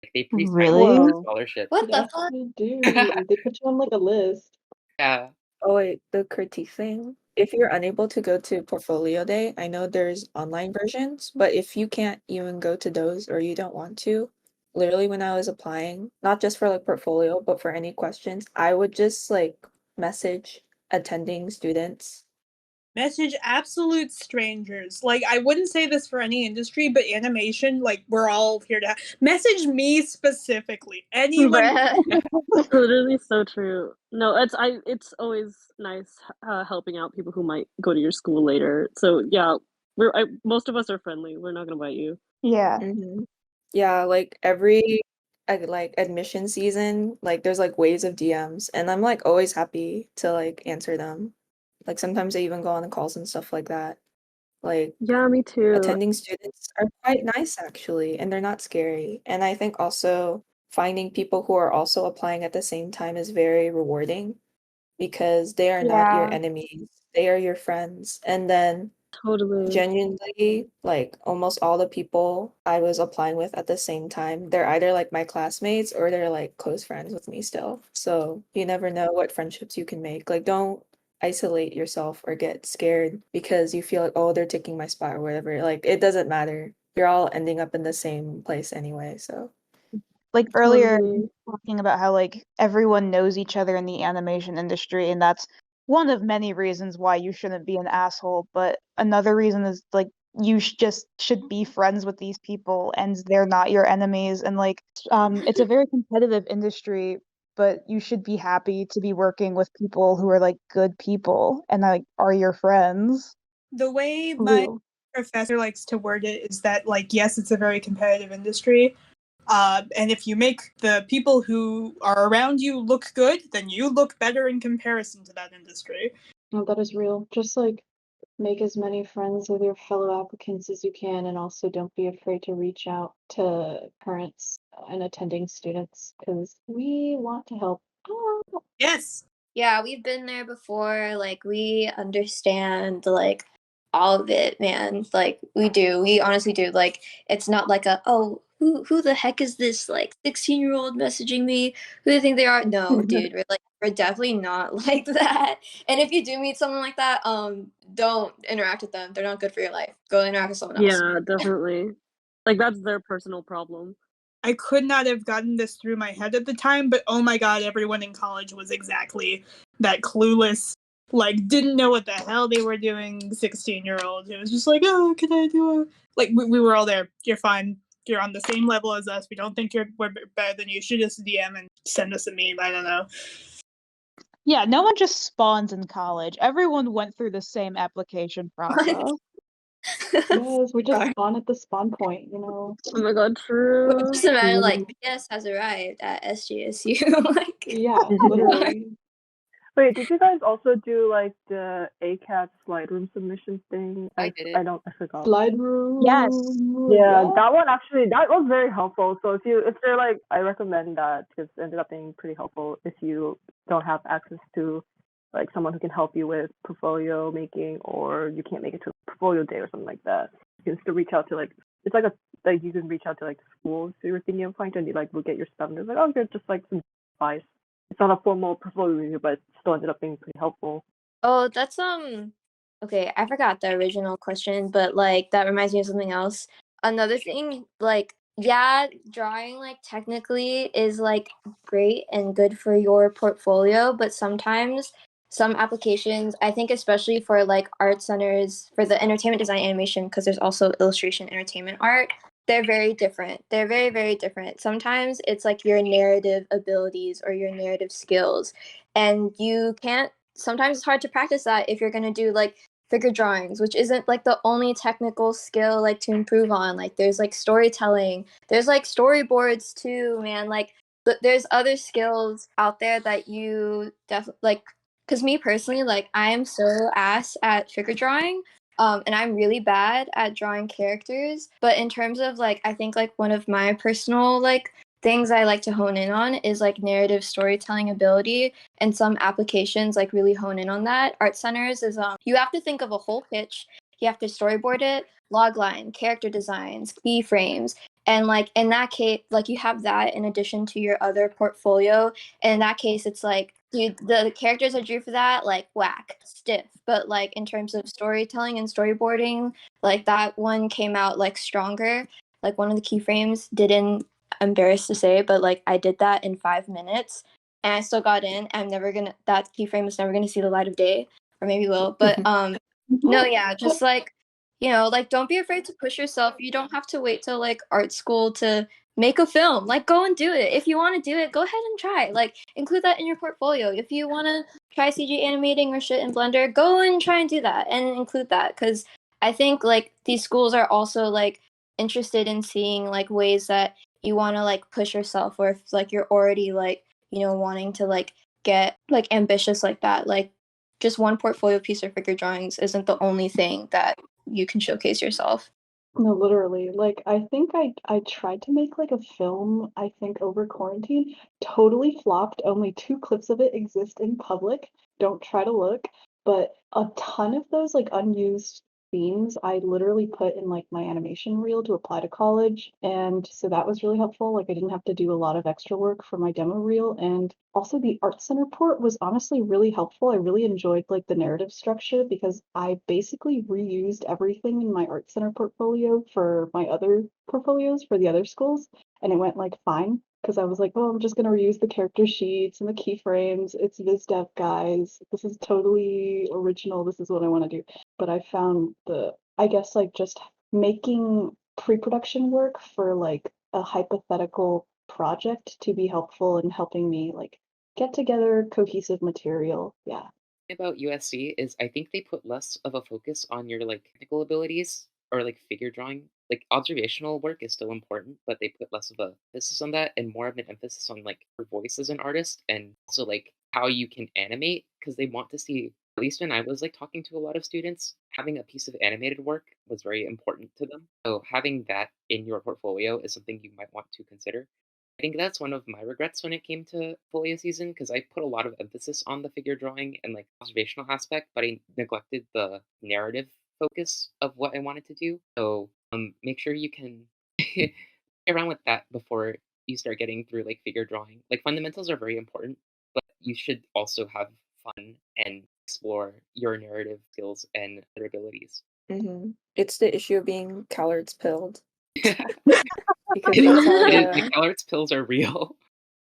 Like they pre-screen you Really? for Whoa. scholarships. What the Yes, fuck? they do. They put you on like a list. Yeah. Oh wait, the critique thing. If you're unable to go to portfolio day, I know there's online versions, but if you can't even go to those or you don't want to, literally when I was applying, not just for like portfolio, but for any questions, I would just like message attending students. Message absolute strangers. Like I wouldn't say this for any industry, but animation, like we're all here to message me specifically. Anyone. Bruh. Literally so true. No, it's always nice helping out people who might go to your school later. So yeah, most of us are friendly. We're not gonna bite you. Yeah. Mhm. Yeah, like every like admission season, like there's like waves of DMs and I'm like always happy to like answer them. Like sometimes I even go on the calls and stuff like that. Like Yeah, me too. attending students are quite nice actually, and they're not scary. And I think also finding people who are also applying at the same time is very rewarding because they are not your Yeah. enemies. They are your friends. And then Totally. genuinely, like almost all the people I was applying with at the same time, they're either like my classmates or they're like close friends with me still. So you never know what friendships you can make. Like, don't isolate yourself or get scared because you feel like, oh, they're taking my spot or whatever. Like, it doesn't matter. You're all ending up in the same place anyway. So, Like earlier Totally. talking about how like everyone knows each other in the animation industry and that's one of many reasons why you shouldn't be an asshole, but another reason is like you just should be friends with these people and they're not your enemies and like it's a very competitive industry, but you should be happy to be working with people who are like good people and like are your friends. The way For my real. professor likes to word it is that, like, yes, it's a very competitive industry. And if you make the people who are around you look good, then you look better in comparison to that industry. No, that is real. Just like make as many friends with your fellow applicants as you can, and also don't be afraid to reach out to parents and attending students because we want to help. Ah. Yes. Yeah, we've been there before. Like, we understand, like, all of it, man. Like, we do. We honestly do. Like, it's not like a, oh, who the heck is this, like, 16-year-old messaging me? Who do they think they are? No, dude, we're definitely not like that. And if you do meet someone like that, don't interact with them. They're not good for your life. Go interact with someone else. Yeah, definitely. Like that's their personal problem. I could not have gotten this through my head at the time, but oh my god, everyone in college was exactly that clueless, like, didn't know what the hell they were doing 16-year-olds. It was just like, oh, can I do a. Like, we were all there. You're fine. You're on the same level as us. We don't think we're better than you. Shoot us a DM and send us a meme. I don't know. Yeah, no one just spawns in college. Everyone went through the same application process. Yes, we just Sorry. spawn at the spawn point, you know. Oh my god, true. Just imagine, like, PS has arrived at SGSU. Like, Yeah, literally. Wait, did you guys also do like the ACAT slide room submission thing? I did it. I forgot. Slide room. Yes. Yeah, that one actually that was very helpful. So if you're like, I recommend that because it ended up being pretty helpful if you don't have access to like someone who can help you with portfolio making, or you can't make it to a portfolio day or something like that. You can still reach out to like, it's like you can reach out to like schools you were thinking of applying to, and you like will get your stuff and it's like, oh good, just like some advice. It's not a formal portfolio review, but it still ended up being pretty helpful. Oh, that's okay, I forgot the original question, but like that reminds me of something else. Another thing, like yeah, drawing like technically is like great and good for your portfolio, but sometimes some applications, I think especially for like art centers for the entertainment design animation, because there's also illustration entertainment art, they're very different. They're very, very different. Sometimes it's like your narrative abilities or your narrative skills, and you can't sometimes it's hard to practice that if you're going to do like figure drawings, which isn't like the only technical skill like to improve on. Like there's like storytelling, there's like storyboards too, man. Like there's other skills out there that you definitely like, because me personally, like I am so ass at figure drawing, and I'm really bad at drawing characters. But in terms of like, I think like one of my personal like things I like to hone in on is like narrative storytelling ability, and some applications like really hone in on that. Art centers is you have to think of a whole pitch, you have to storyboard it, logline, character designs, keyframes, and like in that case, like you have that in addition to your other portfolio. And in that case, it's like, dude, the characters I drew for that, like whack, stiff. But like in terms of storytelling and storyboarding, like that one came out like stronger. Like one of the keyframes didn't, embarrassed to say, but like I did that in 5 minutes and I still got in. That keyframe is never gonna see the light of day, or maybe will. But no, yeah, just like like don't be afraid to push yourself. You don't have to wait till like art school to make a film. Like go and do it. If you want to do it, go ahead and try. Like include that in your portfolio. If you want to try CG animating or shit in Blender, go and try and do that and include that, because I think like these schools are also like interested in seeing like ways that you want to like push yourself, or if like you're already like wanting to like get like ambitious like that, like just one portfolio piece or figure drawings isn't the only thing that you can showcase yourself. No, literally. Like I think I tried to make like a film, I think over quarantine, totally flopped. Only 2 clips of it exist in public. Don't try to look. But a ton of those like unused scenes I literally put in like my animation reel to apply to college. And so that was really helpful. Like I didn't have to do a lot of extra work for my demo reel. And also the art center port was honestly really helpful. I really enjoyed like the narrative structure because I basically reused everything in my art center portfolio for my other portfolios for the other schools, and it went like fine because I was like, oh, I'm just gonna reuse the character sheets and the keyframes. It's VizDev, guys. This is totally original. This is what I want to do. But I found I guess like just making pre-production work for like a hypothetical project to be helpful in helping me like get together cohesive material. Yeah. About USC is I think they put less of a focus on your like technical abilities or like figure drawing. Like observational work is still important, but they put less of a emphasis on that and more of an emphasis on like your voice as an artist, and also like how you can animate, because they want to see, at least when I was like talking to a lot of students, having a piece of animated work was very important to them. So having that in your portfolio is something you might want to consider. I think that's one of my regrets when it came to folio season, because I put a lot of emphasis on the figure drawing and like observational aspect, but I neglected the narrative focus of what I wanted to do. So make sure you can play around with that before you start getting through like figure drawing. Like fundamentals are very important, but you should also have fun and explore your narrative skills and other abilities. It's the issue of being calories pilled. Because It that's is. how It is. The the Callert's pills are real.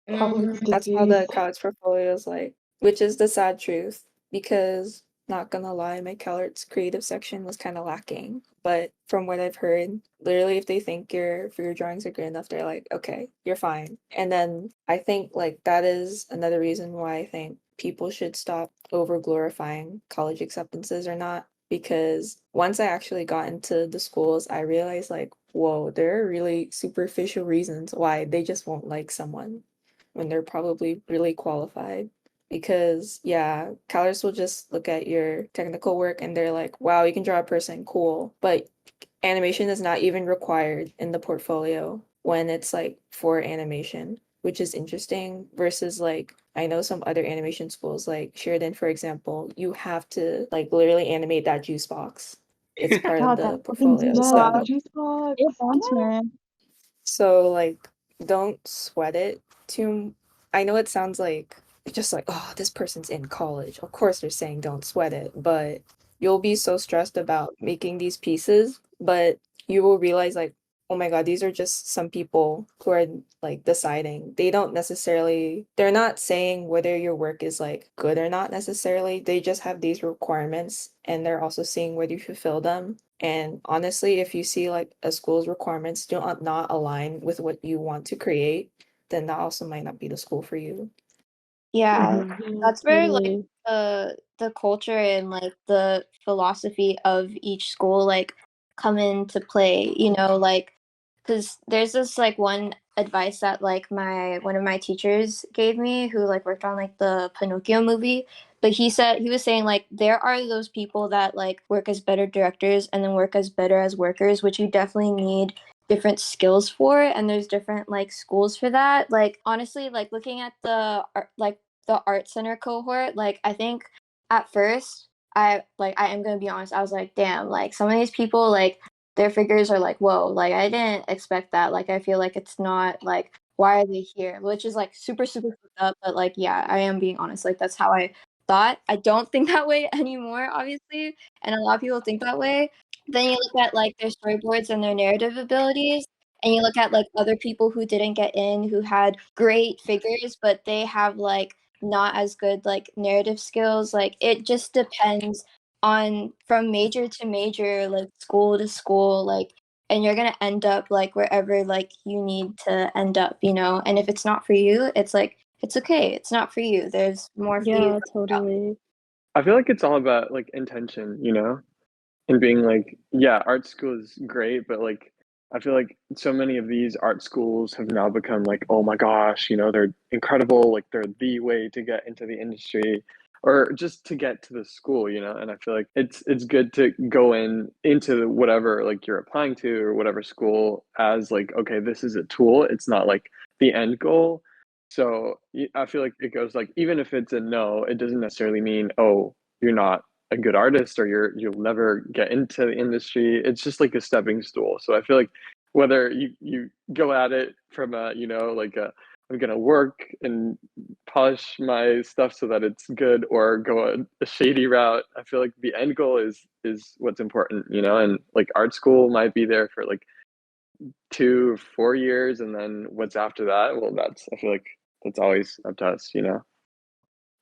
Colored that's how disease. the college portfolio is like, which is the sad truth. Because not gonna lie, my CalArts creative section was kind of lacking. But from what I've heard, literally, if they think your drawings are good enough, they're like, okay, you're fine. And then I think like that is another reason why I think people should stop over glorifying college acceptances or not. Because once I actually got into the schools, I realized like, whoa, there are really superficial reasons why they just won't like someone when they're probably really qualified. because yeah, CalArts will just look at your technical work and they're like, wow, you can draw a person, cool. But animation is not even required in the portfolio when it's like for animation, which is interesting versus like I know some other animation schools like Sheridan, for example, you have to like literally animate that juice box. It's part of God, the that fucking portfolio. juice So box. It wants, man. so like don't sweat it too. I know it sounds like just like, oh, this person's in college. Of course they're saying don't sweat it, but you'll be so stressed about making these pieces, but you will realize like, oh my God, these are just some people who are like deciding. They don't necessarily, they're not saying whether your work is like good or not necessarily. They just have these requirements and they're also seeing whether you fulfill them. And honestly, if you see like a school's requirements do not align with what you want to create, then that also might not be the school for you. Yeah, Yeah, that's where like totally. the culture and like the philosophy of each school like come into play, you know, like because there's this like one advice that like my one of my teachers gave me who like worked on like the Pinocchio movie, but he was saying like there are those people that like work as better directors and then work as better as workers, which you definitely need different skills for, and there's different like schools for that. Like honestly, like looking at the art center cohort, like I think at first I am gonna be honest, I was like, damn, like some of these people like their figures are like, whoa, like I didn't expect that. Like I feel like it's not like why are they here? Which is like super, super fucked up, but like yeah, I am being honest. Like that's how I thought. I don't think that way anymore, obviously. And a lot of people think that way. Then you look at like their storyboards and their narrative abilities, and you look at like other people who didn't get in who had great figures, but they have like not as good like narrative skills. Like it just depends on from major to major, like school to school, like and you're gonna end up like wherever like you need to end up, you know. And if it's not for you, it's like it's okay. It's not for you. There's more for you. Yeah, totally. I feel like it's all about like intention, you know? And being like, yeah, art school is great, but like I feel like so many of these art schools have now become like, oh my gosh, you know, they're incredible, like they're the way to get into the industry or just to get to the school, you know. And I feel like it's good to go into whatever like you're applying to or whatever school as like, okay, this is a tool. It's not like the end goal. So I feel like it goes like even if it's a no, it doesn't necessarily mean, oh, you're not a good artist or you'll never get into the industry. It's just like a stepping stool. So I feel like whether you go at it from a, you know, like a I'm gonna work and polish my stuff so that it's good or go a shady route. I feel like the end goal is what's important, you know, and like art school might be there for like 2 4 years and then what's after that, well that's I feel like that's always up to us, you know.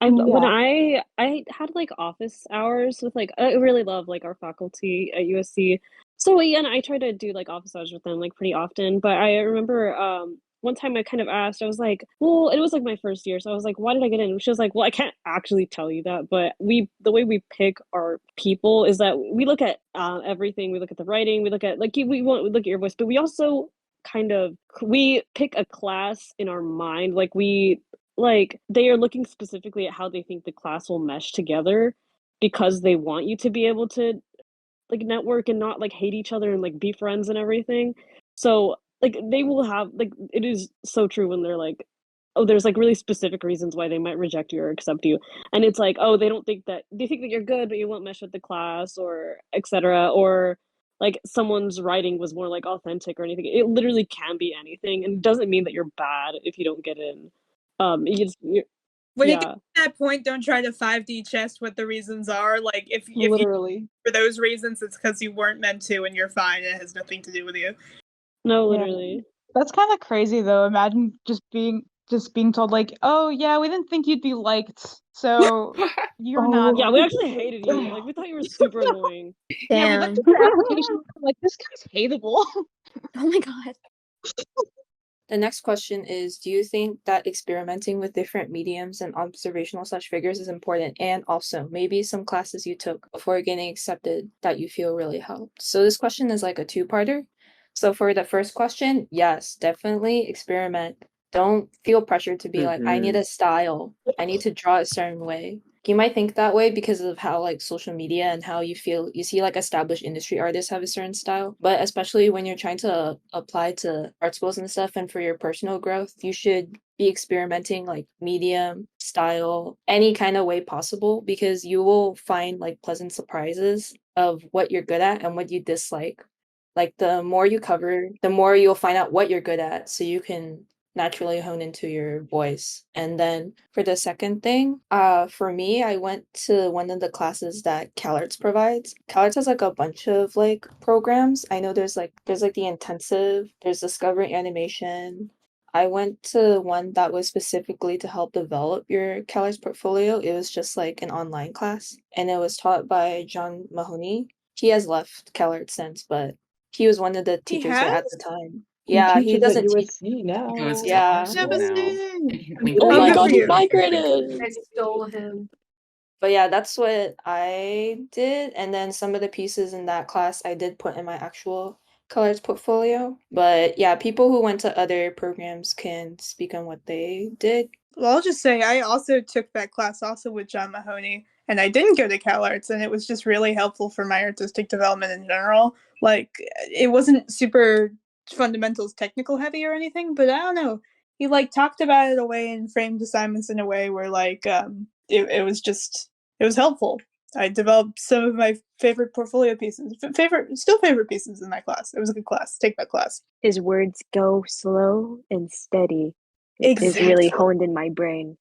When Yeah. I had like office hours with like I really love like our faculty at USC. So yeah, and I try to do like office hours with them like pretty often. But I remember one time I kind of asked, I was like, well, it was like my first year, so I was like, why did I get in? And she was like, well, I can't actually tell you that, but the way we pick our people is that we look at everything. We look at the writing, we look at like we look at your voice, but we also kind of we pick a class in our mind. Like they are looking specifically at how they think the class will mesh together because they want you to be able to like network and not like hate each other and like be friends and everything. So like they will have like it is so true when they're like, oh, there's like really specific reasons why they might reject you or accept you. And it's like, oh, they think that you're good but you won't mesh with the class or etc. Or like someone's writing was more like authentic or anything. It literally can be anything and it doesn't mean that you're bad if you don't get in. When it gets Yeah, to that point, don't try to 5D chess what the reasons are. Like if you Literally. for those reasons, it's because you weren't meant to, and you're fine. It has nothing to do with you. no, Yeah. literally. That's kind of crazy though. Imagine just being told like, "Oh, yeah, we didn't think you'd be liked. So you're not." Yeah, Oh. we actually hated you. Like we thought you were super annoying. Yeah, we looked Damn. at your application and we're like, "This guy's hateable." Oh my god. The next question is, do you think that experimenting with different mediums and observational such figures is important? And also, maybe some classes you took before getting accepted that you feel really helped. So this question is like a two-parter. So for the first question, yes, definitely experiment Don't feel pressured to be like, I need Mm-hmm. a style. I need to draw a certain way. You might think that way because of how like social media and how you see like established industry artists have a certain style. But especially when you're trying to apply to art schools and stuff and for your personal growth, you should be experimenting like medium, style, any kind of way possible because you will find like pleasant surprises of what you're good at and what you dislike. Like the more you cover, the more you'll find out what you're good at so you can naturally hone into your voice. And then for the second thing, for me, I went to one of the classes that CalArts provides. CalArts has like a bunch of like programs. I know there's like the intensive, there's discovery animation. I went to one that was specifically to help develop your CalArts portfolio. It was just like an online class, and it was taught by John Mahoney. He has left CalArts since, but he was one of the He teachers there at the has? time. He Yeah, he teaches at doesn't teach. USC He goes now. to our Yeah. school now. Devastating. We Oh Oh, my good for god, he you. migrated! I stole him. But yeah, that's what I did. And then some of the pieces in that class I did put in my actual colors portfolio. But yeah, people who went to other programs can speak on what they did. Well, I'll just say I also took that class also with John Mahoney, and I didn't go to CalArts, and it was just really helpful for my artistic development in general. Like, it wasn't super fundamentals technical heavy or anything, but I don't know. He like talked about it away and framed assignments in a way where like it was just it was helpful. I developed some of my favorite portfolio pieces, favorite pieces in that class. It was a good class. Take that class. His words go slow and steady. It is really Exactly. honed in my brain.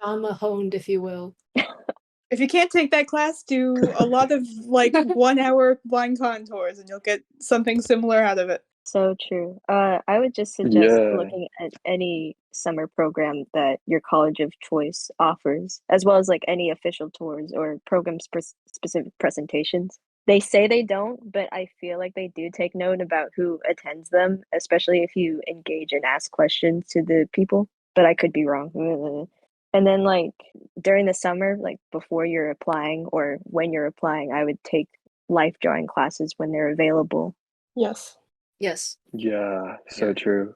John Mahoned, if you will. If you can't take that class, do a lot of like 1 hour blind contours and you'll get something similar out of it. So true. I would just suggest Yeah. looking at any summer program that your college of choice offers, as well as like any official tours or program specific presentations. They say they don't, but I feel like they do take note about who attends them, especially if you engage and ask questions to the people. But I could be wrong. And then like during the summer, like before you're applying or when you're applying, I would take life drawing classes when they're available. Yes. Yes. Yeah, so Yeah. true.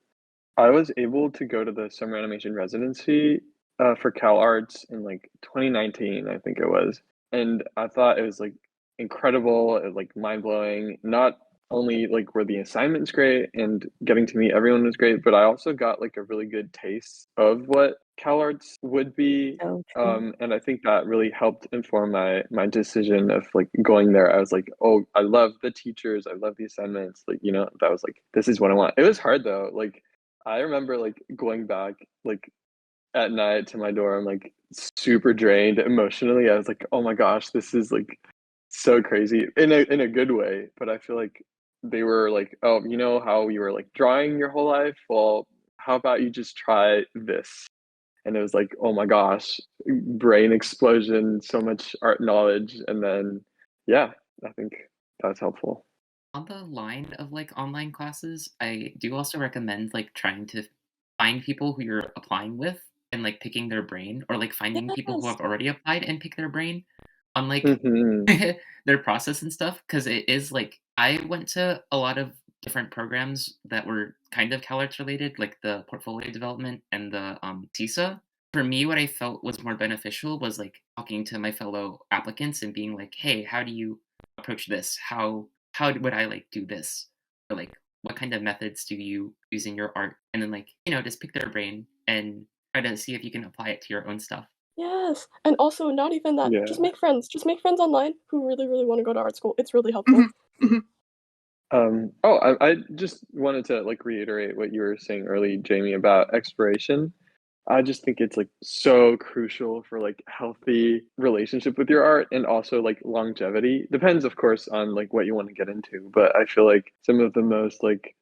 I was able to go to the summer animation residency for CalArts in like 2019, I think it was. And I thought it was like incredible, like mind blowing. Not only like were the assignments great and getting to meet everyone was great, but I also got like a really good taste of what CalArts would be. So true. And I think that really helped inform my decision of like going there. I was like, oh, I love the teachers, I love the assignments. Like, you know, that was like, this is what I want. It was hard though. Like I remember like going back like at night to my dorm like super drained emotionally. I was like, "Oh my gosh, this is like so crazy in a good way." But I feel like they were like, "Oh, you know how you were like drawing your whole life? Well, how about you just try this?" And it was like, "Oh my gosh, brain explosion, so much art knowledge." And then yeah, I think that's helpful. On the line of like online classes, I do also recommend like trying to find people who you're applying with and like picking their brain or like finding people who Yes. have already applied and pick their brain on like Hmm. their process and stuff because it is like I went to a lot of different programs that were kind of CalArts related, like the portfolio development and the TISA. For me, what I felt was more beneficial was like talking to my fellow applicants and being like, "Hey, how do you approach this? How would I like do this? Or like what kind of methods do you use in your art?" And then like, just pick their brain and try to see if you can apply it to your own stuff. Yes. And also, not even that. Yeah. Just make friends. Just make friends online who really, really want to go to art school. It's really helpful. Mm-hmm. Mm-hmm. I just wanted to like reiterate what you were saying early, Jamie, about exploration. I just think it's like so crucial for like healthy relationship with your art and also like longevity. Depends, of course, on like what you want to get into, but I feel like some of the most like,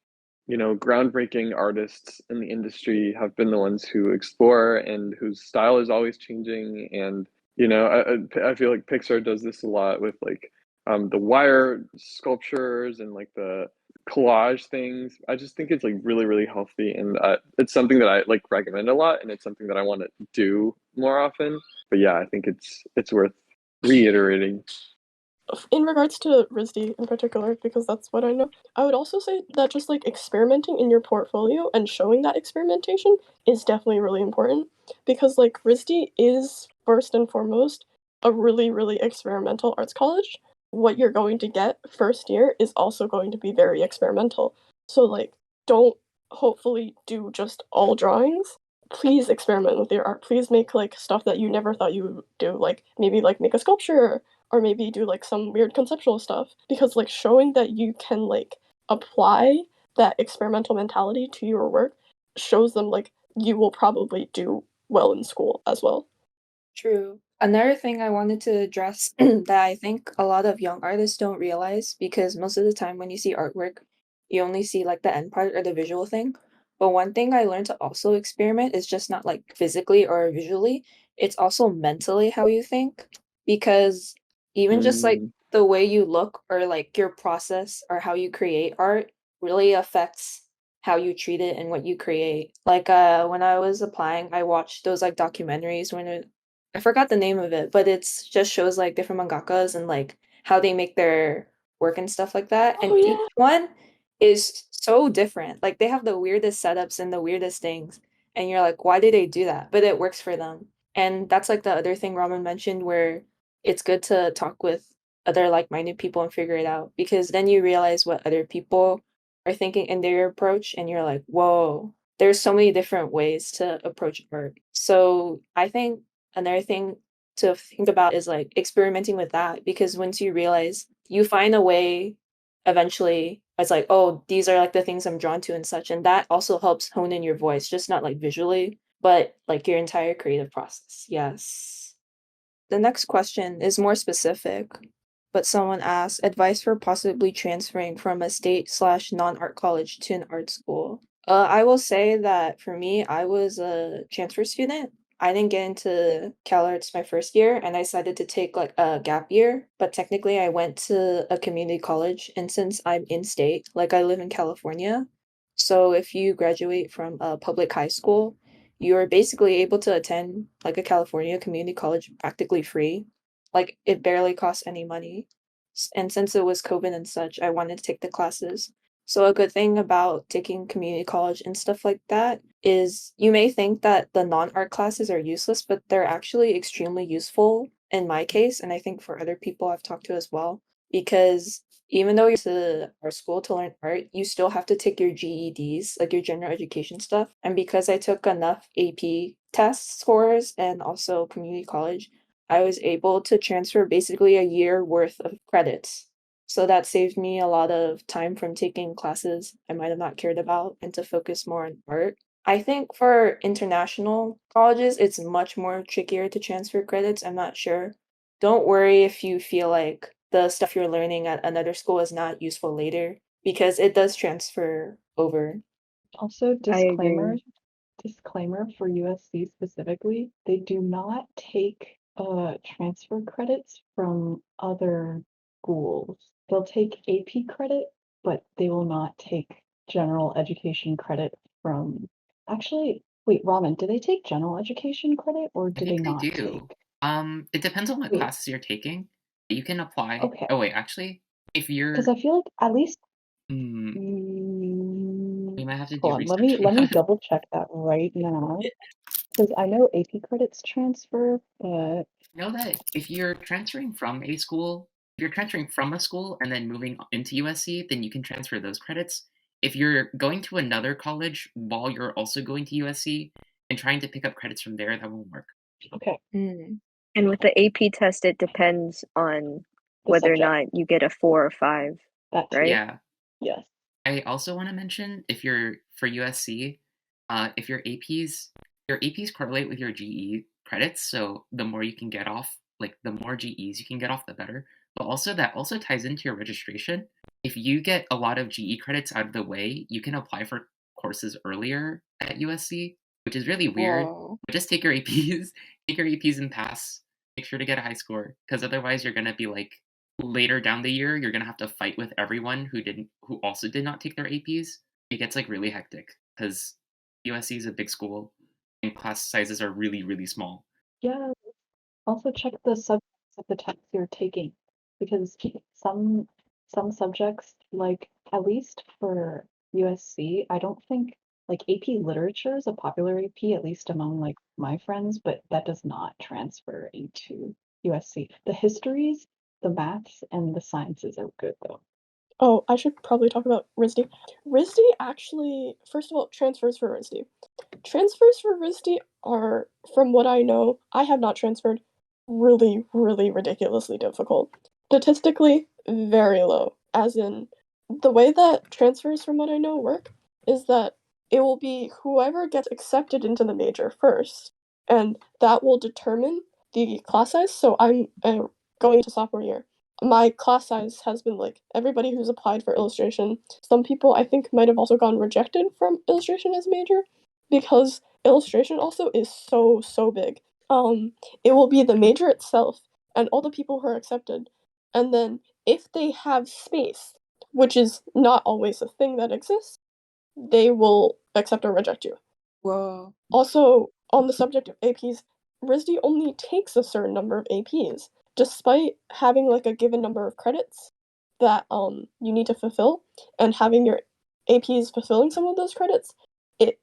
groundbreaking artists in the industry have been the ones who explore and whose style is always changing. And I feel like Pixar does this a lot with like the wire sculptures and like the collage things. I just think it's like really, really healthy, and it's something that I like recommend a lot, and it's something that I want to do more often. But yeah, I think it's worth reiterating. in regards to RISD in particular, because that's what I know, I would also say that just like experimenting in your portfolio and showing that experimentation is definitely really important, because like RISD is first and foremost a really, really experimental arts college. What you're going to get first year is also going to be very experimental. So like don't hopefully do just all drawings. Please experiment with your art. Please make like stuff that you never thought you would do, like maybe like make a sculpture or maybe do like some weird conceptual stuff, because like showing that you can like apply that experimental mentality to your work shows them like you will probably do well in school as well. True. Another thing I wanted to address that I think a lot of young artists don't realize, because most of the time when you see artwork, you only see like the end part or the visual thing. But one thing I learned to also experiment is just not like physically or visually, it's also mentally how you think. Because even just like the way you look or like your process or how you create art really affects how you treat it and what you create. Like when I was applying, I watched those like documentaries when I forgot the name of it, but it's just shows like different mangakas and like how they make their work and stuff like that. Oh And each yeah. one is so different. Like they have the weirdest setups and the weirdest things. And you're like, why do they do that? But it works for them. And that's like the other thing Ramen mentioned, where it's good to talk with other like-minded people and figure it out, because then you realize what other people are thinking in their approach and you're like, whoa, there's so many different ways to approach art. So I think another thing to think about is like experimenting with that, because once you realize, you find a way eventually, it's like, oh, these are like the things I'm drawn to and such, and that also helps hone in your voice, just not like visually, but like your entire creative process. Yes. The next question is more specific, but someone asked advice for possibly transferring from a state slash non-art college to an art school. I will say that for me, I was a transfer student. I didn't get into CalArts my first year, and I decided to take like a gap year. But technically, I went to a community college, and since I'm in state, like I live in California, so if you graduate from a public high school, you're basically able to attend like a California community college practically free. Like it barely costs any money. And since it was COVID and such, I wanted to take the classes. So a good thing about taking community college and stuff like that is you may think that the non-art classes are useless, but they're actually extremely useful in my case, and I think for other people I've talked to as well, because even though you're to our school to learn art, you still have to take your GEDs, like your general education stuff. And because I took enough AP test scores and also community college, I was able to transfer basically a year worth of credits. So that saved me a lot of time from taking classes I might have not cared about and to focus more on art. I think for international colleges, it's much more trickier to transfer credits. I'm not sure. Don't worry if you feel like the stuff you're learning at another school is not useful later, because it does transfer over. Also, I agree. disclaimer for USC specifically, they do not take transfer credits from other schools. They'll take AP credit, but they will not take general education credit from. Actually, wait, Ramen, do they take general education credit or I do they think they not do. take? It depends on what Wait, classes you're taking. You can apply. okay, Oh wait, actually, if because you're, I feel like at least. hmm, we might have to do Hold on, research on let me that. double check that right now. Because I know AP credits transfer, but Know that if you're transferring from a school, if you're transferring from a school and then moving into USC, then you can transfer those credits. If you're going to another college while you're also going to USC and trying to pick up credits from there, that won't work. okay, And with the AP test, it depends on the whether or subject, not you get a 4 or 5, that too. right? Yeah. Yes. I also want to mention if you're for USC, if your APs correlate with your GE credits, so the more you can get off, like the more GEs you can get off, the better. But also that also ties into your registration. If you get a lot of GE credits out of the way, you can apply for courses earlier at USC, which is really weird. Whoa. But just take your APs, take your APs and pass. Make sure to get a high score, because otherwise you're gonna be like later down the year, you're gonna have to fight with everyone who also did not take their APs. It gets like really hectic because USC is a big school and class sizes are really, really small. Yeah. Also check the subjects of the text you're taking. because some subjects, like at least for USC, I don't think like AP literature is a popular AP, at least among like my friends, but that does not transfer into USC. The histories, the maths, and the sciences are good though. Oh, I should probably talk about RISD. RISD actually, first of all, transfers for RISD. Transfers for RISD are, from what I know, I have not transferred, really, really ridiculously difficult. Statistically, very low. As in, the way that transfers, from what I know, work is that it will be whoever gets accepted into the major first, and that will determine the class size. So I'm going into sophomore year. My class size has been like everybody who's applied for illustration. Some people I think might have also gotten rejected from illustration as a major because illustration also is so big. It will be the major itself and all the people who are accepted, and then if they have space, which is not always a thing that exists, they will accept or reject you. Whoa. Also, on the subject of APs, RISD only takes a certain number of APs, despite having like a given number of credits that you need to fulfill, and having your APs fulfilling some of those credits.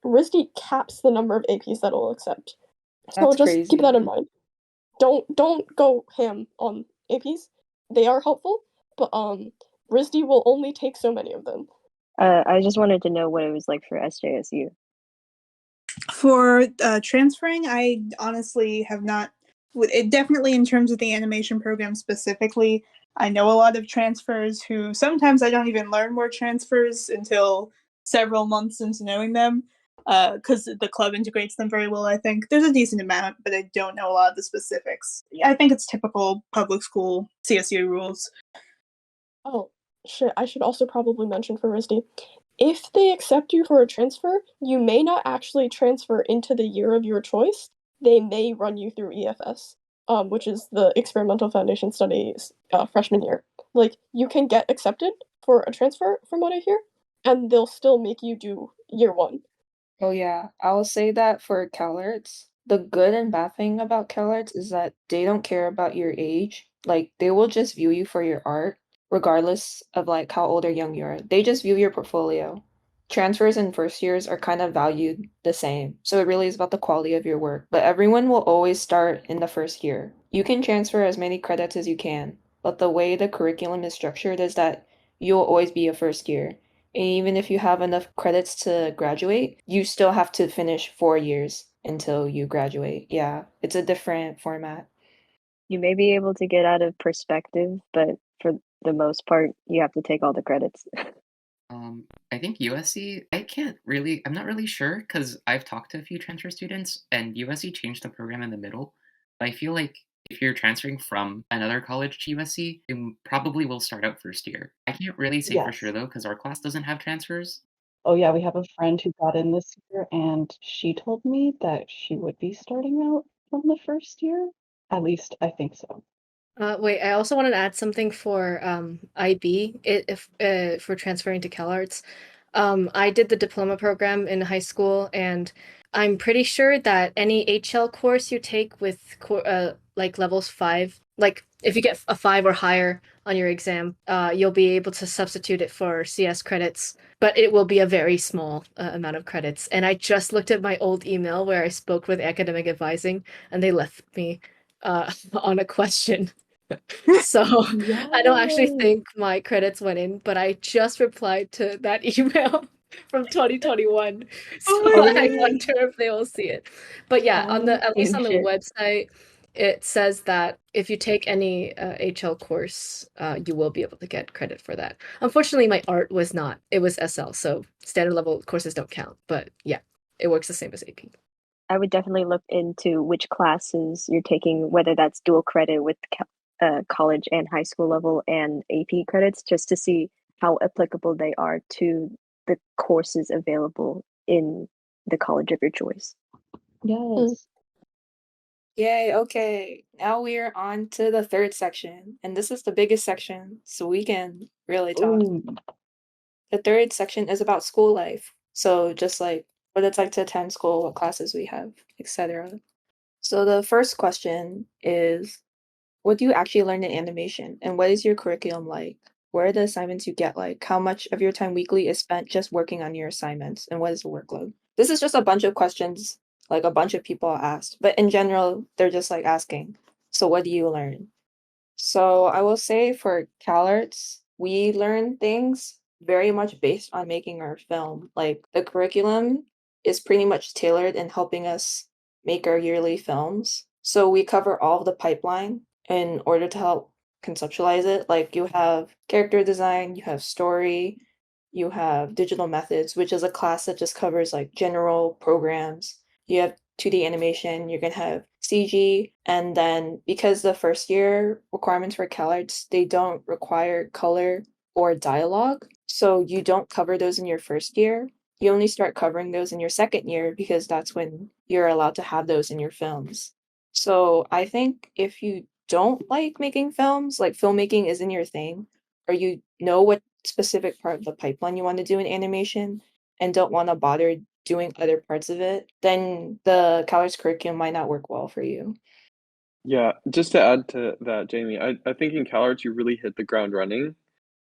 RISD caps the number of APs that it'll accept. So That's just keep that crazy. in mind. Don't go ham on APs. They are helpful, but RISD will only take so many of them. I just wanted to know what it was like for SJSU. For transferring, I honestly have not. It definitely in terms of the animation program specifically, I know a lot of transfers who sometimes I don't even learn more transfers until several months into knowing them, because the club integrates them very well. I think there's a decent amount, but I don't know a lot of the specifics. I think it's typical public school CSU rules. Oh, shit, I should also probably mention for RISD. If they accept you for a transfer, you may not actually transfer into the year of your choice. They may run you through EFS, which is the Experimental Foundation Studies freshman year. Like, you can get accepted for a transfer, from what I hear, and they'll still make you do year one. Oh yeah, I will say that for CalArts, the good and bad thing about CalArts is that they don't care about your age. Like they will just view you for your art, regardless of like how old or young you are. They just view your portfolio. Transfers in first years are kind of valued the same, so it really is about the quality of your work. But everyone will always start in the first year. You can transfer as many credits as you can, but the way the curriculum is structured is that you'll always be a first year. And even if you have enough credits to graduate, you still have to finish 4 years until you graduate. Yeah, it's a different format. You may be able to get out of perspective, but for the most part, you have to take all the credits. I think USC, I'm not really sure because I've talked to a few transfer students and USC changed the program in the middle. But I feel like if you're transferring from another college to USC, probably will start out first year. I can't really say for sure Yes. though because our class doesn't have transfers. Oh yeah, we have a friend who got in this year, and she told me that she would be starting out from the first year. At least I think so. Wait, I also wanted to add something for IB if for transferring to CalArts. I did the diploma program in high school, and I'm pretty sure that any HL course you take with like levels 5, like if you get a 5 or higher on your exam, you'll be able to substitute it for CS credits, but it will be a very small amount of credits. And I just looked at my old email where I spoke with academic advising, and they left me on a question. So I don't actually Yes. think my credits went in, but I just replied to that email from 2021. So Oh my I god. Oh, wonder if they will see it. But yeah, on the at least on the Ancient. website, it says that if you take any HL course, you will be able to get credit for that. Unfortunately, my art was not. It was SL, so standard level courses don't count. But yeah, it works the same as AP. I would definitely look into which classes you're taking, whether that's dual credit with college and high school level and AP credits, just to see how applicable they are to the courses available in the college of your choice. yes. Yay, okay. Now we're on to the third section, and this is the biggest section, so we can really talk. Ooh. The third section is about school life. So just like what it's like to attend school, what classes we have, etc. So the first question is, what do you actually learn in animation? And what is your curriculum like? What are the assignments you get like? How much of your time weekly is spent just working on your assignments? And what is the workload? This is just a bunch of questions like a bunch of people asked, but in general, they're just like asking, so what do you learn? So I will say for CalArts, we learn things very much based on making our film. Like the curriculum is pretty much tailored in helping us make our yearly films. So we cover all of the pipeline in order to help conceptualize it. Like you have character design, you have story, you have digital methods, which is a class that just covers like general programs. You have 2D animation, you're gonna have CG, and then because the first year requirements for CalArts, they don't require color or dialogue, so you don't cover those in your first year. You only start covering those in your second year because that's when you're allowed to have those in your films. So I think if you don't like making films, like filmmaking isn't your thing, or you know what specific part of the pipeline you want to do in animation and don't want to bother doing other parts of it, then the CalArts curriculum might not work well for you. Yeah, just to add to that, Jamie, I think in CalArts you really hit the ground running.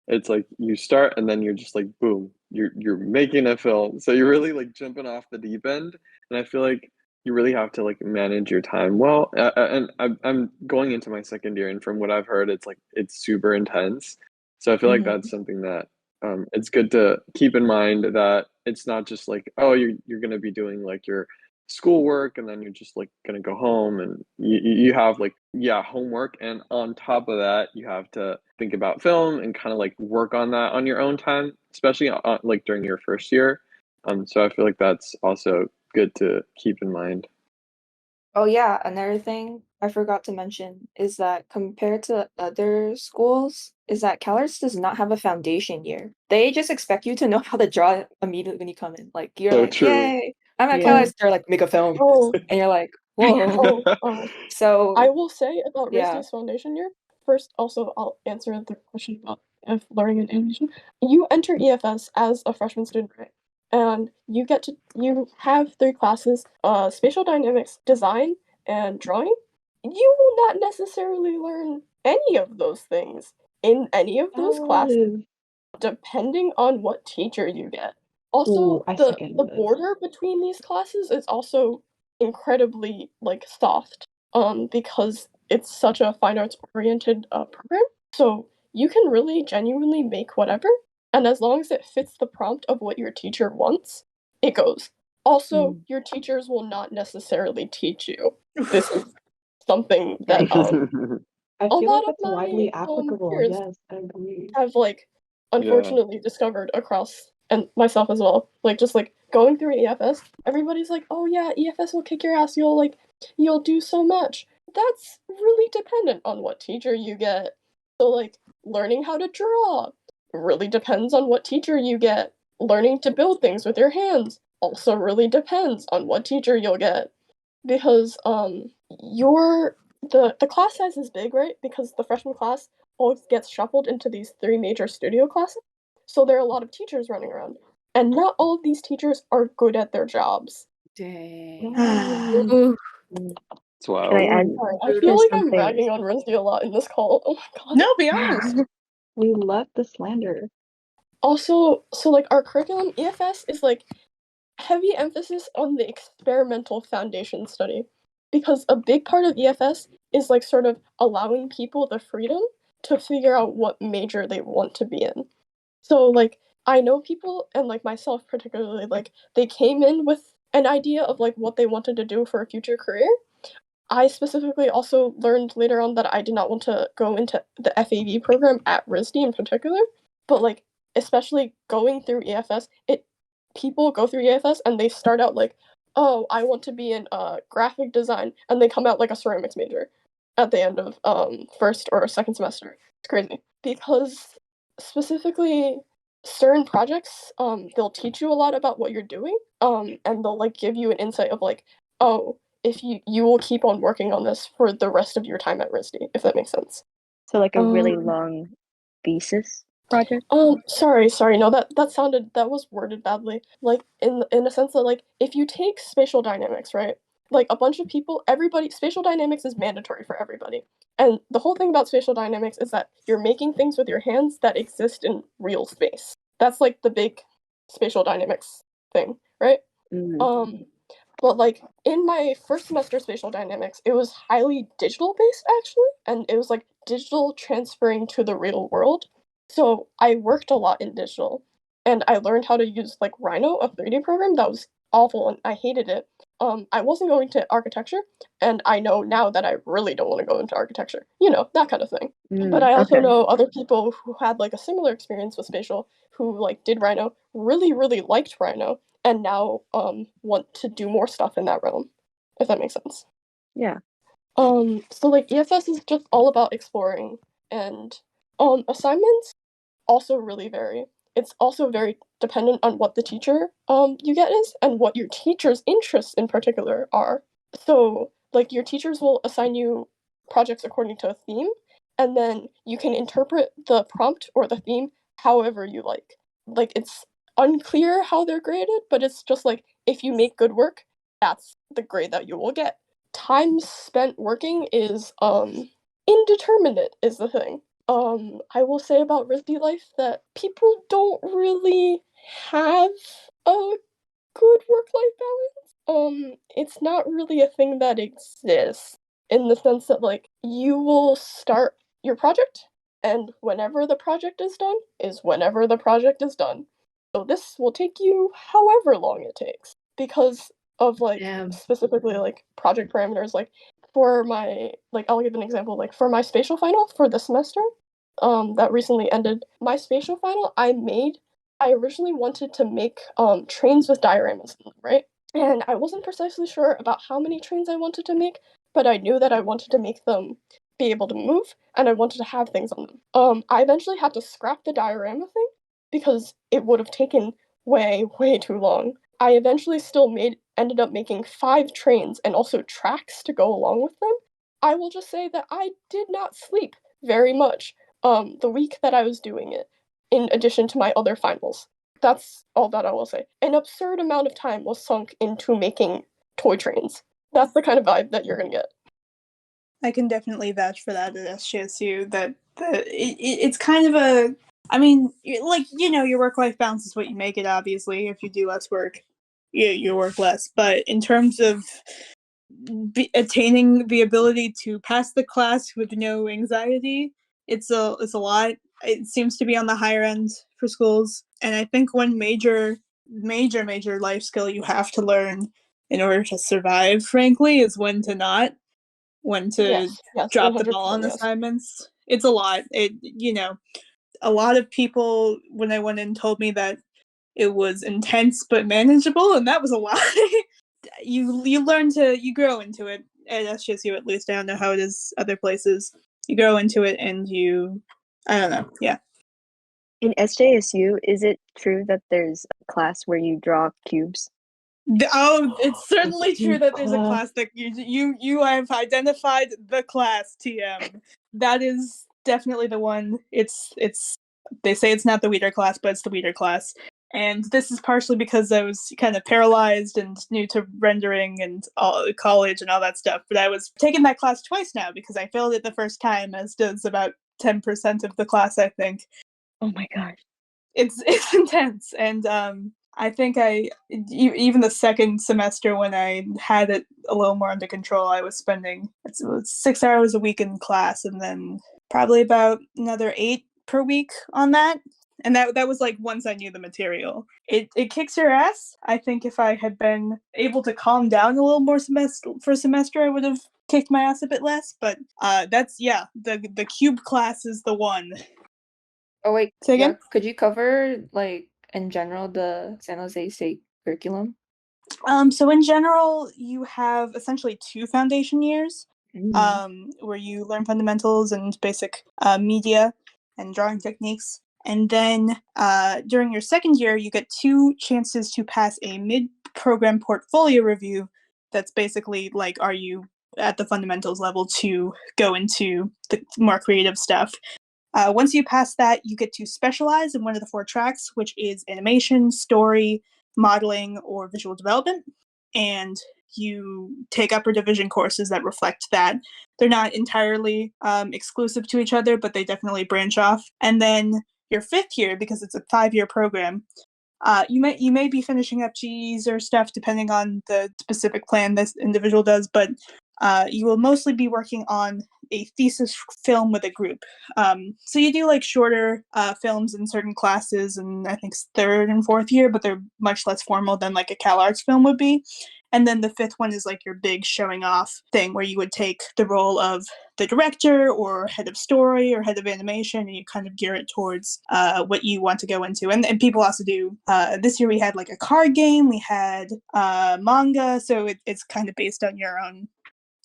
It's like you start and then you're just like boom, you're making a film. So you're really like jumping off the deep end, and I feel like you really have to like manage your time well. And I'm going into my second year, and from what I've heard, it's like it's super intense. So I feel like that's something that it's good to keep in mind that it's not just like, oh, you're gonna be doing like your schoolwork and then you're just like gonna go home and you have like yeah homework, and on top of that you have to think about film and kind of like work on that on your own time, especially like during your first year. So I feel like that's also good to keep in mind. Oh yeah, another thing I forgot to mention is that compared to other schools, is that CalArts does not have a foundation year. They just expect you to know how to draw immediately when you come in. Like you're So like, true. yay, I'm at Yeah. CalArts, they're like, make a film. Oh, And you're like, whoa. I So will say about yeah. RISD's foundation year. First, also, I'll answer the question about if learning in animation. You enter EFS as a freshman student, right? And you have 3 classes: spatial dynamics, design, and drawing. You will not necessarily learn any of those things in any of those classes, depending on what teacher you get. Also, I the second the this. border between these classes is also incredibly like soft, because it's such a fine arts oriented program. So you can really genuinely make whatever, and as long as it fits the prompt of what your teacher wants, it goes. Also, your teachers will not necessarily teach you. This is something that I a feel lot like of that's my widely applicable. peers Yes, I agree. have like Yeah. unfortunately discovered across, and myself as well, like just like going through EFS, everybody's like, oh yeah, EFS will kick your ass, you'll do so much. That's really dependent on what teacher you get. So like learning how to draw really depends on what teacher you get. Learning to build things with your hands also really depends on what teacher you'll get, because your the class size is big, right? Because the freshman class always gets shuffled into these 3 major studio classes. So there are a lot of teachers running around. And not all of these teachers are good at their jobs. Dang. Ooh. It's Can I wild. add Sorry, I feel there's like I'm something ragging on RISD a lot in this call. Oh my god. No, be honest. We love the slander. Also, so like our curriculum, EFS is like heavy emphasis on the experimental foundation study, because a big part of EFS is like sort of allowing people the freedom to figure out what major they want to be in. So like I know people, and like myself particularly, like they came in with an idea of like what they wanted to do for a future career. I specifically also learned later on that I did not want to go into the FAV program at RISD in particular, but like especially going through EFS, it people go through EFS and they start out like, oh, I want to be in graphic design, and they come out like a ceramics major at the end of first or second semester. It's crazy because specifically certain projects they'll teach you a lot about what you're doing, and they'll like give you an insight of like, oh, if you will keep on working on this for the rest of your time at RISD, if that makes sense. so like a really Um, long thesis project. sorry, no, that was worded badly. Like in a sense that like if you take spatial dynamics, right? like a bunch of people, everybody, spatial dynamics is mandatory for everybody. And the whole thing about spatial dynamics is that you're making things with your hands that exist in real space. That's like the big spatial dynamics thing, right? But like in my first semester of spatial dynamics, it was highly digital based actually, and it was like digital transferring to the real world. So I worked a lot in digital, and I learned how to use like Rhino, a 3D program that was awful, and I hated it. I wasn't going to architecture, and I know now that I really don't want to go into architecture. You know, that kind of thing. But I also Okay. know other people who had like a similar experience with spatial, who like did Rhino, really liked Rhino, and now want to do more stuff in that realm, if that makes sense. Yeah. So like EFS is just all about exploring, and assignments also really vary. It's also very dependent on what the teacher you get is, and what your teacher's interests in particular are. So like your teachers will assign you projects according to a theme, and then you can interpret the prompt or the theme however you like. Like it's unclear how they're graded, but it's just like if you make good work, that's the grade that you will get. Time spent working is indeterminate is the thing. I will say about Risby life that people don't really have a good work-life balance. It's not really a thing that exists in the sense that like you will start your project, and whenever the project is done is whenever the project is done. So this will take you however long it takes because of like specifically like project parameters. Like for my like I'll give an example. Like for my spatial final for this semester, that recently ended, my spatial final I originally wanted to make trains with dioramas in them, right? And I wasn't precisely sure about how many trains I wanted to make, but I knew that I wanted to make them be able to move, and I wanted to have things on them. I eventually had to scrap the diorama thing because it would have taken way too long. I eventually still ended up making 5 trains and also tracks to go along with them. I will just say that I did not sleep very much the week that I was doing it, in addition to my other finals. That's all that I will say. An absurd amount of time was sunk into making toy trains. That's the kind of vibe that you're gonna get. I can definitely vouch for that at SJSU. It's kind of a. I mean, like your work-life balance is what you make it. Obviously, if you do less work, you work less. But in terms of attaining the ability to pass the class with no anxiety, it's a lot. It seems to be on the higher end for schools, and I think one major life skill you have to learn in order to survive, frankly, is when to Yes, drop the ball 100%, on yes. assignments. It's a lot. A lot of people when I went in told me that it was intense but manageable, and that was a lot. you grow into it at SJSU, at least. I don't know how it is other places. You grow into it, and I don't know. Yeah. In SJSU, is it true that there's a class where you draw cubes? It's certainly true that there's a class that you have identified the class, TM. That is definitely the one. It's they say it's not the Weeder class, but it's the Weeder class. And this is partially because I was kind of paralyzed and new to rendering and college and all that stuff. But I was taking that class twice now because I failed it the first time, as does about 10% of the class, I think. Oh my gosh. It's intense, and I think even the second semester when I had it a little more under control, I was spending 6 hours a week in class, and then probably about another 8 per week on that. And that was like once I knew the material. It kicks your ass. I think if I had been able to calm down a little more semester, I would have kicked my ass a bit less. But the cube class is the one. Oh wait, Say again? could you cover like in general the San Jose State curriculum? So in general, you have essentially 2 foundation years, where you learn fundamentals and basic media and drawing techniques. And then during your second year, you get 2 chances to pass a mid-program portfolio review. That's basically like, are you at the fundamentals level to go into the more creative stuff? Once you pass that, you get to specialize in one of the 4 tracks, which is animation, story, modeling, or visual development. And you take upper division courses that reflect that. They're not entirely exclusive to each other, but they definitely branch off. And then your 5th year, because it's a 5-year program, you may be finishing up GEs or stuff depending on the specific plan this individual does, but you will mostly be working on a thesis film with a group. So you do like shorter films in certain classes, and I think 3rd and 4th year, but they're much less formal than like a CalArts film would be. And then the 5th one is like your big showing off thing where you would take the role of the director or head of story or head of animation, and you kind of gear it towards what you want to go into. And people also do, this year we had like a card game, we had manga, so it's kind of based on your own,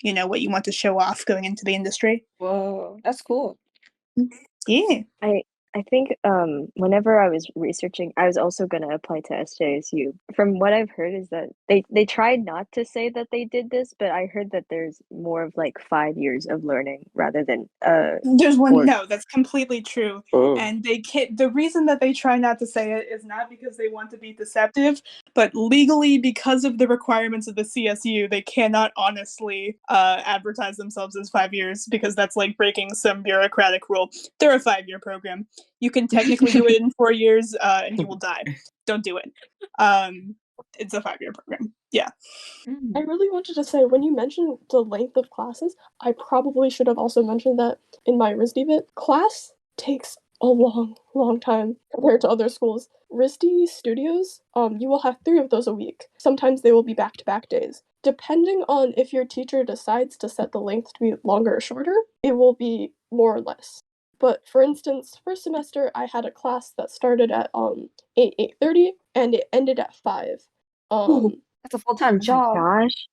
what you want to show off going into the industry. Whoa, that's cool. Yeah. I think whenever I was researching, I was also going to apply to SJSU. From what I've heard is that they tried not to say that they did this, but I heard that there's more of like 5 years of learning rather than There's one. or No, that's completely true. Oh. And they can't. The reason that they try not to say it is not because they want to be deceptive, but legally, because of the requirements of the CSU, they cannot honestly advertise themselves as 5 years, because that's like breaking some bureaucratic rule. They're a 5-year program. You can technically do it in 4 years, and you will die. Don't do it. It's a 5-year program. Yeah. I really wanted to say, when you mentioned the length of classes, I probably should have also mentioned that in my RISD bit. Class takes a long time compared to other schools. RISD studios, you will have 3 of those a week. Sometimes they will be back-to-back days. Depending on if your teacher decides to set the length to be longer or shorter, it will be more or less. But for instance, first semester I had a class that started at 8:30 and it ended at 5. Ooh, that's a full-time job. gosh.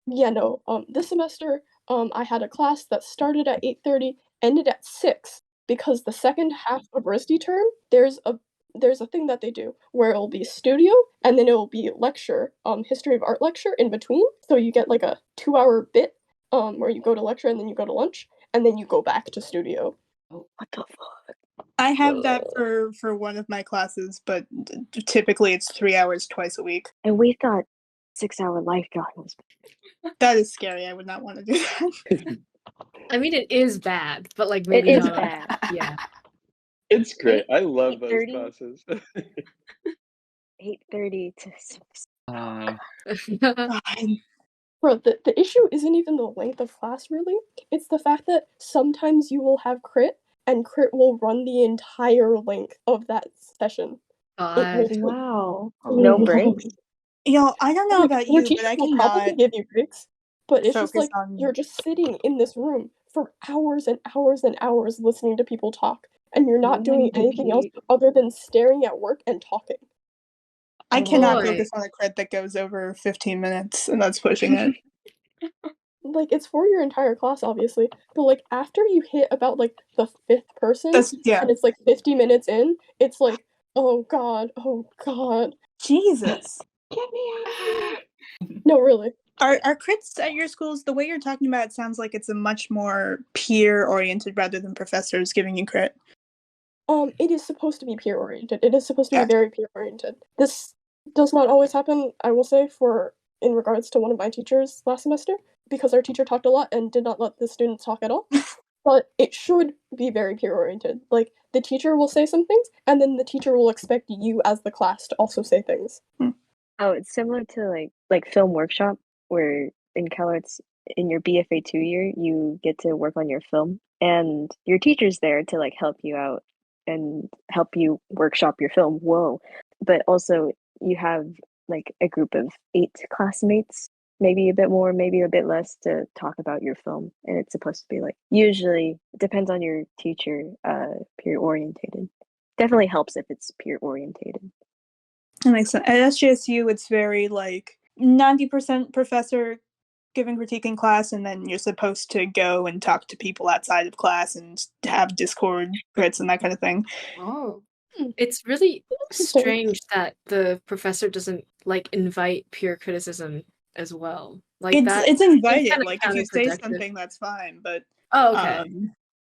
Yeah, no. This semester, I had a class that started at 8:30, ended at 6, because the second half of RISD term, there's a thing that they do where it'll be studio and then it'll be lecture, history of art lecture in between. So you get like a 2-hour bit, where you go to lecture and then you go to lunch and then you go back to studio. What the fuck? I have that for one of my classes, but typically it's 3 hours twice a week. And we thought 6-hour lifeguard was. That is scary. I would not want to do that. I mean, it is bad, but like It maybe is not. bad. Yeah. It's great. I love those 8:30? classes. 8:30 to 6. Bro, the issue isn't even the length of class, really. It's the fact that sometimes you will have crit, and crit will run the entire length of that session. God. Wow. No breaks? Yo, I don't know Like, about your you, but teacher I will probably cannot give you breaks, but it's just focus like on. you're just sitting in this room for hours and hours and hours listening to people talk, and you're not doing anything else other than staring at work and talking. I cannot boy. focus on a crit that goes over 15 minutes, and that's pushing it. Like, it's for your entire class, obviously, but like after you hit about like the 5th person, and it's like 50 minutes in, it's like, oh god. Jesus. Get me out of here. No, really. Are crits at your schools, the way you're talking about it sounds like it's a much more peer oriented rather than professors giving you crit. It is supposed to be peer oriented. It is supposed to be very peer oriented. This does not always happen, I will say, in regards to one of my teachers last semester, because our teacher talked a lot and did not let the students talk at all. But it should be very peer oriented. Like, the teacher will say some things, and then the teacher will expect you as the class to also say things. Oh, it's similar to like film workshop, where in CalArts in your BFA 2 year you get to work on your film, and your teacher's there to like help you out and help you workshop your film. Whoa. But also you have like a group of 8 classmates, maybe a bit more, maybe a bit less, to talk about your film, and it's supposed to be like, usually it depends on your teacher, peer orientated. Definitely helps if it's peer orientated. That makes sense. At SJSU, it's very like 90% professor giving critique in class, and then you're supposed to go and talk to people outside of class and have Discord crits and that kind of thing. Oh. It's really strange that the professor doesn't like invite peer criticism as well. Like it's invited. kinda Like if you say counterproductive. something, that's fine. But Oh, okay.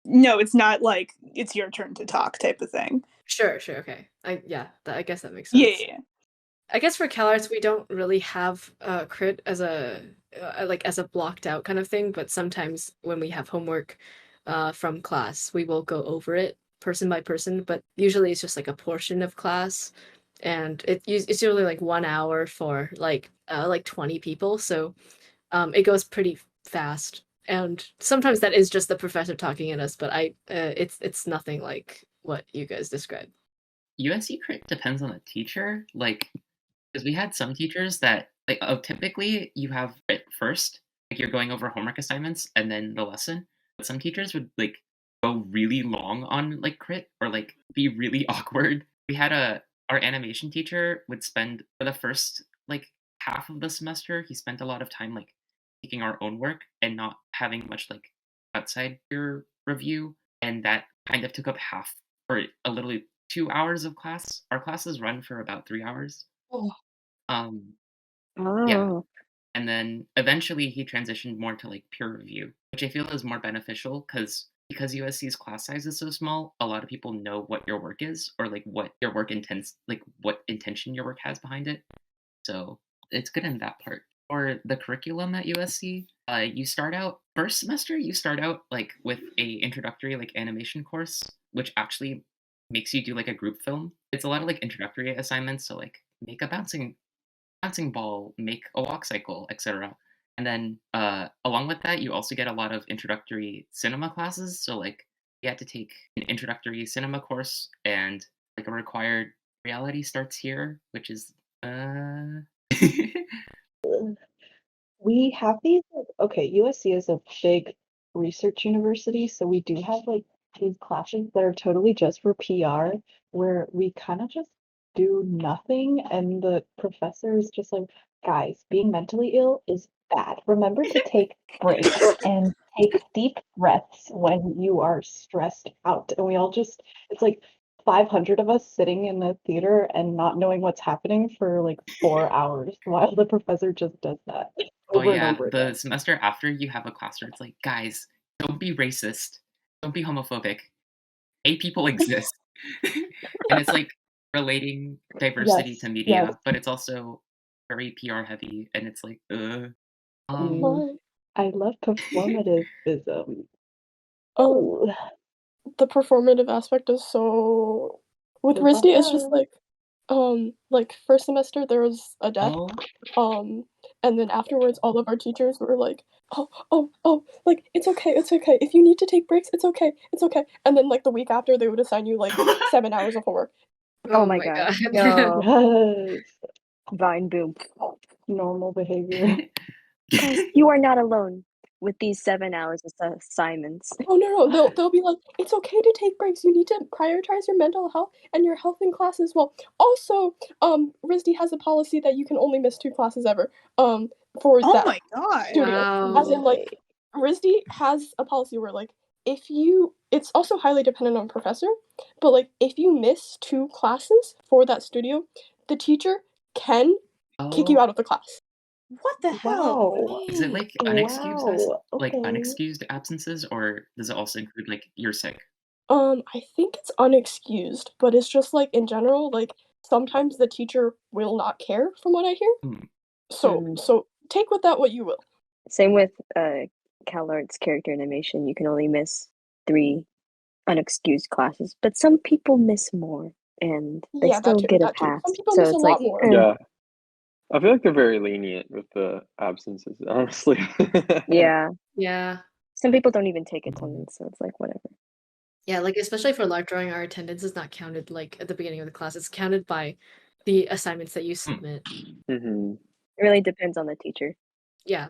No, it's not like it's your turn to talk type of thing. Sure, okay. I guess that makes sense. Yeah. I guess for CalArts we don't really have crit as a like as a blocked out kind of thing, but sometimes when we have homework from class, we will go over it person by person, but usually it's just like a portion of class, and it's usually like 1 hour for like 20 people, so it goes pretty fast. And sometimes that is just the professor talking at us, but it's nothing like what you guys described. USC crit depends on the teacher, like because we had some teachers that like typically you have it first, like you're going over homework assignments and then the lesson. But some teachers would like go really long on like crit or like be really awkward. We had our animation teacher would spend for the first like half of the semester, he spent a lot of time like taking our own work and not having much like outside peer review, and that kind of took up half or a literally 2 hours of class. Our classes run for about 3 hours. Oh. Yeah. Oh. And then eventually he transitioned more to like peer review, which I feel is more beneficial because USC's class size is so small, a lot of people know what your work is or like what your work intends, like what intention your work has behind it. So it's good in that part. Or the curriculum at USC, you start out first semester, you start out like with a introductory like animation course, which actually makes you do like a group film. It's a lot of like introductory assignments, so like make a bouncing ball, make a walk cycle, etc. And then along with that, you also get a lot of introductory cinema classes. So like you have to take an introductory cinema course, and like a required reality starts here, which is We have these, okay, USC is a big research university, so we do have like these classes that are totally just for PR, where we kind of just do nothing, and the professor is just like, guys, being mentally ill is bad. Remember to take breaks and take deep breaths when you are stressed out. And we all just, it's like 500 of us sitting in the theater and not knowing what's happening for like 4 hours while the professor just does that oh over and yeah, over the again. semester after you have a class where it's like, guys, don't be racist, don't be homophobic. Gay people exist. And it's like relating diversity to Yes, media, yes. but it's also very PR heavy, and it's like, I love performativism. Oh, the performative aspect is so. With RISD, it's just like first semester there was a deck, and then afterwards all of our teachers were like, oh, like it's okay. If you need to take breaks, it's okay. And then like the week after, they would assign you like 7 hours of homework. Oh my god. No. No. Yes. Vine boom. Normal behavior. Guys, you are not alone with these 7 hours of assignments. Oh no, they'll be like, it's okay to take breaks. You need to prioritize your mental health and your health in class as well. Also, RISD has a policy that you can only miss 2 classes ever. For Oh that my god. studio. As in like RISD has a policy where like it's also highly dependent on professor, but like if you miss 2 classes for that studio, the teacher can kick you out of the class. What the hell? Wow. is it like Wow. like Okay. unexcused absences, or does it also include like you're sick? I think it's unexcused, but it's just like in general, like sometimes the teacher will not care from what I hear. So take with that what you will. Same with CalArts character animation. You can only miss 3 unexcused classes, but some people miss more, and they Yeah, still get a that too. Some pass. people So miss a it's lot like, more. Yeah. I feel like they're very lenient with the absences, honestly. yeah. Yeah. Some people don't even take attendance, so it's like whatever. Yeah, like especially for live drawing, our attendance is not counted like at the beginning of the class. It's counted by the assignments that you submit. It really depends on the teacher. Yeah.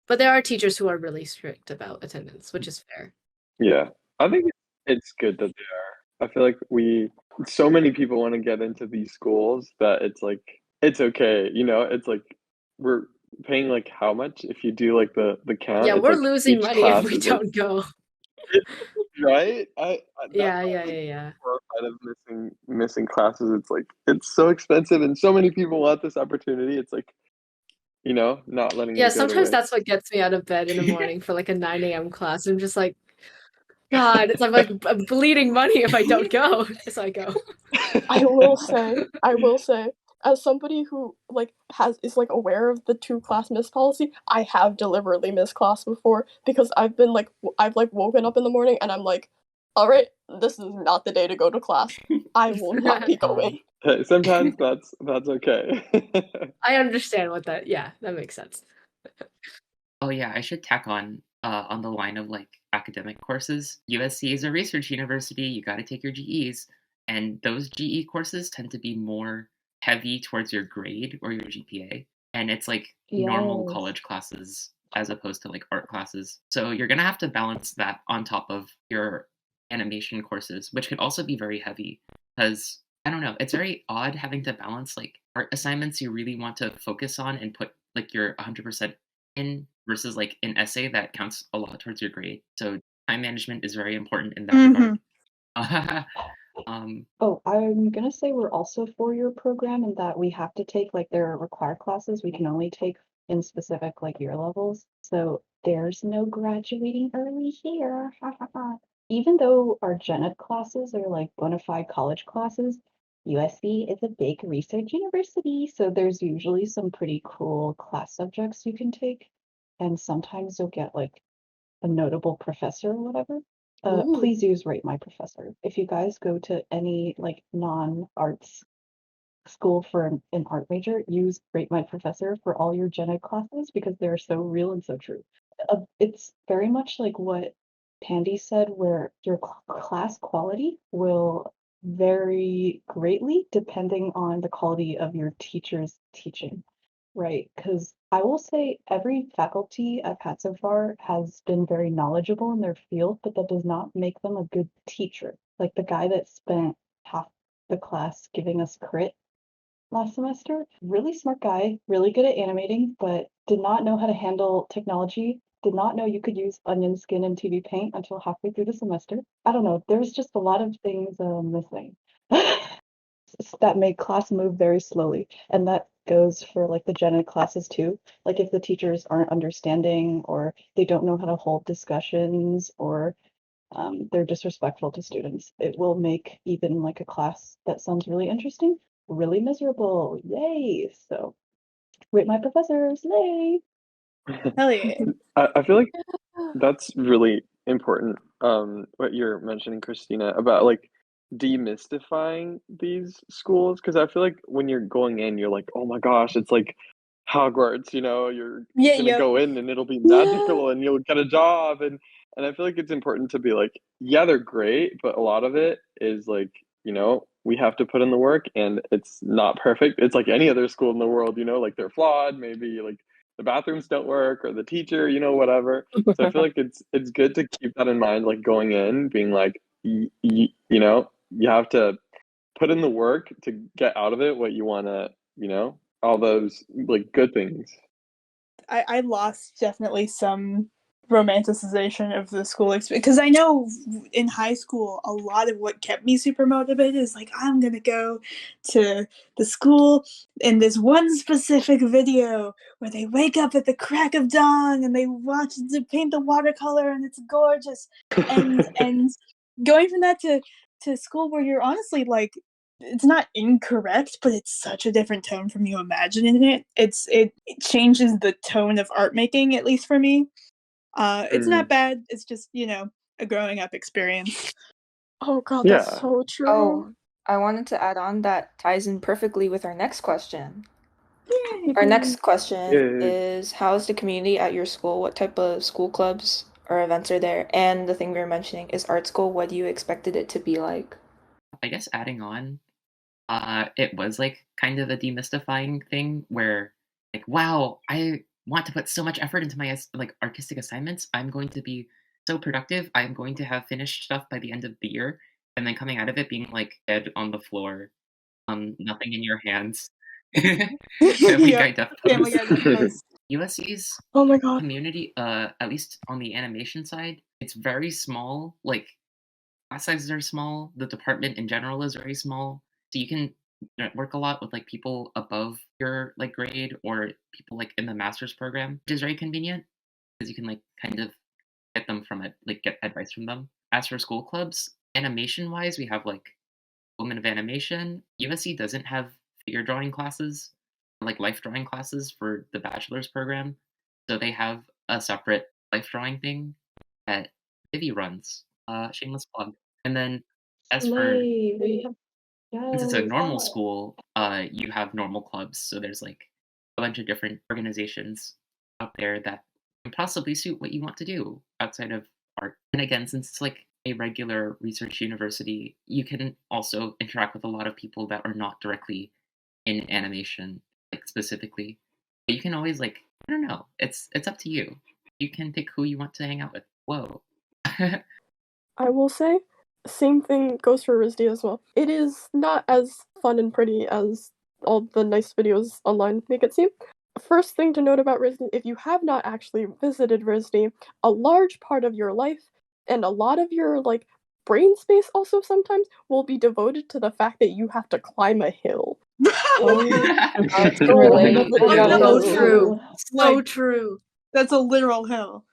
But there are teachers who are really strict about attendance, which is fair. Yeah. I think it's good that they are. I feel like so many people want to get into these schools that it's like, it's okay, it's like we're paying like how much if you do like the count? Yeah, It's we're like losing each money if class we is like, don't go. right? That's Yeah. horrified of missing classes. It's like it's so expensive and so many people want this opportunity. It's like, not letting Yeah, it go to sometimes waste. that's what gets me out of bed in the morning for like a 9 a.m. class. I'm just like, God, I'm like bleeding money if I don't go. So I go. I will say, as somebody who like is like aware of the 2-class miss policy, I have deliberately missed class before because I've been like I've like woken up in the morning and I'm like, all right, this is not the day to go to class. I will not be going. Hey, sometimes that's okay. I understand what that. Yeah, that makes sense. Oh yeah, I should tack on the line of like academic courses. USC is a research university. You got to take your GEs, and those GE courses tend to be more heavy towards your grade or your GPA, and it's like normal Yes. college classes as opposed to like art classes. So you're gonna have to balance that on top of your animation courses, which could also be very heavy because I don't know, it's very odd having to balance like art assignments you really want to focus on and put like your 100% in versus like an essay that counts a lot towards your grade. So time management is very important in that regard. Oh, I'm gonna say we're also 4-year program and that we have to take like there are required classes we can only take in specific like year levels. So there's no graduating early here. Even though our gen ed classes are like bona fide college classes, USC is a big research university, so there's usually some pretty cool class subjects you can take, and sometimes you'll get like a notable professor or whatever. Ooh. Please use Rate My Professor. If you guys go to any like non-arts school for an art major, use Rate My Professor for all your gen ed classes because they're so real and so true. It's very much like what Pandi said, where your class quality will vary greatly depending on the quality of your teacher's teaching. Right, because I will say every faculty I've had so far has been very knowledgeable in their field, but that does not make them a good teacher. Like the guy that spent half the class giving us crit last semester, really smart guy, really good at animating, but did not know how to handle technology, did not know you could use onion skin and TV paint until halfway through the semester. I don't know, there was just a lot of things missing. That made class move very slowly. And that goes for like the gen ed classes too. Like if the teachers aren't understanding or they don't know how to hold discussions or they're disrespectful to students, it will make even like a class that sounds really interesting really miserable. Yay! So rate my professors, yay! Hell yeah. I feel like that's really important, what you're mentioning, Christina, about like demystifying these schools. Because I feel like when you're going in, you're like, oh my gosh, it's like Hogwarts, you know, you're Yeah, gonna yep. go in and it'll be Yeah. magical and you'll get a job. And I feel like it's important to be like, yeah, they're great, but a lot of it is like, you know, we have to put in the work and it's not perfect. It's like any other school in the world, you know, like they're flawed, maybe like the bathrooms don't work or the teacher, you know, whatever. So I feel like it's good to keep that in mind, like going in, being like, you know, you have to put in the work to get out of it what you want to, you know, all those like good things. I lost definitely some romanticization of the school experience because I know in high school a lot of what kept me super motivated is like I'm gonna go to the school in this one specific video where they wake up at the crack of dawn and they watch to paint the watercolor and it's gorgeous and going from that to school where you're honestly like it's not incorrect, but it's such a different tone from you imagining it. It changes the tone of art making, at least for me. It's not bad. It's just, you know, a growing up experience. Oh god, that's Yeah. so true. Oh, I wanted to add on that ties in perfectly with our next question. Our next question Yeah. is how's the community at your school? What type of school clubs or events are there? And the thing we were mentioning is art school. What do you expected it to be like? I guess adding on, it was like kind of a demystifying thing where like, wow, I want to put so much effort into my like artistic assignments. I'm going to be so productive. I'm going to have finished stuff by the end of the year, and then coming out of it being like dead on the floor, nothing in your hands. Family Yep. Guy death Family pose. Guy death pose. USC's Oh my god. community, at least on the animation side, it's very small. Like class sizes are small. The department in general is very small, so you can work a lot with like people above your like grade or people like in the master's program, which is very convenient because you can like kind of get them from it, like get advice from them. As for school clubs, animation wise, we have like Women of Animation. USC doesn't have figure drawing classes, like life drawing classes for the bachelor's program. So they have a separate life drawing thing that Vivi runs. Shameless plug. And then as for Slay. We have since it's a yes. normal school, you have normal clubs. So there's like a bunch of different organizations out there that can possibly suit what you want to do outside of art. And again, since it's like a regular research university, you can also interact with a lot of people that are not directly in animation, like specifically. But you can always like, I don't know, it's up to you. You can pick who you want to hang out with. Whoa. I will say, same thing goes for RISD as well. It is not as fun and pretty as all the nice videos online make it seem. First thing to note about RISD, if you have not actually visited RISD, a large part of your life and a lot of your like brain space also sometimes will be devoted to the fact that you have to climb a hill. I can Running relate. up the We got hill. hills So true. too. So true. That's a literal hill.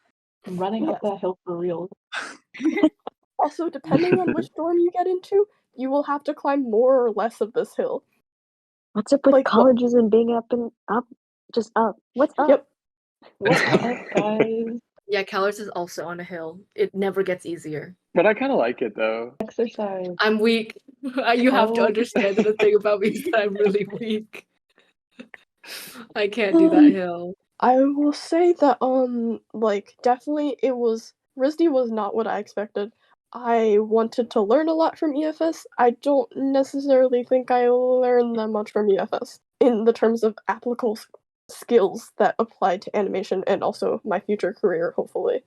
I'm running up that hill for real. Also, depending on which dorm you get into, you will have to climb more or less of this hill. What's up with Like, colleges and being up and up? Just up. What's up? Yep. What's up, guys? Yeah, CalArts is also on a hill. It never gets easier. But I kind of like it though. Exercise. I'm weak. You have to Oh. understand that the thing about me is that I'm really weak. I can't do that hill. I will say that like definitely RISD was not what I expected. I wanted to learn a lot from EFS. I don't necessarily think I learned that much from EFS in the terms of applicable skills that apply to animation and also my future career, hopefully.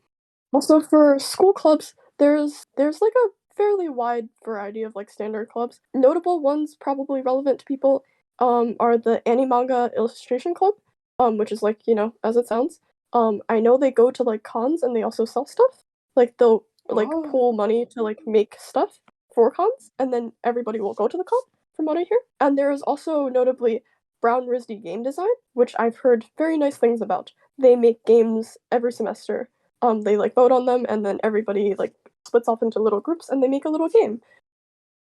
Also for school clubs, there's like a fairly wide variety of like standard clubs. Notable ones probably relevant to people are the Manga Illustration Club, which is like, as it sounds. I know they go to like cons and they also sell stuff. Like they'll like pool money to like make stuff for cons, and then everybody will go to the con, from what I hear. And there is also notably Brown RISD Game Design, which I've heard very nice things about. They make games every semester. They like vote on them, and then everybody like splits off into little groups, and they make a little game.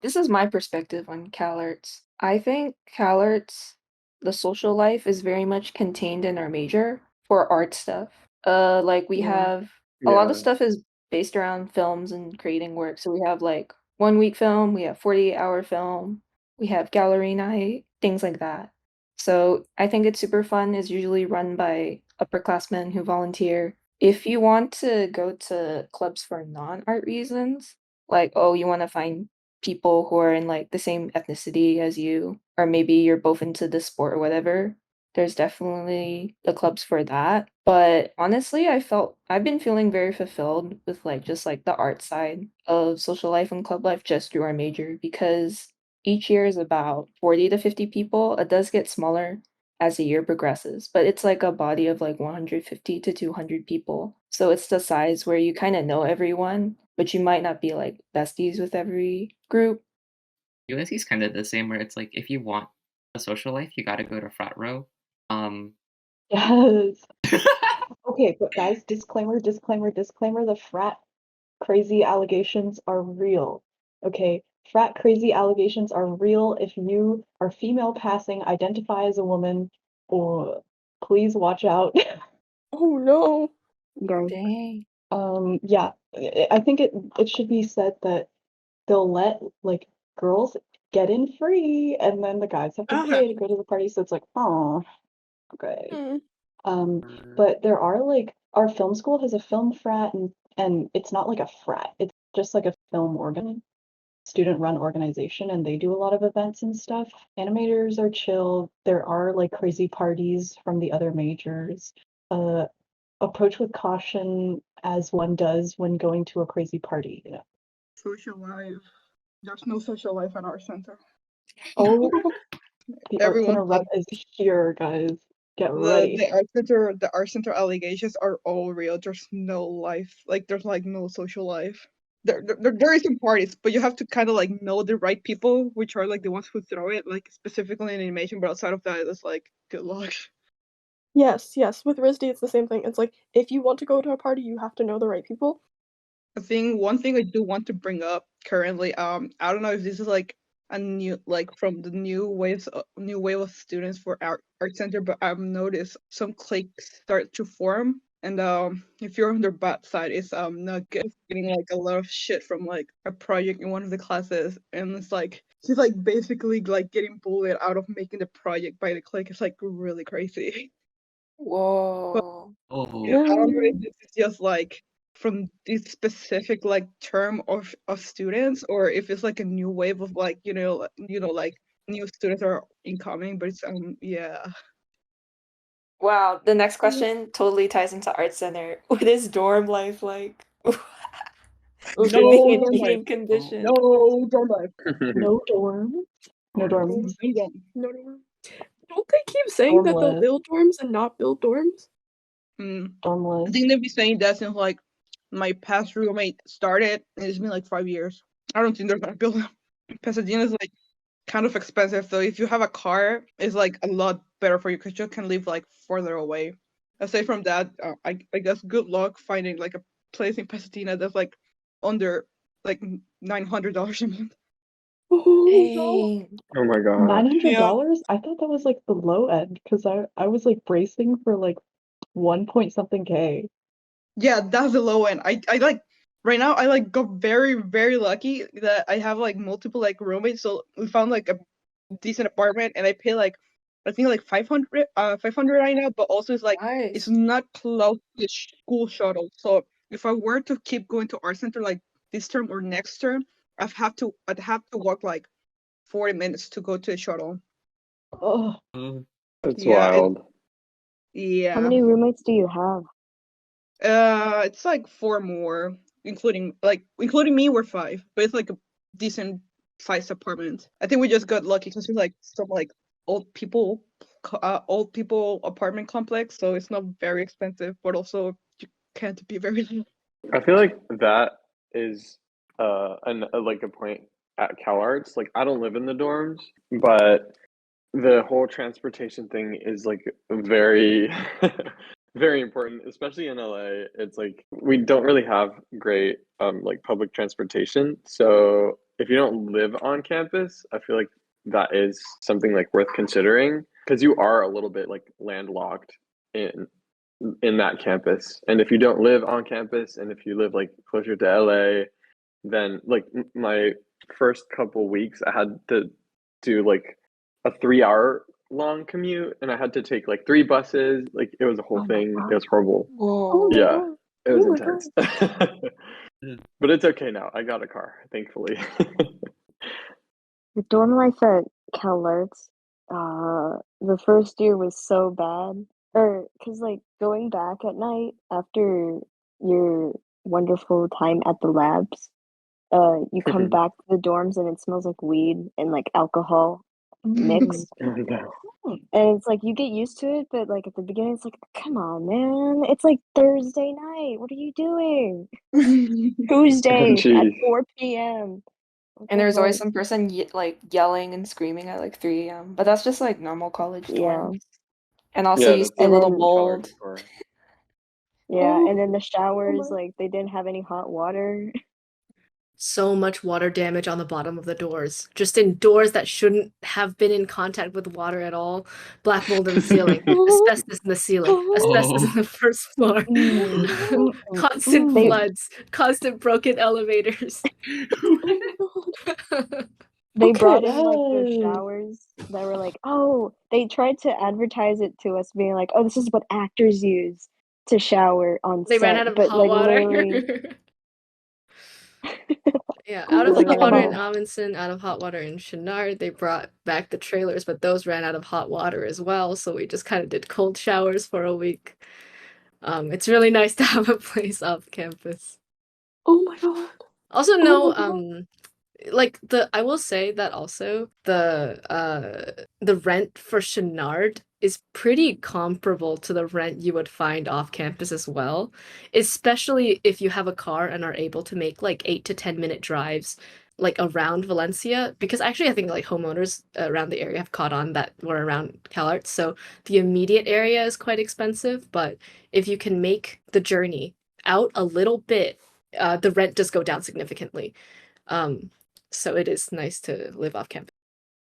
This is my perspective on CalArts. I think CalArts, the social life is very much contained in our major for art stuff. Like we have a lot of Yeah. stuff is based around films and creating work. So we have like 1 week film, we have 48-hour film, we have gallery night, things like that. So I think it's super fun. It's usually run by upperclassmen who volunteer. If you want to go to clubs for non-art reasons, like, oh, you want to find people who are in like the same ethnicity as you, or maybe you're both into the sport or whatever, there's definitely the clubs for that. But honestly, I've been feeling very fulfilled with like just like the art side of social life and club life just through our major because each year is about 40 to 50 people. It does get smaller as the year progresses, but it's like a body of like 150 to 200 people. So it's the size where you kind of know everyone, but you might not be like besties with every group. USC is kind of the same where it's like if you want a social life, you got to go to frat row. Yes. Okay, but guys, disclaimer, disclaimer, disclaimer, the frat crazy allegations are real. Okay, frat crazy allegations are real. If you are female passing, identify as a woman, or please watch out. Oh no. Dang. Yeah, I think it should be said that they'll let like girls get in free and then the guys have to pay to go to the party, so it's like, oh, okay. But there are like our film school has a film frat and it's not like a frat. It's just like a student run organization and they do a lot of events and stuff. Animators are chill. There are like crazy parties from the other majors. Approach with caution as one does when going to a crazy party, Social life. There's no social life at our center. Oh, the art Everyone center rep is here, guys. Get ready. The art center allegations are all real. There's no life. Like there's like no social life. There is some parties, but you have to kind of like know the right people, which are like the ones who throw it, like specifically in animation. But outside of that, it's like good luck. Yes. With RISD, it's the same thing. It's like if you want to go to a party, you have to know the right people. One thing I do want to bring up currently, I don't know if this is like a new like from the new wave of students for art center, but I've noticed some cliques start to form. And if you're on the bad side, it's not good. Getting like a lot of shit from like a project in one of the classes, and it's like she's like basically like getting bullied out of making the project by the clique. It's like really crazy. But Whoa. yeah, I don't know if this is just like from this specific like term of students, or if it's like a new wave of like like new students are incoming. But it's yeah. Wow, the next question totally ties into Art Center. What is dorm life like? Living No in dorm life. heating conditions. No dorm life. No dorm. No dorms. No dorm. Don't they keep saying that they'll Dormless. build dorms and not build dorms? I Dormless. think they've been saying that since like my past roommate started, and it's been like 5 years. I don't think they're gonna build them. Pasadena is like kind of expensive, so if you have a car, it's like a lot better for you because you can live like further away. Aside from that, I guess good luck finding like a place in Pasadena that's like under like $900 a month. Oh no. Dang. Oh my god. $900? I thought that was like the low end because I was like bracing for like 1 point something K. Yeah, that's the low end. I like right now I like got very very lucky that I have like multiple like roommates, so we found like a decent apartment, and I pay like I think like 500 right now, but also it's like it's Nice. not close to the school shuttle. So if I were to keep going to art center like this term or next term, I'd have to walk like 40 minutes to go to the shuttle. Oh, That's Yeah, wild. How yeah. many roommates do you have? It's like four more, including me, we're five, but it's like a decent sized apartment. I think we just got lucky because it's like some like old people apartment complex, so it's not very expensive, but also you can't be very low. I feel like that is like a point at CalArts. Like I don't live in the dorms, but the whole transportation thing is like very very important, especially in LA. It's like we don't really have great like public transportation. So if you don't live on campus, I feel like that is something like worth considering because you are a little bit like landlocked in that campus. And if you don't live on campus and if you live like closer to LA, then like my first couple weeks I had to do like a 3 hour long commute and I had to take like three buses. Like it was a whole Oh my thing. god. It was horrible. Whoa. my Yeah, god. it was Oh my intense. god. But it's okay now. I got a car, thankfully. The dorm life at CalArts, the first year was so bad. Or, cause like going back at night after your wonderful time at the labs, you come back to the dorms and it smells like weed and like alcohol mixed. Oh, no. And it's like you get used to it, but like at the beginning, it's like, come on, man, it's like Thursday night. What are you doing? Tuesday at Jeez. 4 p.m. What And the there's always fuck? some person like yelling and screaming at like 3 a.m. But that's just like normal college Yeah. dorms. And also Yeah, you stay that's a And little then CalArts bold. for. yeah, and Oh, then the oh showers, my. like they didn't have any hot water. So much water damage on the bottom of the doors. Just in doors that shouldn't have been in contact with water at all. Black mold in the ceiling, Oh, asbestos in the ceiling, asbestos in oh, the first floor. Mm, oh Constant they floods, constant broken elevators. my god. they Okay. brought in like those yes. showers that were like, oh, they tried to advertise it to us being like, oh, this is what actors use to shower on They ran set, out of but hot like water. literally Yeah, Oh out it of was my hot like a water in god. Amundsen, out of hot water in Chenard. They brought back the trailers, but those ran out of hot water as well. So we just kind of did cold showers for a week. It's really nice to have a place off campus. Oh my god. Also, Oh no, my god. like I will say that also the rent for Chenard is pretty comparable to the rent you would find off campus as well, especially if you have a car and are able to make like 8 to 10 minute drives like around Valencia, because actually I think like homeowners around the area have caught on that we're around CalArts, so the immediate area is quite expensive, but if you can make the journey out a little bit, the rent does go down significantly. Um, so it is nice to live off campus.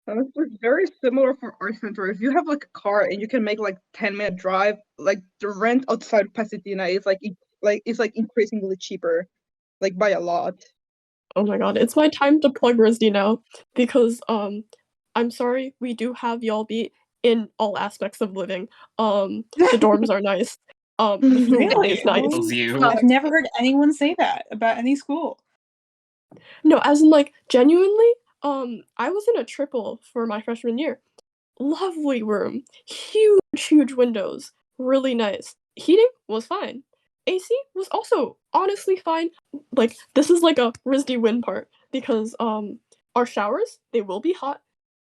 It's very similar for art center. If you have like a car and you can make like 10-minute drive, like the rent outside of Pasadena is it's like increasingly cheaper, like by a lot. Oh my god, it's my time to plug RISD now because I'm sorry, we do have y'all beat in all aspects of living. The dorms are nice. The food Really? is nice. Tells you. I've never heard anyone say that about any school. No, as in like genuinely, I was in a triple for my freshman year. Lovely room, huge windows, really nice. Heating was fine. AC was also honestly fine. Like this is like a RISD win part because our showers, they will be hot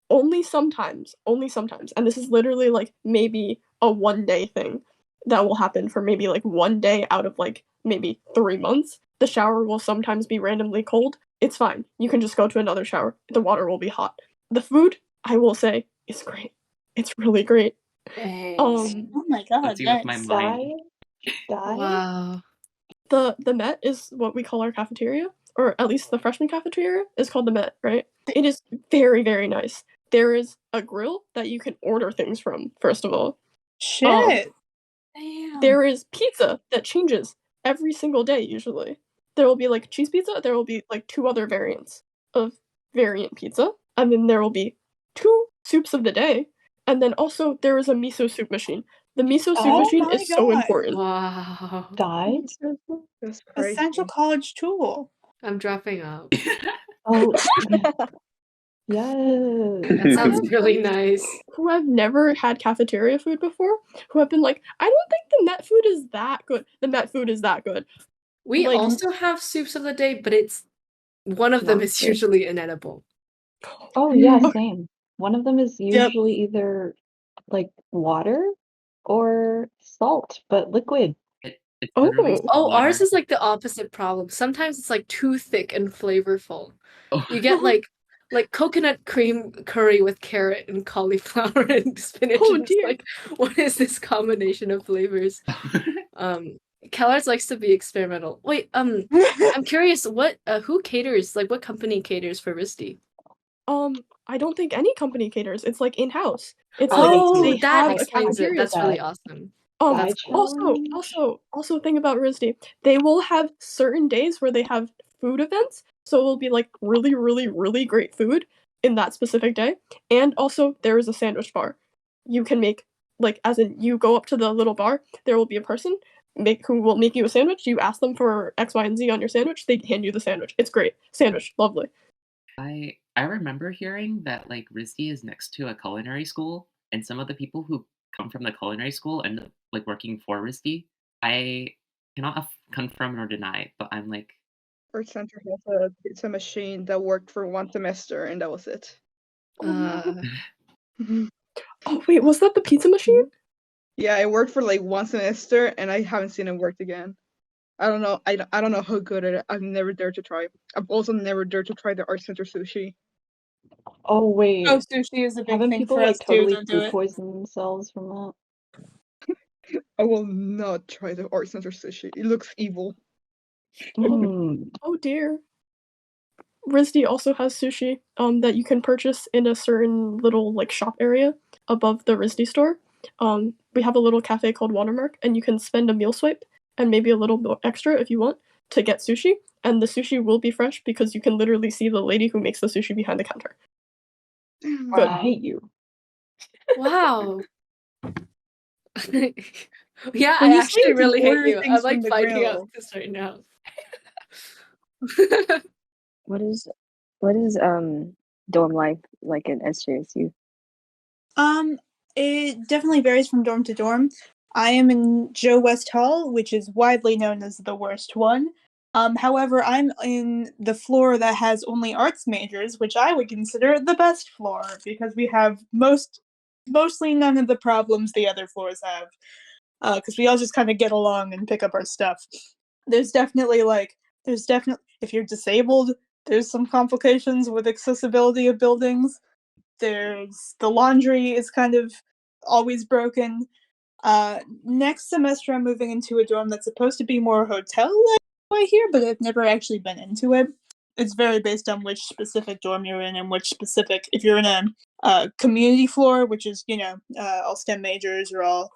only sometimes, and this is literally like maybe a 1 day thing that will happen for maybe like 1 day out of like maybe 3 months. The shower will sometimes be randomly cold. It's fine. You can just go to another shower. The water will be hot. The food, I will say, is great. It's really great. Oh my god, Let's see with my nice. mind. Wow. The Met is what we call our cafeteria, or at least the freshman cafeteria is called the Met, right? It is very nice. There is a grill that you can order things from, first of all. Shit. Damn. There is pizza that changes every single day, usually. There will be like cheese pizza, there will be like 2 other variants of variant pizza, and then there will be 2 soups of the day, and then also there is a miso soup machine. The miso soup Oh machine my is so God. important. Wow. That's crazy. Essential college tool. I'm dropping out. Oh, yes. That sounds really nice. Who have never had cafeteria food before, who have been like, I don't think the Met food is that good. The Met food is that good. We Like, also have soups of the day, but it's one of them Not is good. usually inedible. Oh yeah, same. One of them is Yep. usually either like water or salt, but liquid. It's literally Oh, water. ours is like the opposite problem. Sometimes it's like too thick and flavorful. Oh. You get like coconut cream curry with carrot and cauliflower and spinach. Oh, and it's dear. like, what is this combination of flavors? CalArts likes to be experimental. Wait, I'm curious, what who caters? Like, what company caters for RISD? I don't think any company caters. It's like in-house. It's Oh, like they that have a explains it. cafeteria That's really awesome. Also, challenge. also thing about RISD, they will have certain days where they have food events, so it will be like really great food in that specific day. And also there is a sandwich bar. You can make like as in you go up to the little bar, there will be a person who will make you a sandwich. You ask them for X, Y, and Z on your sandwich, they hand you the sandwich. It's great. Sandwich, lovely. I remember hearing that like RISD is next to a culinary school, and some of the people who come from the culinary school end up like working for RISD. I cannot confirm nor deny, but I'm like, Art Center has a pizza machine that worked for 1 semester, and that was it. Oh wait, was that the pizza machine? Yeah, it worked for like 1 semester, and I haven't seen it work again. I don't know. I don't know how good it is. I've never dared to try. I've also never dared to try the Art Center sushi. Oh wait. Oh, sushi is a big Haven't thing people for like us too. totally Don't do food it. poison themselves from that? I will not try the Art Center sushi. It looks evil. Oh dear. RISD also has sushi that you can purchase in a certain little like shop area above the RISD store. We have a little cafe called Watermark, and you can spend a meal swipe and maybe a little bit extra if you want to get sushi, and the sushi will be fresh because you can literally see the lady who makes the sushi behind the counter. Good. I hate you. Wow. Yeah, When I you say actually you can really hate order you. I'm things like from the finding grill. out this right now. What is dorm life like in SJSU? It definitely varies from dorm to dorm. I am in Joe West Hall, which is widely known as the worst one. However, I'm in the floor that has only arts majors, which I would consider the best floor because we have mostly none of the problems the other floors have. Because we all just kind of get along and pick up our stuff. There's definitely if you're disabled, there's some complications with accessibility of buildings. There's the laundry is kind of always broken. Next semester I'm moving into a dorm that's supposed to be more hotel-like, I hear, but I've never actually been into it. it's very based on which specific dorm you're in and which specific, if you're in a community floor, which is, all STEM majors or all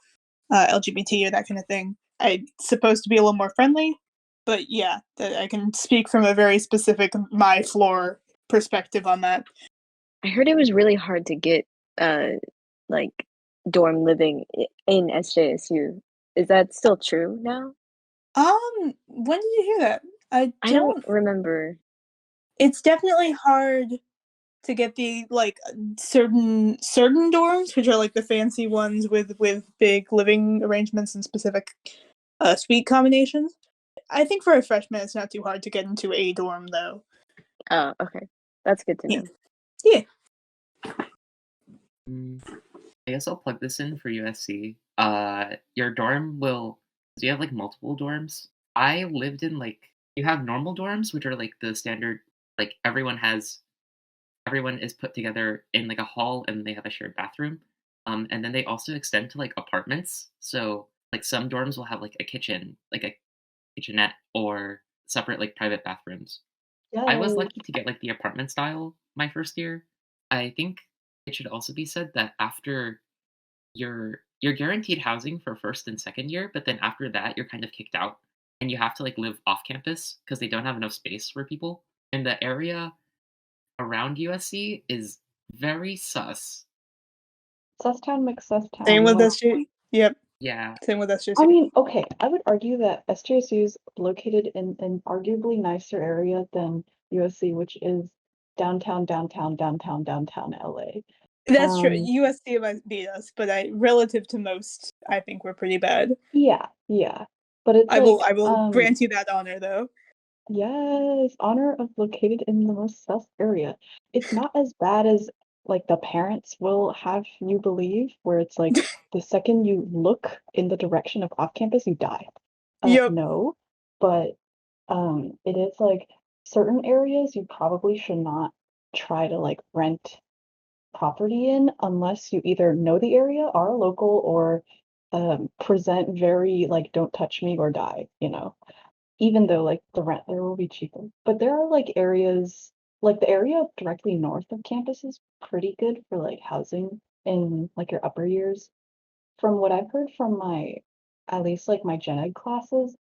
LGBT or that kind of thing, it's supposed to be a little more friendly. But yeah, I can speak from a very specific my floor perspective on that. I heard it was really hard to get like dorm living in SJSU. Is that still true now? When did you hear that? I don't remember. It's definitely hard to get the certain dorms, which are like the fancy ones with big living arrangements and specific suite combinations. I think for a freshman, it's not too hard to get into a dorm, though. Oh, okay, that's good to know. Yeah. I guess I'll plug this in for USC. Your dorm will. Do you have like multiple dorms? I lived in you have normal dorms, which are like the standard. Like everyone is put together in like a hall and they have a shared bathroom. And then they also extend to like apartments. So like some dorms will have like a kitchen, like a kitchenette or separate like private bathrooms. I was lucky to get like the apartment style my first year. I think it should also be said that after you're guaranteed housing for first and second year, but then after that you're kind of kicked out and you have to like live off campus because they don't have enough space for people. And the area around USC is very sus. Susstown McSusstown. Same with SJ. Yep. Yeah. Same with SJSU. I mean, okay, I would argue that SJSU is located in an arguably nicer area than USC, which is downtown LA. That's true. USC might beat us, but relative to most, I think we're pretty bad. Yeah. But it's I will grant you that honor, though. Yes, honor of located in the most sus area. It's not as bad as like the parents will have you believe, where it's like the second you look in the direction of off campus, you die. Yep. No, but it is like certain areas you probably should not try to like rent property in unless you either know the area, are local, or present very like don't touch me or die, even though like the rent there will be cheaper. But there are like areas, like the area directly north of campus is pretty good for like housing in like your upper years. From what I've heard from at least like my gen ed classes,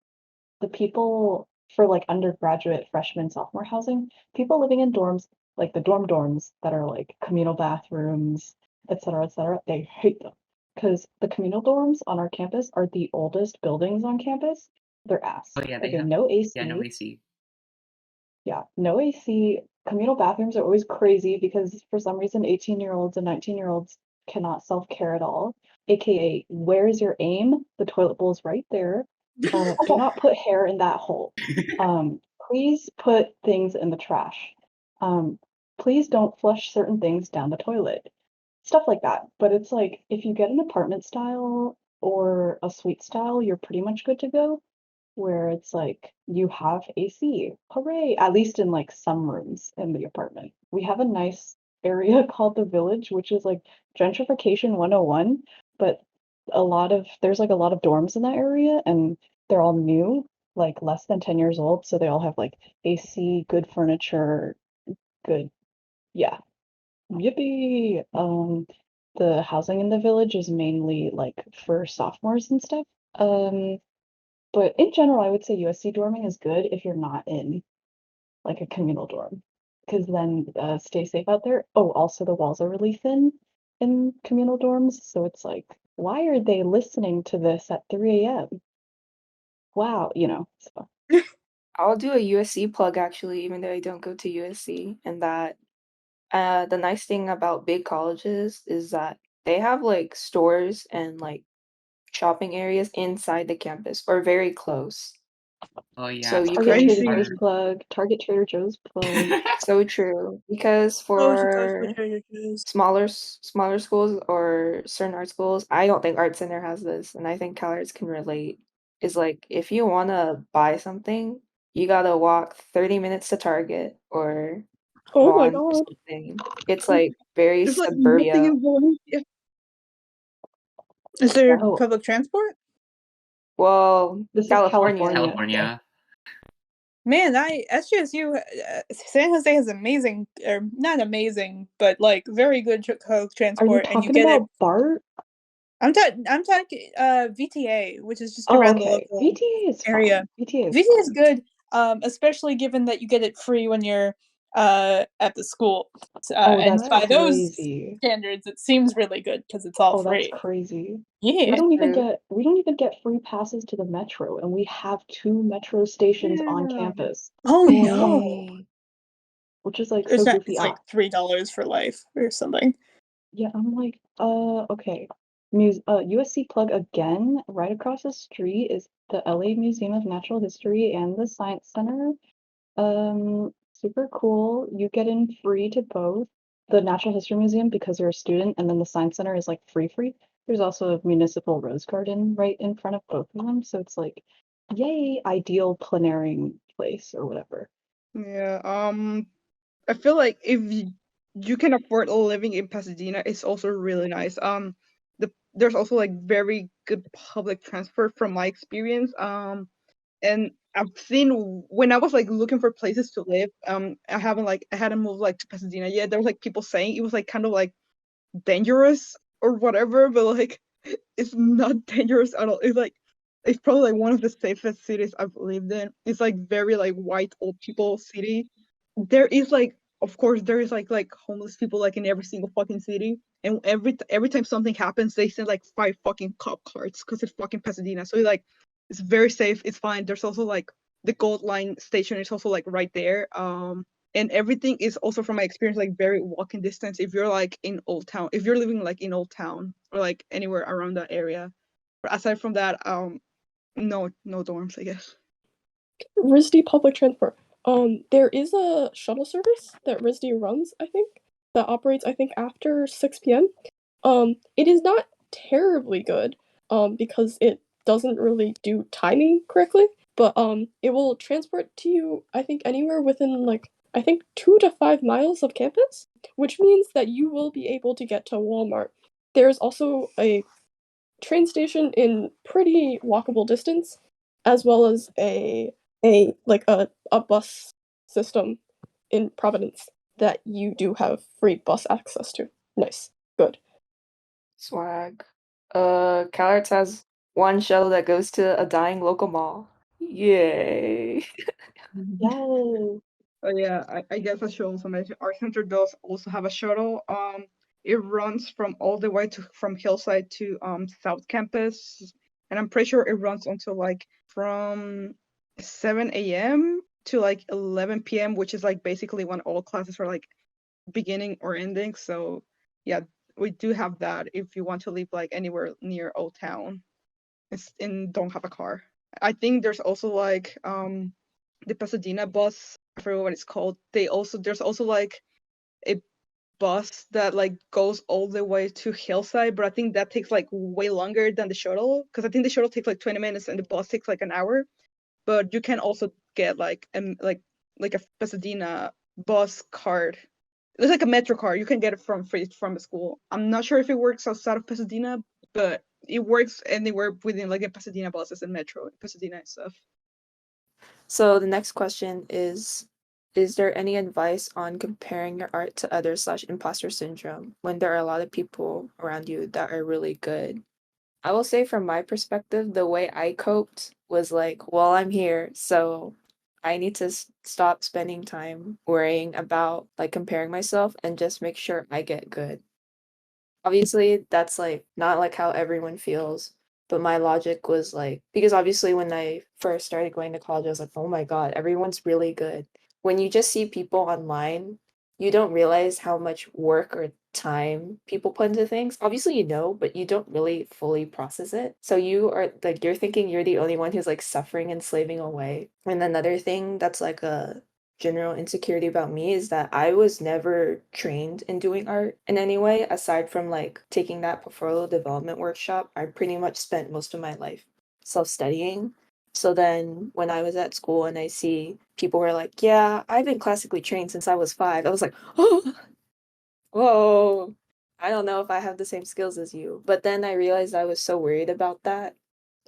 the people for like undergraduate freshman sophomore housing, people living in dorms, like the dorms that are like communal bathrooms, etc., they hate them because the communal dorms on our campus are the oldest buildings on campus. They're ass. Oh yeah, they Okay, have no AC. Yeah, no AC. Yeah, no AC. Communal bathrooms are always crazy because for some reason 18-year-olds and 19-year-olds cannot self-care at all. AKA, where's your aim? The toilet bowl is right there. Do not put hair in that hole. Please put things in the trash. Please don't flush certain things down the toilet. Stuff like that. But it's like if you get an apartment style or a suite style, you're pretty much good to go. Where it's like you have AC. Hooray! At least in like some rooms in the apartment. We have a nice area called the Village, which is like gentrification 101, but there's like a lot of dorms in that area and they're all new, like less than 10 years old, so they all have like AC, good furniture, good, yeah. Yippee! The housing in the Village is mainly like for sophomores and stuff. But in general, I would say USC dorming is good if you're not in like a communal dorm, because then stay safe out there. Oh, also the walls are really thin in communal dorms, so it's like, why are they listening to this at 3 a.m.? Wow, so. I'll do a USC plug actually, even though I don't go to USC, and that the nice thing about big colleges is that they have like stores and like shopping areas inside the campus or very close. Oh yeah. So you Target can Trader Joe's plug. Target Trader Joe's plug. So true, because for smaller schools or certain art schools, I don't think Art Center has this, and I think CalArts can relate. Is like if you want to buy something, you gotta walk 30 minutes to Target or Oh my Vaughn or god. something. It's like very There's like nothing suburbia. in Valencia. Is there Oh. public transport? Well, This is California. California. Man, SGSU, San Jose has amazing, or not amazing, but like very good Are you transport, and you talking get it. about BART? I'm talking VTA, which is just Oh, around the okay. local VTA is area. fine. VTA is VTA is fine. good, especially given that you get it free when you're at the school. Oh, And that's by those crazy. standards, it seems really good because it's all Oh, that's free. crazy. Yeah. We don't even get free passes to the metro, and we have 2 metro stations on Yeah. campus. Oh no. Dang. Which is like It's so not. goofy. It's like $3 for life or something. Yeah, I'm like, okay. USC plug again. Right across the street is the LA Museum of Natural History and the Science Center. Super cool. You get in free to both. The Natural History Museum because you're a student, and then the Science Center is like free. There's also a municipal rose garden right in front of both of them, so it's like, yay, ideal plenaring place or whatever. Yeah. I feel like if you can afford living in Pasadena, it's also really nice. There's also like very good public transport from my experience. And I've seen when I was like looking for places to live. I hadn't moved like to Pasadena yet. There was like people saying it was like kind of like dangerous or whatever, but like it's not dangerous at all. It's probably like one of the safest cities I've lived in. It's like very like white old people city. There is like, of course there is like homeless people like in every single fucking city, and every time something happens they send like 5 fucking cop cars because it's fucking Pasadena. So like it's very safe, it's fine. There's also like the Gold Line station is also like right there. And everything is also from my experience like very walking distance if you're like in Old Town, if you're living like in Old Town or like anywhere around that area. But aside from that, no dorms, I guess. RISD public transport. There is a shuttle service that RISD runs, I think, that operates, I think, after 6 p.m. It is not terribly good, because it doesn't really do timing correctly, but it will transport to you, I think, anywhere within like I think 2 to 5 miles of campus, which means that you will be able to get to Walmart. There's also a train station in pretty walkable distance, as well as a bus system in Providence that you do have free bus access to. Nice. Good. Swag. CalArts has one shuttle that goes to a dying local mall. Yay. Yes. Oh yeah, I guess I should also mention our center does also have a shuttle. It runs from all the way to from Hillside to South Campus, and I'm pretty sure it runs until like from 7 a.m. to like 11 p.m., which is like basically when all classes are like beginning or ending. So yeah, we do have that if you want to live like anywhere near Old Town and don't have a car. I think there's also like the Pasadena bus. I forget what it's called. There's also like a bus that like goes all the way to Hillside, but I think that takes like way longer than the shuttle because I think the shuttle takes like 20 minutes and the bus takes like an hour. But you can also get like a Pasadena bus card. It's like a Metro card. You can get it from free from the school. I'm not sure if it works outside of Pasadena, but it works anywhere within like the Pasadena buses and Metro, Pasadena and stuff. So the next question is there any advice on comparing your art to others slash imposter syndrome when there are a lot of people around you that are really good? I will say from my perspective, the way I coped was like, well, I'm here, so I need to stop spending time worrying about like comparing myself and just make sure I get good. Obviously, that's like not like how everyone feels, but my logic was like because obviously when I first started going to college, I was like, oh my God, everyone's really good. When you just see people online, you don't realize how much work or time people put into things. Obviously, you know, but you don't really fully process it. So you are like you're thinking you're the only one who's like suffering and slaving away. And another thing that's like a general insecurity about me is that I was never trained in doing art in any way aside from like taking that portfolio development workshop. I pretty much spent most of my life self-studying. So then when I was at school and I see people were like, yeah, I've been classically trained since I was 5, I was like, oh, whoa, I don't know if I have the same skills as you. But then I realized I was so worried about that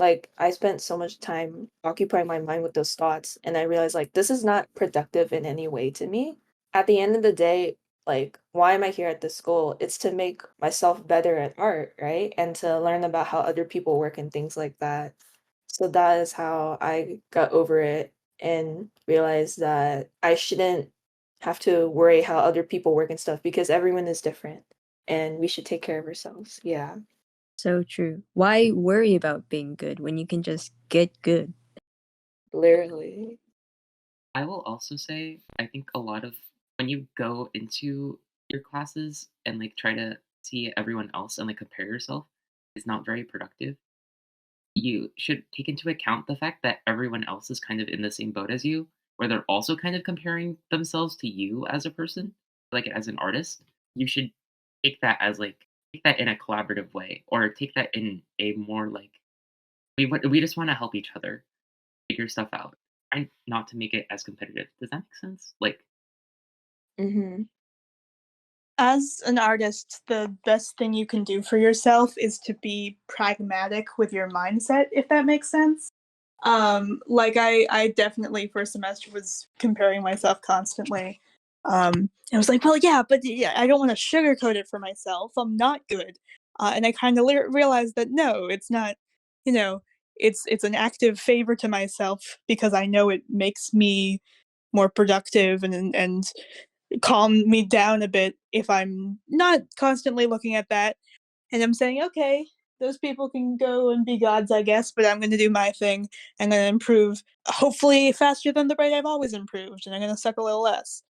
like I spent so much time occupying my mind with those thoughts, and I realized like this is not productive in any way to me. At the end of the day, like why am I here at this school? It's to make myself better at art, right? And to learn about how other people work and things like that. So that is how I got over it and realized that I shouldn't have to worry how other people work and stuff because everyone is different and we should take care of ourselves. Yeah. So true. Why worry about being good when you can just get good? Literally. I will also say, I think a lot of when you go into your classes and like try to see everyone else and like compare yourself is not very productive. You should take into account the fact that everyone else is kind of in the same boat as you, where they're also kind of comparing themselves to you as a person, like as an artist. You should take that as like take that in a collaborative way, or take that in a more like we just want to help each other figure stuff out, and not to make it as competitive. Does that make sense? Like, Mhm. As an artist, the best thing you can do for yourself is to be pragmatic with your mindset, if that makes sense. Like I definitely first semester was comparing myself constantly. I was like, well, yeah, but yeah, I don't want to sugarcoat it for myself. I'm not good, and I kind of realized that no, it's not. You know, it's an active favor to myself because I know it makes me more productive and calm me down a bit if I'm not constantly looking at that and I'm saying, okay, those people can go and be gods, I guess, but I'm going to do my thing. I'm going to improve, hopefully faster than the rate I've always improved, and I'm going to suck a little less.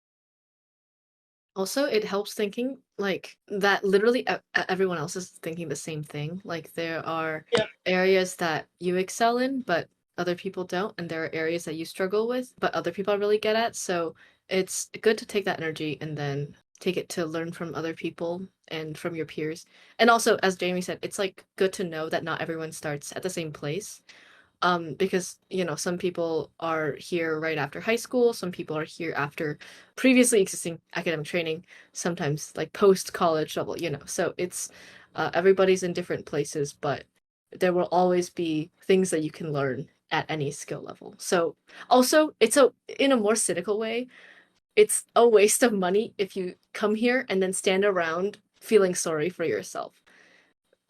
Also, it helps thinking like that literally everyone else is thinking the same thing. Like there are Yep. areas that you excel in, but other people don't, and there are areas that you struggle with, but other people are really good at. So it's good to take that energy and then take it to learn from other people and from your peers. And also, as Jamie said, it's like good to know that not everyone starts at the same place. Because some people are here right after high school, some people are here after previously existing academic training, sometimes like post college level, so it's everybody's in different places, but there will always be things that you can learn at any skill level. So also it's a in a more cynical way, it's a waste of money if you come here and then stand around feeling sorry for yourself.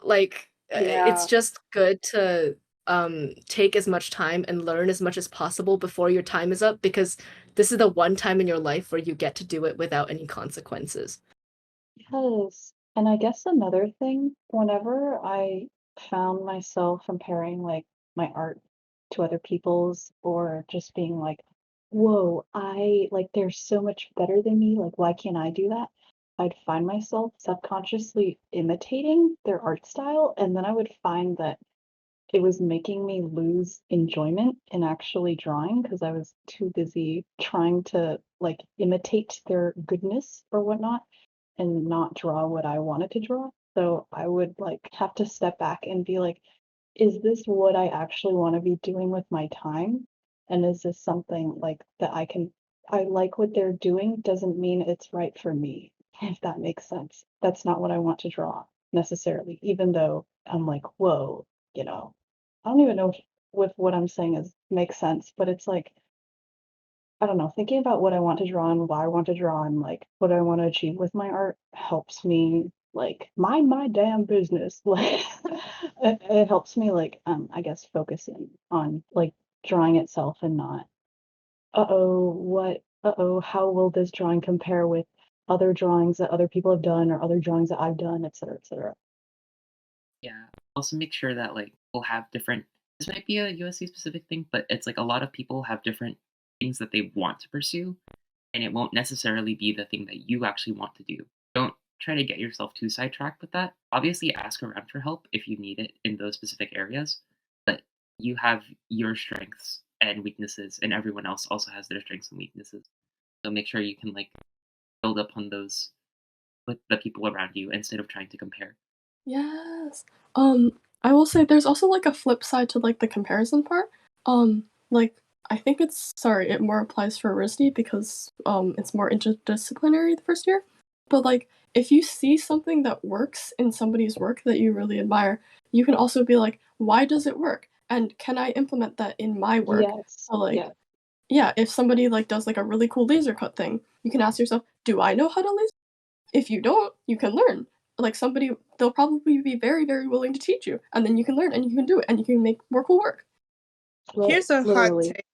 Like it's Yeah. just good to take as much time and learn as much as possible before your time is up, because this is the one time in your life where you get to do it without any consequences. Yes. And I guess another thing, whenever I found myself comparing like my art to other people's or just being like, whoa, I like they're so much better than me, like why can't I do that? I'd find myself subconsciously imitating their art style, and then I would find that it was making me lose enjoyment in actually drawing because I was too busy trying to like imitate their goodness or whatnot and not draw what I wanted to draw. So I would like have to step back and be like, is this what I actually want to be doing with my time? And is this something like that I like what they're doing doesn't mean it's right for me, if that makes sense. That's not what I want to draw necessarily, even though I'm like, whoa, you know, I don't even know if what I'm saying is makes sense, but it's like I don't know, thinking about what I want to draw and why I want to draw and like what I want to achieve with my art helps me like mind my damn business. Like it helps me like I guess focus in on like drawing itself and not how will this drawing compare with other drawings that other people have done or other drawings that I've done, et cetera, et cetera. yeah. Also make sure that like we'll have different. This might be a USC specific thing, but it's like a lot of people have different things that they want to pursue, and it won't necessarily be the thing that you actually want to do. Don't try to get yourself too sidetracked with that. Obviously, ask around for help if you need it in those specific areas, but you have your strengths and weaknesses, and everyone else also has their strengths and weaknesses. So make sure you can like build upon those with the people around you instead of trying to compare. Yes. I will say there's also like a flip side to like the comparison part. Like I think it more applies for RISD because it's more interdisciplinary the first year. But like if you see something that works in somebody's work that you really admire, you can also be like, why does it work? and can I implement that in my work? Yes. So, like, Yeah. yeah, if somebody like does like a really cool laser cut thing, you can ask yourself, do I know how to laser? If you don't, you can learn. Like somebody, they'll probably be very, very willing to teach you, and then you can learn and you can do it and you can make more cool work. Here's a hot Literally. take.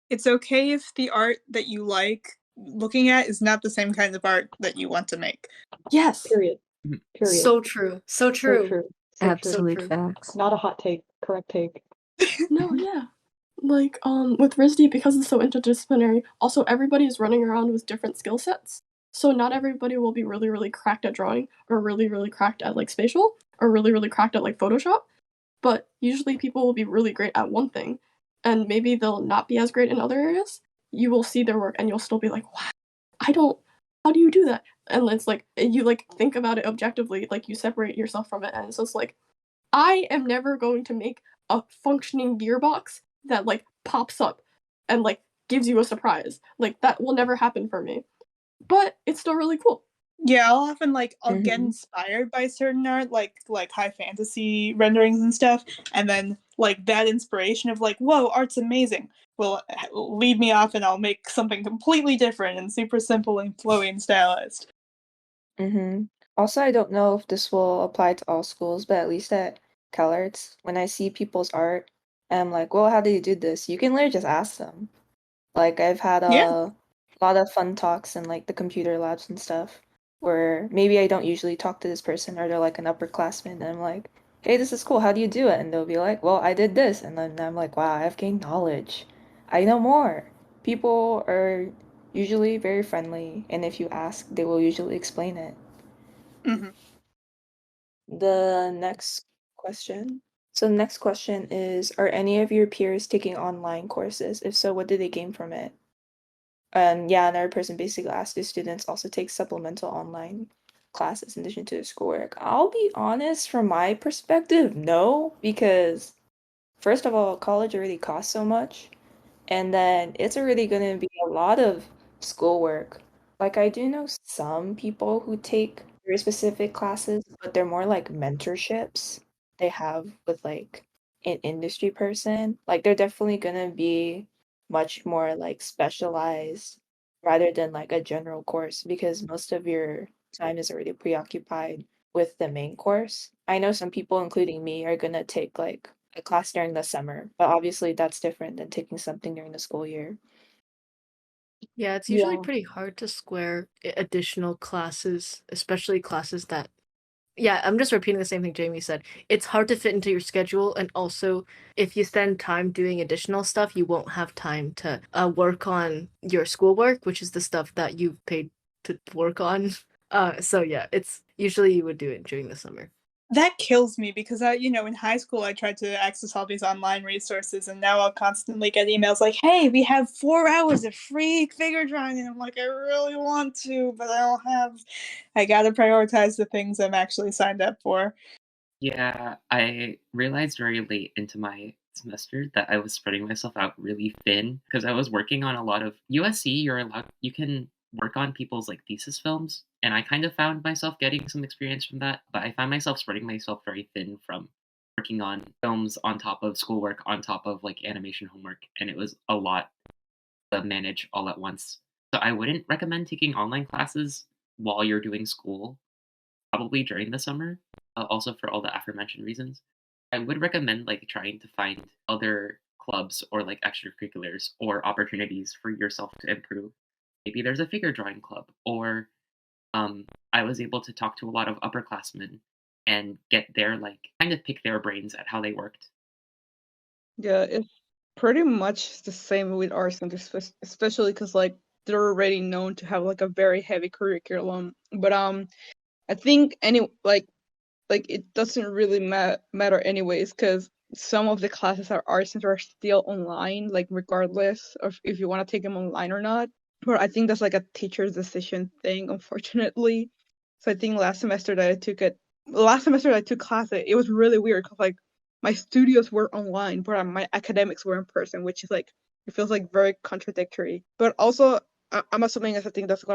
It's okay if the art that you like looking at is not the same kind of art that you want to make. Yes. Period. Period. So true. So true. So true. Absolute facts. Not a hot take. Correct take. No, yeah. Like, with RISD, because it's so interdisciplinary, also everybody is running around with different skill sets. So not everybody will be really, really cracked at drawing, or really, really cracked at like spatial, or really, really cracked at like Photoshop. But usually people will be really great at one thing, and maybe they'll not be as great in other areas. You will see their work and you'll still be like, wow, how do you do that? And it's like, you like think about it objectively, like you separate yourself from it, and it's just like, I am never going to make a functioning gearbox that like pops up and like gives you a surprise. Like that will never happen for me. But it's still really cool. Yeah, I'll often I'll get inspired by certain art, like high fantasy renderings and stuff, and then like that inspiration of like, whoa, art's amazing, will lead me off, and I'll make something completely different and super simple and flowy and stylized. Also, I don't know if this will apply to all schools, but at least at CalArts, when I see people's art, and I'm like, well, how do you do this? You can literally just ask them. Like, I've had Yeah. a lot of fun talks in like the computer labs and stuff, where maybe I don't usually talk to this person, or they're like an upperclassman, and I'm like, hey, this is cool. How do you do it? And they'll be like, well, I did this. And then I'm like, wow, I've gained knowledge. I know more. People are usually very friendly, and if you ask, they will usually explain it. The next question. So the next question is, are any of your peers taking online courses? If so, what do they gain from it? And yeah, another person basically asked, do students also take supplemental online classes in addition to their schoolwork? I'll be honest, from my perspective, no, because first of all, college already costs so much, and then it's already going to be a lot of schoolwork. Like, I do know some people who take very specific classes, but they're more like mentorships they have with like an industry person. Like, they're definitely going to be much more like specialized rather than like a general course, because most of your time is already preoccupied with the main course. I know some people, including me, are going to take like a class during the summer, but obviously that's different than taking something during the school year. Yeah, it's usually Yeah. pretty hard to square additional classes, especially classes that, yeah, I'm just repeating the same thing Jamie said. It's hard to fit into your schedule, and also if you spend time doing additional stuff, you won't have time to work on your schoolwork, which is the stuff that you've paid to work on. So yeah, it's usually you would do it during the summer. That kills me because in high school I tried to access all these online resources, and now I'll constantly get emails like, hey, we have 4 hours of free figure drawing, and I'm like, I really want to, but I gotta prioritize the things I'm actually signed up for. Yeah, I realized very late into my semester that I was spreading myself out really thin because I was working on a lot of USC. You can work on people's like thesis films, and I kind of found myself getting some experience from that. But I found myself spreading myself very thin from working on films on top of schoolwork, on top of like animation homework, and it was a lot to manage all at once. So I wouldn't recommend taking online classes while you're doing school, probably during the summer, also for all the aforementioned reasons. I would recommend like trying to find other clubs or like extracurriculars or opportunities for yourself to improve. Maybe there's a figure drawing club, or I was able to talk to a lot of upperclassmen and get their like kind of pick their brains at how they worked. Yeah, it's pretty much the same with our center, especially because like they're already known to have like a very heavy curriculum. But I think it doesn't really matter anyways, because some of the classes at our center are still online, like regardless of if you want to take them online or not. But I think that's like a teacher's decision thing, unfortunately. So I think last semester that I took classes, it was really weird because like my studios were online, but my academics were in person, which is like it feels like very contradictory. But also, I'm assuming it's a thing that's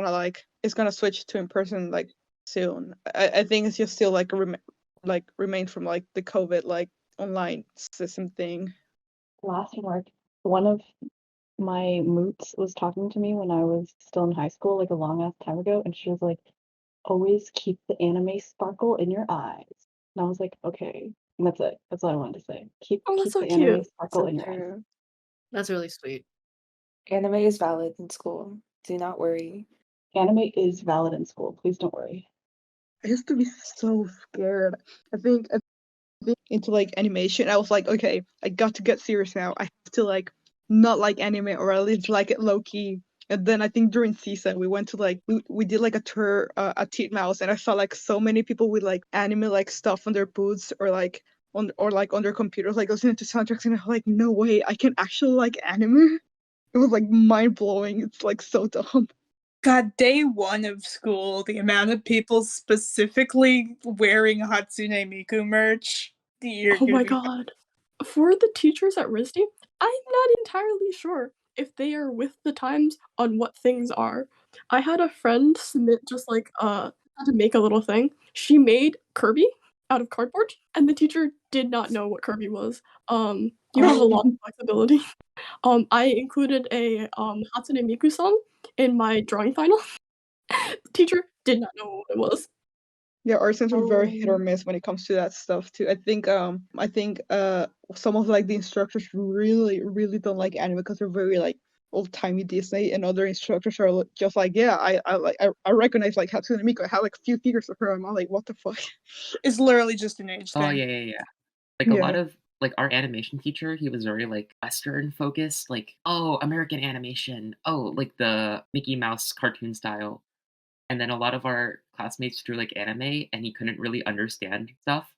it's gonna switch to in person like soon. I think it's just still like remain from like the COVID like online system thing. Last remark, one of my moots was talking to me when I was still in high school, like a long ass time ago, and she was like, always keep the anime sparkle in your eyes. And I was like, okay. And that's it. That's all I wanted to say. Keep Oh, that's keep so the anime cute. sparkle So in your eyes. true. That's really sweet. Anime is valid in school. Do not worry. Anime is valid in school. Please don't worry. I used to be so scared. I think into like animation. I was like, okay, I got to get serious now. I have to like not like anime or at least like it low key. And then I think during season we went to like we did like a tour at Titmouse, and I saw like so many people with like anime like stuff on their boots or like on their computers like listening to soundtracks, and I was like, no way, I can actually like anime. It was like mind blowing. It's like so dumb. God, day one of school, the amount of people specifically wearing Hatsune Miku merch. You're Oh gonna my be god. For the teachers at RISD, I'm not entirely sure if they are with the times on what things are. I had a friend submit just like had to make a little thing. She made Kirby out of cardboard, and the teacher did not know what Kirby was. You have a lot of flexibility. I included a Hatsune Miku song in my drawing final. The teacher did not know what it was. Yeah, art center are very hit or miss when it comes to that stuff too. I think some of like the instructors really don't like anime because they're very like old timey Disney, and other instructors are just like, yeah, I recognize like Hatsune Miku. I have like a few figures of her, and I'm like, what the fuck? It's literally just an age Oh thing. yeah. Like a Yeah. lot of like our animation teacher, he was very like Western focused, like, oh, American animation, oh, like the Mickey Mouse cartoon style. And then a lot of our classmates drew like anime and he couldn't really understand stuff.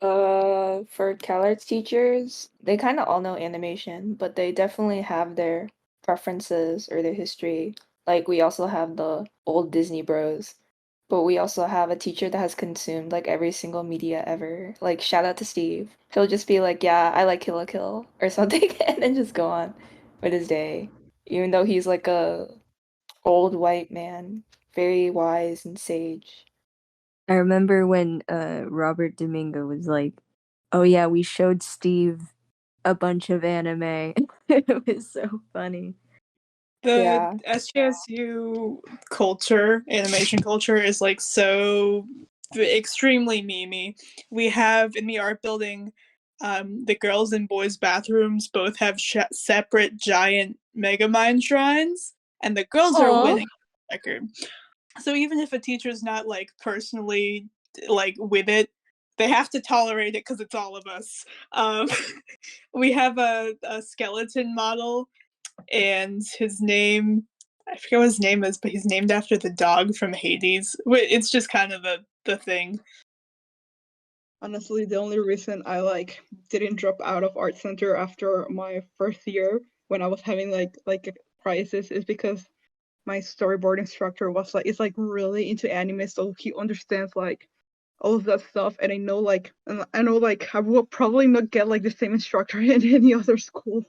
For CalArts teachers, they kind of all know animation, but they definitely have their preferences or their history. Like we also have the old Disney bros, but we also have a teacher that has consumed like every single media ever. Like shout out to Steve. He'll just be like, "Yeah, I like Kill la Kill" or something, and then just go on with his day. Even though he's like a old white man, very wise and sage. I remember when Robert Domingo was like, "Oh yeah, we showed Steve a bunch of anime." It was so funny. The Yeah. SJSU culture, animation culture, is like so extremely memey. We have in the art building, the girls and boys bathrooms both have separate giant Megamind shrines, and the girls are Aw. winning the record. So even if a teacher's not like personally like with it, they have to tolerate it because it's all of us. We have a skeleton model, and his name, I forget what his name is, but he's named after the dog from Hades. It's just kind of the thing. Honestly, the only reason I like didn't drop out of art center after my first year when I was having like a crisis is because my storyboard instructor was like, is like really into anime, so he understands like all of that stuff, and I know like I will probably not get like the same instructor in any other school.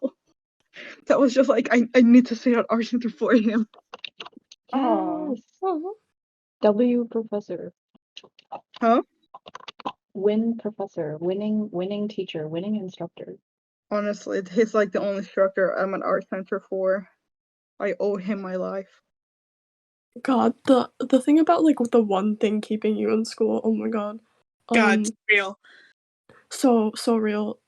That was just like I need to stay at art center for him. Yes. W professor. Huh? Win professor. Winning teacher. Winning instructor. Honestly, he's like the only instructor I'm at art center for. I owe him my life. God, the thing about like the one thing keeping you in school, oh my god. God, it's real. So real.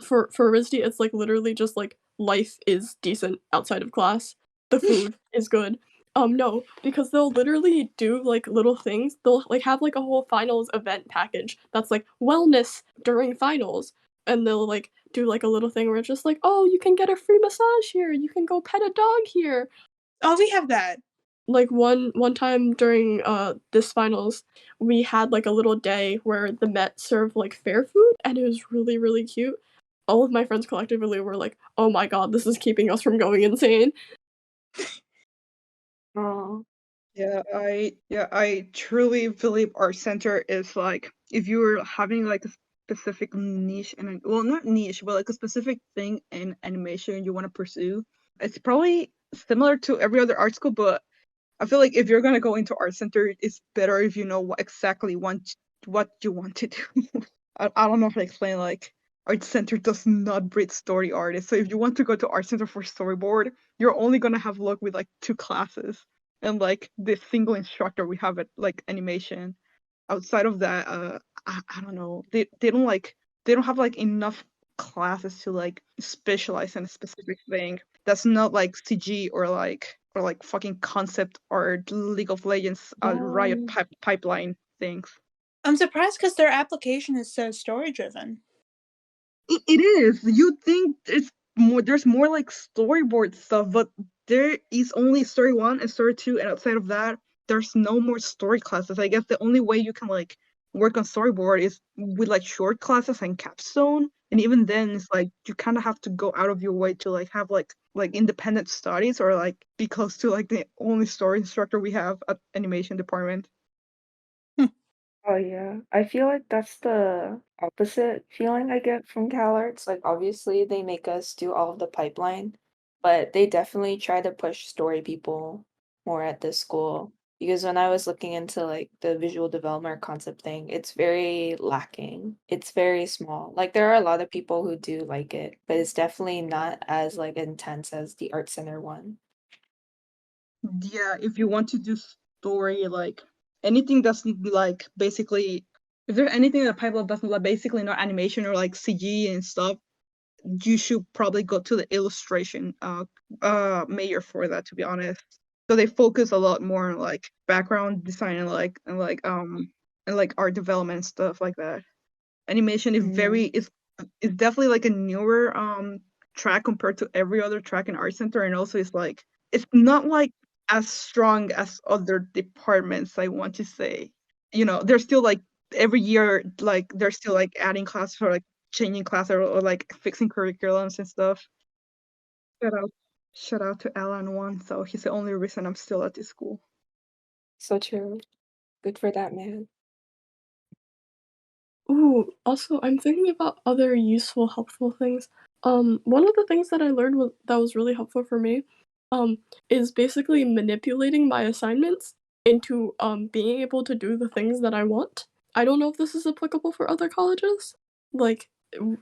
For RISD, it's like literally just like life is decent outside of class. The food is good. No, because they'll literally do like little things. They'll like have like a whole finals event package that's like wellness during finals, and they'll like do like a little thing where it's just like, oh, you can get a free massage here. You can go pet a dog here. Oh, we have that. Like one time during this finals, we had like a little day where the Met served like fair food, and it was really cute. All of my friends collectively were like, "Oh my god, this is keeping us from going insane." Oh. Yeah, I truly believe art center is like if you're having like a specific niche and well, not niche, but like a specific thing in animation you want to pursue. It's probably similar to every other art school, but I feel like if you're gonna go into art center, it's better if you know what you want to do. I don't know how to explain. Like art center does not breed story artists. So if you want to go to art center for storyboard, you're only gonna have luck with like 2 classes and like this single instructor we have at like animation. Outside of that, I don't know. They don't have like enough classes to like specialize in a specific thing. That's not like CG or like fucking concept art, League of Legends, Riot pipeline things. I'm surprised because their application is so story driven. It is. You'd think there's more like storyboard stuff, but there is only story 1 and story 2, and outside of that, there's no more story classes. I guess the only way you can like work on storyboard is with like short classes and capstone, and even then it's like you kind of have to go out of your way to like have like independent studies or like be close to like the only story instructor we have at animation department. Oh yeah, I feel like that's the opposite feeling I get from CalArts. Like obviously they make us do all of the pipeline, but they definitely try to push story people more at this school. Because when I was looking into like the visual development concept thing, it's very lacking. It's very small. Like there are a lot of people who do like it, but it's definitely not as like intense as the art center one. Yeah, if you want to do story, like anything that's like basically, if there's anything in the pipeline that's like basically not animation or like CG and stuff, you should probably go to the illustration major for that, to be honest. So they focus a lot more on like background design and like art development and stuff like that. Animation is is definitely like a newer track compared to every other track in art center, and also it's not like as strong as other departments, I want to say. They're still like every year, like they're still like adding classes or like changing class or like fixing curriculums and stuff. Shout out to Alan one, so he's the only reason I'm still at this school. So true. Good for that man. Ooh, also, I'm thinking about other useful, helpful things. One of the things that I learned that was really helpful for me, is basically manipulating my assignments into being able to do the things that I want. I don't know if this is applicable for other colleges. Like,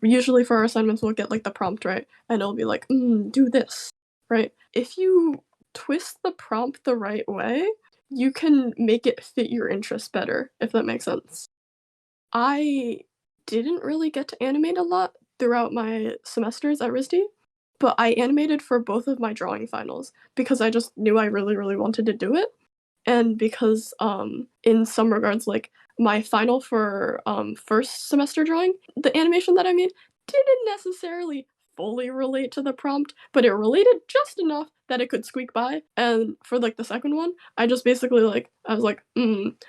usually for our assignments, we'll get like the prompt, right? And it'll be like, do this, right? If you twist the prompt the right way, you can make it fit your interests better, if that makes sense. I didn't really get to animate a lot throughout my semesters at RISD, but I animated for both of my drawing finals because I just knew I really, really wanted to do it. And because in some regards, like my final for first semester drawing, the animation that I made didn't necessarily fully relate to the prompt, but it related just enough that it could squeak by. And for like the second one, I just basically I was like,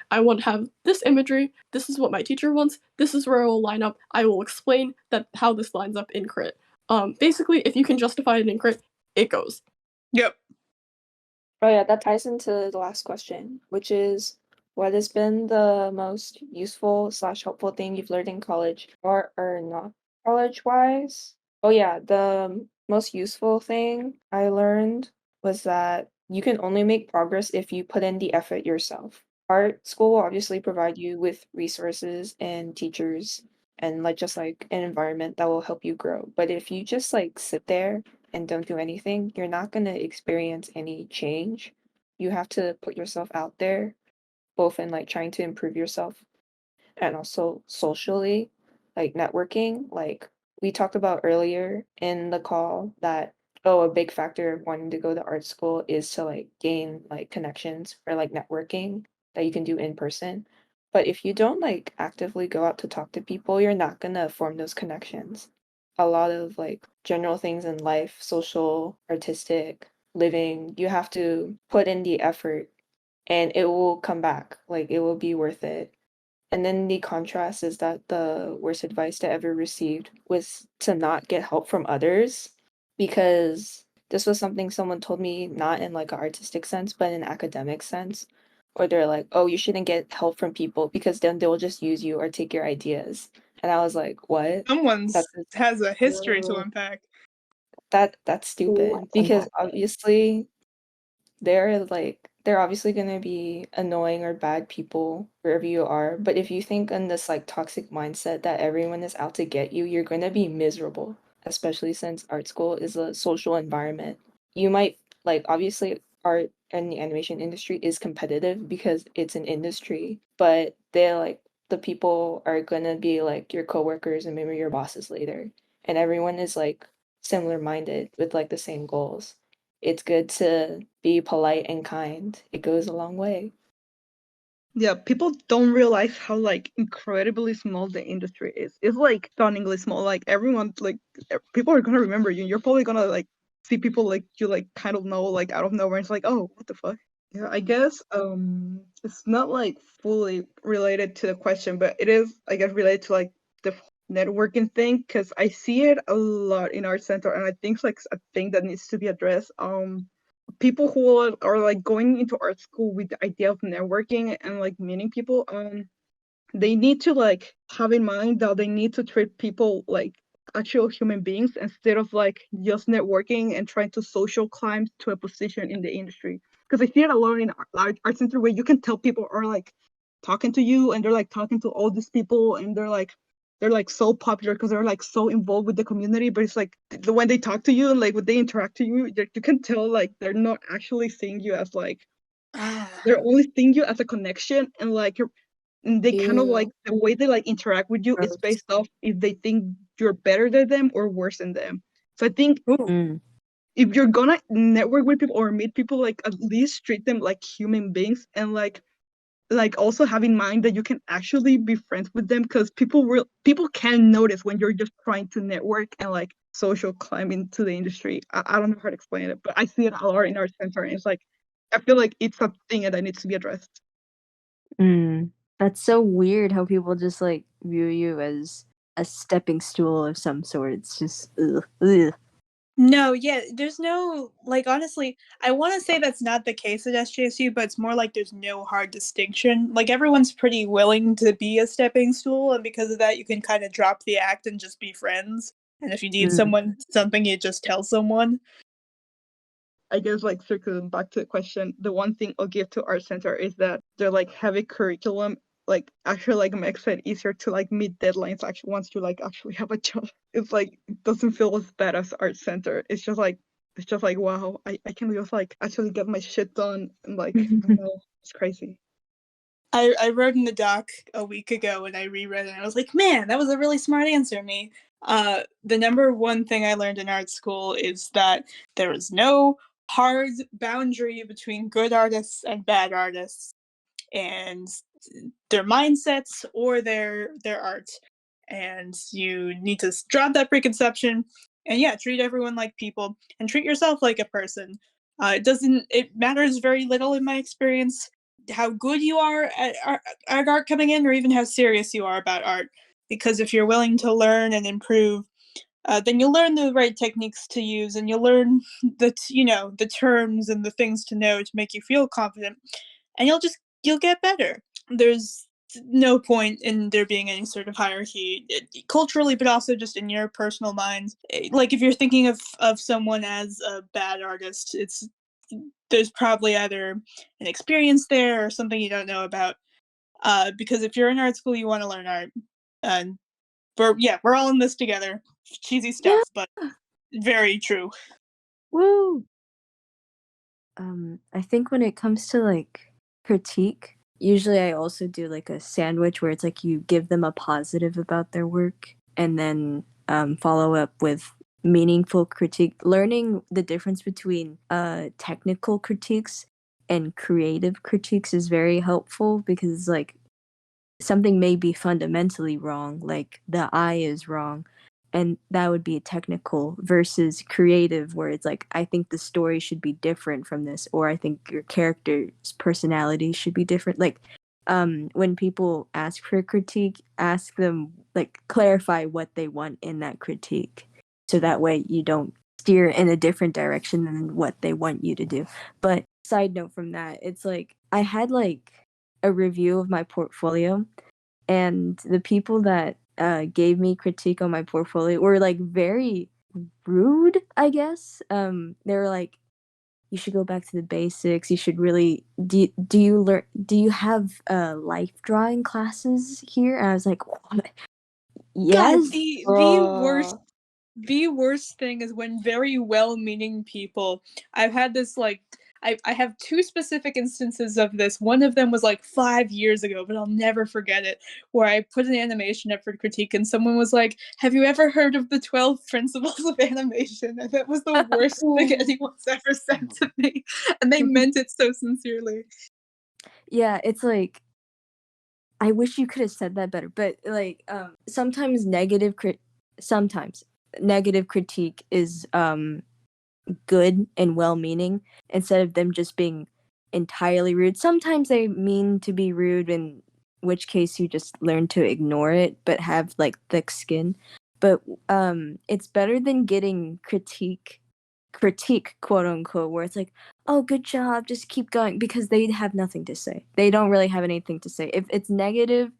I want to have this imagery. This is what my teacher wants. This is where it will line up. I will explain how this lines up in crit. Basically, if you can justify it in crit, it goes. Yep. Oh yeah, that ties into the last question, which is what has been the most useful slash helpful thing you've learned in college or not college wise? Oh yeah, the most useful thing I learned was that you can only make progress if you put in the effort yourself. Art school will obviously provide you with resources and teachers and just like an environment that will help you grow. But if you just like sit there and don't do anything, you're not going to experience any change. You have to put yourself out there, both in like trying to improve yourself and also socially, like networking. Like we talked about earlier in the call that, oh, a big factor of wanting to go to art school is to like gain like connections or like networking that you can do in person. But if you don't like actively go out to talk to people, you're not gonna form those connections. A lot of like general things in life, social, artistic, living, you have to put in the effort and it will come back. Like it will be worth it. And then the contrast is that the worst advice I ever received was to not get help from others because this was something someone told me not in like an artistic sense, but in an academic sense. Or they're like, oh, you shouldn't get help from people because then they'll just use you or take your ideas. And I was like, what? Someone's That's has a history to unpack. that's stupid because obviously there there are obviously gonna be annoying or bad people wherever you are, but if you think in this like toxic mindset that everyone is out to get you, you're gonna be miserable, especially since art school is a social environment. You might like obviously art and the animation industry is competitive because it's an industry, but they're like the people are gonna be like your coworkers and maybe your bosses later. And everyone is like similar minded with like the same goals. It's good to be polite and kind. It goes a long way. Yeah, people don't realize how like incredibly small the industry is. It's like stunningly small. Like everyone, like people are gonna remember you. You're probably gonna like see people like you like kind of know like out of nowhere. It's like, oh, what the fuck? Yeah, I guess it's not like fully related to the question, but it is, I guess, related to like the networking thing because I see it a lot in our center, and I think it's like a thing that needs to be addressed. People who are like going into art school with the idea of networking and like meeting people, they need to like have in mind that they need to treat people like actual human beings instead of like just networking and trying to social climb to a position in the industry. Because I see it a lot in art center where you can tell people are like talking to you and they're like talking to all these people and they're like so popular because they're like so involved with the community, but it's like when they talk to you and like when they interact to you, you can tell like they're not actually seeing you as like they're only seeing you as a connection and like you're and they kind of like Ew. the way they like interact with you is Gross. based off if they think you're better than them or worse than them. So I think Ooh. if you're gonna network with people or meet people, like at least treat them like human beings and like also have in mind that you can actually be friends with them because people can notice when you're just trying to network and like social climb into the industry. I don't know how to explain it, but I see it a lot in our center and it's like I feel like it's a thing that needs to be addressed. That's so weird how people just like view you as a stepping stool of some sort. It's just ugh, ugh. No, yeah, there's no like honestly, I want to say that's not the case at SJSU, but it's more like there's no hard distinction. Like everyone's pretty willing to be a stepping stool, and because of that, you can kind of drop the act and just be friends. And if you need something, you just tell someone. I guess like circling back to the question, the one thing I'll give to Art Center is that their like heavy curriculum like actually like makes it easier to like meet deadlines actually once you like actually have a job. It's like it doesn't feel as bad as Art Center. It's just like wow, I can just like actually get my shit done and like I don't know, it's crazy. I wrote in the doc a week ago and I reread it and I was like, man, that was a really smart answer, me. The number one thing I learned in art school is that there is no hard boundary between good artists and bad artists and their mindsets or their art. And you need to drop that preconception and yeah, treat everyone like people and treat yourself like a person. It matters very little in my experience how good you are at art coming in or even how serious you are about art. Because if you're willing to learn and improve, then you'll learn the right techniques to use and you'll learn the terms and the things to know to make you feel confident and you'll get better. There's no point in there being any sort of hierarchy culturally, but also just in your personal mind. Like if you're thinking of someone as a bad artist, there's probably either an experience there or something you don't know about. Because if you're in art school, you want to learn art, and we're all in this together. Cheesy stuff, Yeah. but very true. Woo. I think when it comes to like critique, usually I also do like a sandwich where it's like you give them a positive about their work and then follow up with meaningful critique. Learning the difference between technical critiques and creative critiques is very helpful because like something may be fundamentally wrong, like the eye is wrong, and that would be technical versus creative where it's like I think the story should be different from this or I think your character's personality should be different. Like when people ask for a critique, ask them like clarify what they want in that critique so that way you don't steer in a different direction than what they want you to do. But side note from that, it's like I had like a review of my portfolio and the people that gave me critique on my portfolio were like very rude, I guess. They were like, you should go back to the basics. You should really do you have life drawing classes here? And I was like, what? God, Yes. the worst thing is when very well-meaning people. I've had this like I have two specific instances of this. One of them was like 5 years ago, but I'll never forget it. Where I put an animation up for critique, and someone was like, "Have you ever heard of the 12 principles of animation?" And that was the worst thing anyone's ever said to me, and they meant it so sincerely. Yeah, it's like I wish you could have said that better, but like sometimes negative critique is good and well-meaning instead of them just being entirely rude. Sometimes they mean to be rude, in which case you just learn to ignore it but have like thick skin. But it's better than getting critique quote unquote, where it's like, oh, good job, just keep going, because they have nothing to say. They don't really have anything to say. If it's negative,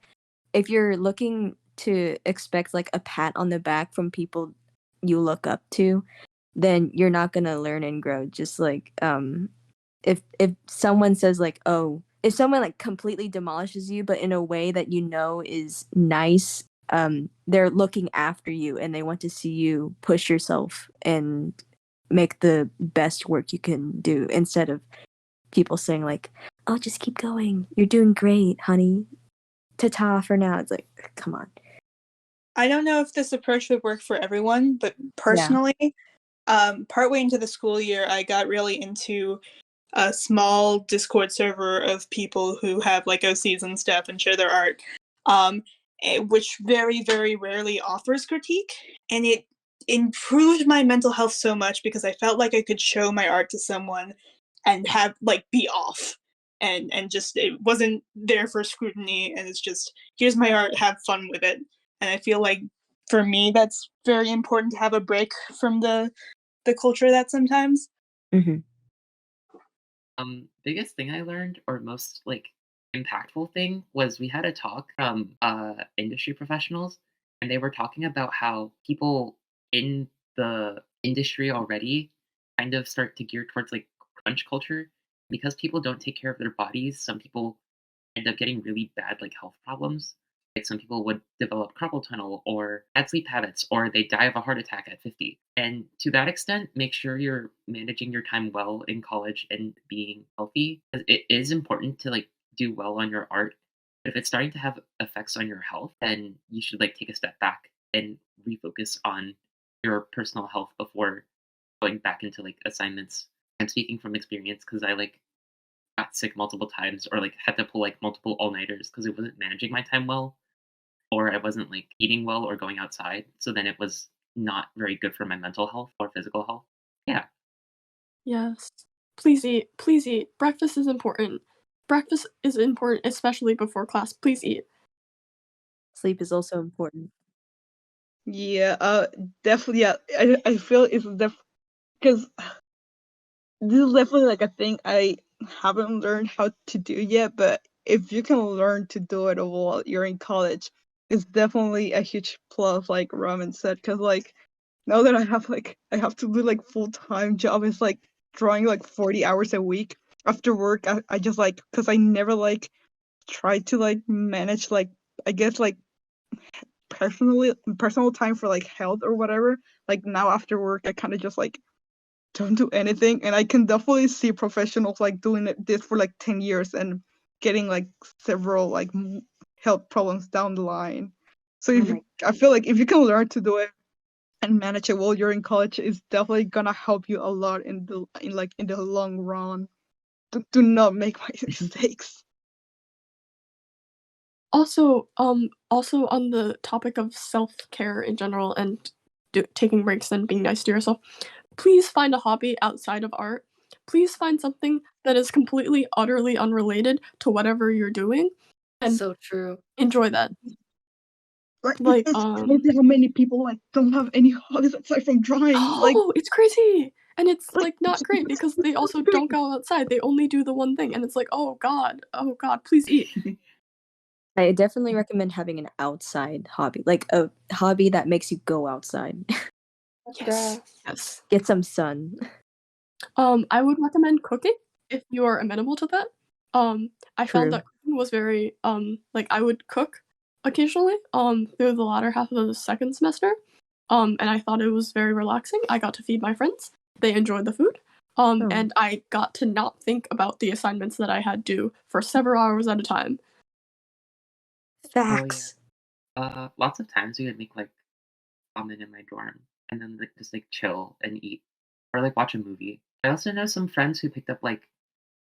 if you're looking to expect like a pat on the back from people you look up to, then you're not gonna learn and grow. Just like if someone says like, oh, if someone like completely demolishes you but in a way that you know is nice, they're looking after you and they want to see you push yourself and make the best work you can do, instead of people saying like, oh, just keep going, you're doing great, honey, ta-ta for now. It's like, come on. I don't know if this approach would work for everyone, but Yeah. personally, partway into the school year, I got really into a small Discord server of people who have like OCs and stuff and share their art, which very, very rarely offers critique. And it improved my mental health so much because I felt like I could show my art to someone and have like be off. And just it wasn't there for scrutiny, and it's just, here's my art, have fun with it. And I feel like for me that's very important to have a break from the culture of that sometimes. Mm-hmm. Biggest thing I learned, or most like impactful thing, was we had a talk from industry professionals, and they were talking about how people in the industry already kind of start to gear towards like crunch culture, because people don't take care of their bodies. Some people end up getting really bad like health problems. Like some people would develop carpal tunnel or bad sleep habits, or they die of a heart attack at 50. And to that extent, make sure you're managing your time well in college and being healthy. It is important to like do well on your art. But if it's starting to have effects on your health, then you should like take a step back and refocus on your personal health before going back into like assignments. I'm speaking from experience because I like got sick multiple times, or like had to pull like multiple all-nighters because I wasn't managing my time well, or I wasn't like eating well or going outside. So then it was not very good for my mental health or physical health. Yeah. Yes. Please eat. Please eat. Breakfast is important. Breakfast is important, especially before class. Please eat. Sleep is also important. Yeah, definitely. Yeah, I feel it's because this is definitely like a thing I haven't learned how to do yet. But if you can learn to do it while you're in college, it's definitely a huge plus, like Ramen said. Because like now that I have to do like full-time job, it's like drawing like 40 hours a week. After work, I just like, because I never like try to like manage like, I guess like personal time for like health or whatever. Like now after work, I kind of just like don't do anything, and I can definitely see professionals like doing this for like 10 years and getting like several like health problems down the line. So I feel like if you can learn to do it and manage it while you're in college, it's definitely gonna help you a lot in the long run. Do not make my mistakes. Also on the topic of self-care in general and taking breaks and being nice to yourself, please find a hobby outside of art. Please find something that is completely, utterly unrelated to whatever you're doing, and So true. enjoy that. Like it's crazy how many people like don't have any hobbies aside from drawing. Like, Oh, it's crazy. And it's like not great because they also don't go outside. They only do the one thing, and it's like, oh god, please eat. I definitely recommend having an outside hobby, like a hobby that makes you go outside. Yes. Get some sun. I would recommend cooking if you are amenable to that. I found True. that cooking was very like I would cook occasionally through the latter half of the second semester. And I thought it was very relaxing. I got to feed my friends. They enjoyed the food. Oh. And I got to not think about the assignments that I had due for several hours at a time. Facts. Lots of times we would make like ramen in my dorm and then like just like chill and eat or like watch a movie. I also know some friends who picked up like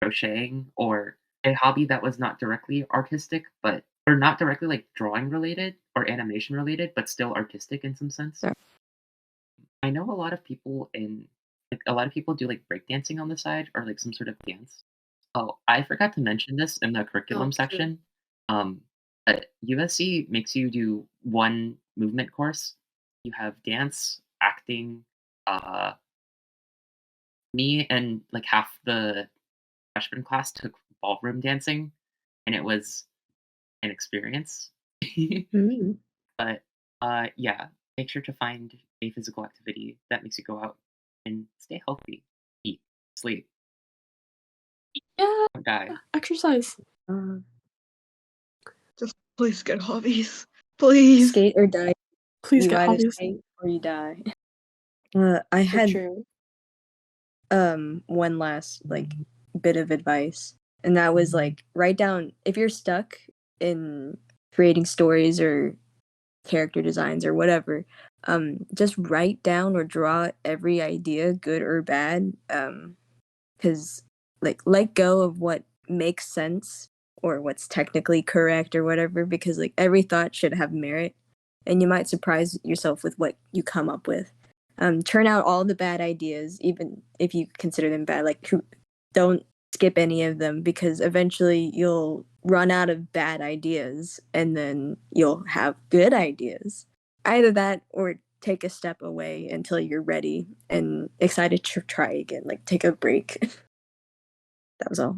crocheting or a hobby that was not directly artistic, but or not directly like drawing related or animation related, but still artistic in some sense. Yeah. I know a lot of people do like breakdancing on the side or like some sort of dance. Oh, I forgot to mention this in the curriculum true. section. But USC makes you do one movement course. You have dance, acting. Me and like half the freshman class took ballroom dancing, and it was an experience. Mm. But yeah, make sure to find a physical activity that makes you go out and stay healthy, eat, sleep, Yeah, don't die. exercise. Just please get hobbies. Please. Skate or die. Please You get either hobbies. skate or you die. I So had true. one last like bit of advice, and that was like write down if you're stuck in creating stories or character designs or whatever, just write down or draw every idea, good or bad, because like let go of what makes sense or what's technically correct or whatever, because like every thought should have merit, and you might surprise yourself with what you come up with. Turn out all the bad ideas, even if you consider them bad. Like, don't skip any of them, because eventually you'll run out of bad ideas and then you'll have good ideas. Either that or take a step away until you're ready and excited to try again. Like, take a break. That was all.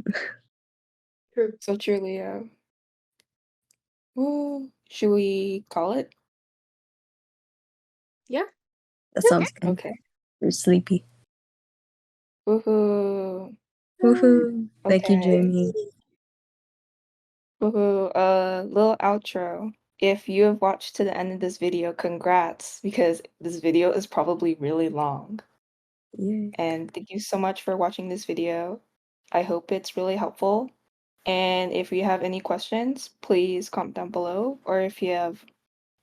True. So true, Leo. Well, should we call it? Yeah. That sounds good. Okay. You're sleepy. Woohoo. Woohoo. Thank you, Okay. Jamie. Woohoo. Little outro. If you have watched to the end of this video, congrats, because this video is probably really long. Yay. And thank you so much for watching this video. I hope it's really helpful. And if you have any questions, please comment down below. Or if you have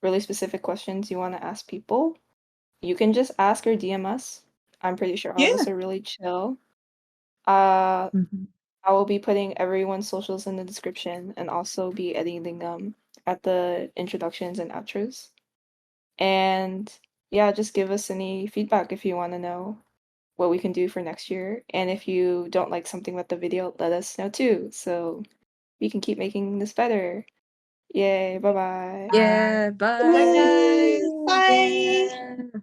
really specific questions you want to ask people, you can just ask or DM us. I'm pretty sure all of us are really chill. I will be putting everyone's socials in the description and also be editing them at the introductions and outros. And yeah, just give us any feedback if you want to know what we can do for next year. And if you don't like something about the video, let us know too, so we can keep making this better. Yay, bye-bye. Yeah, bye. Bye, guys. Bye. Yeah.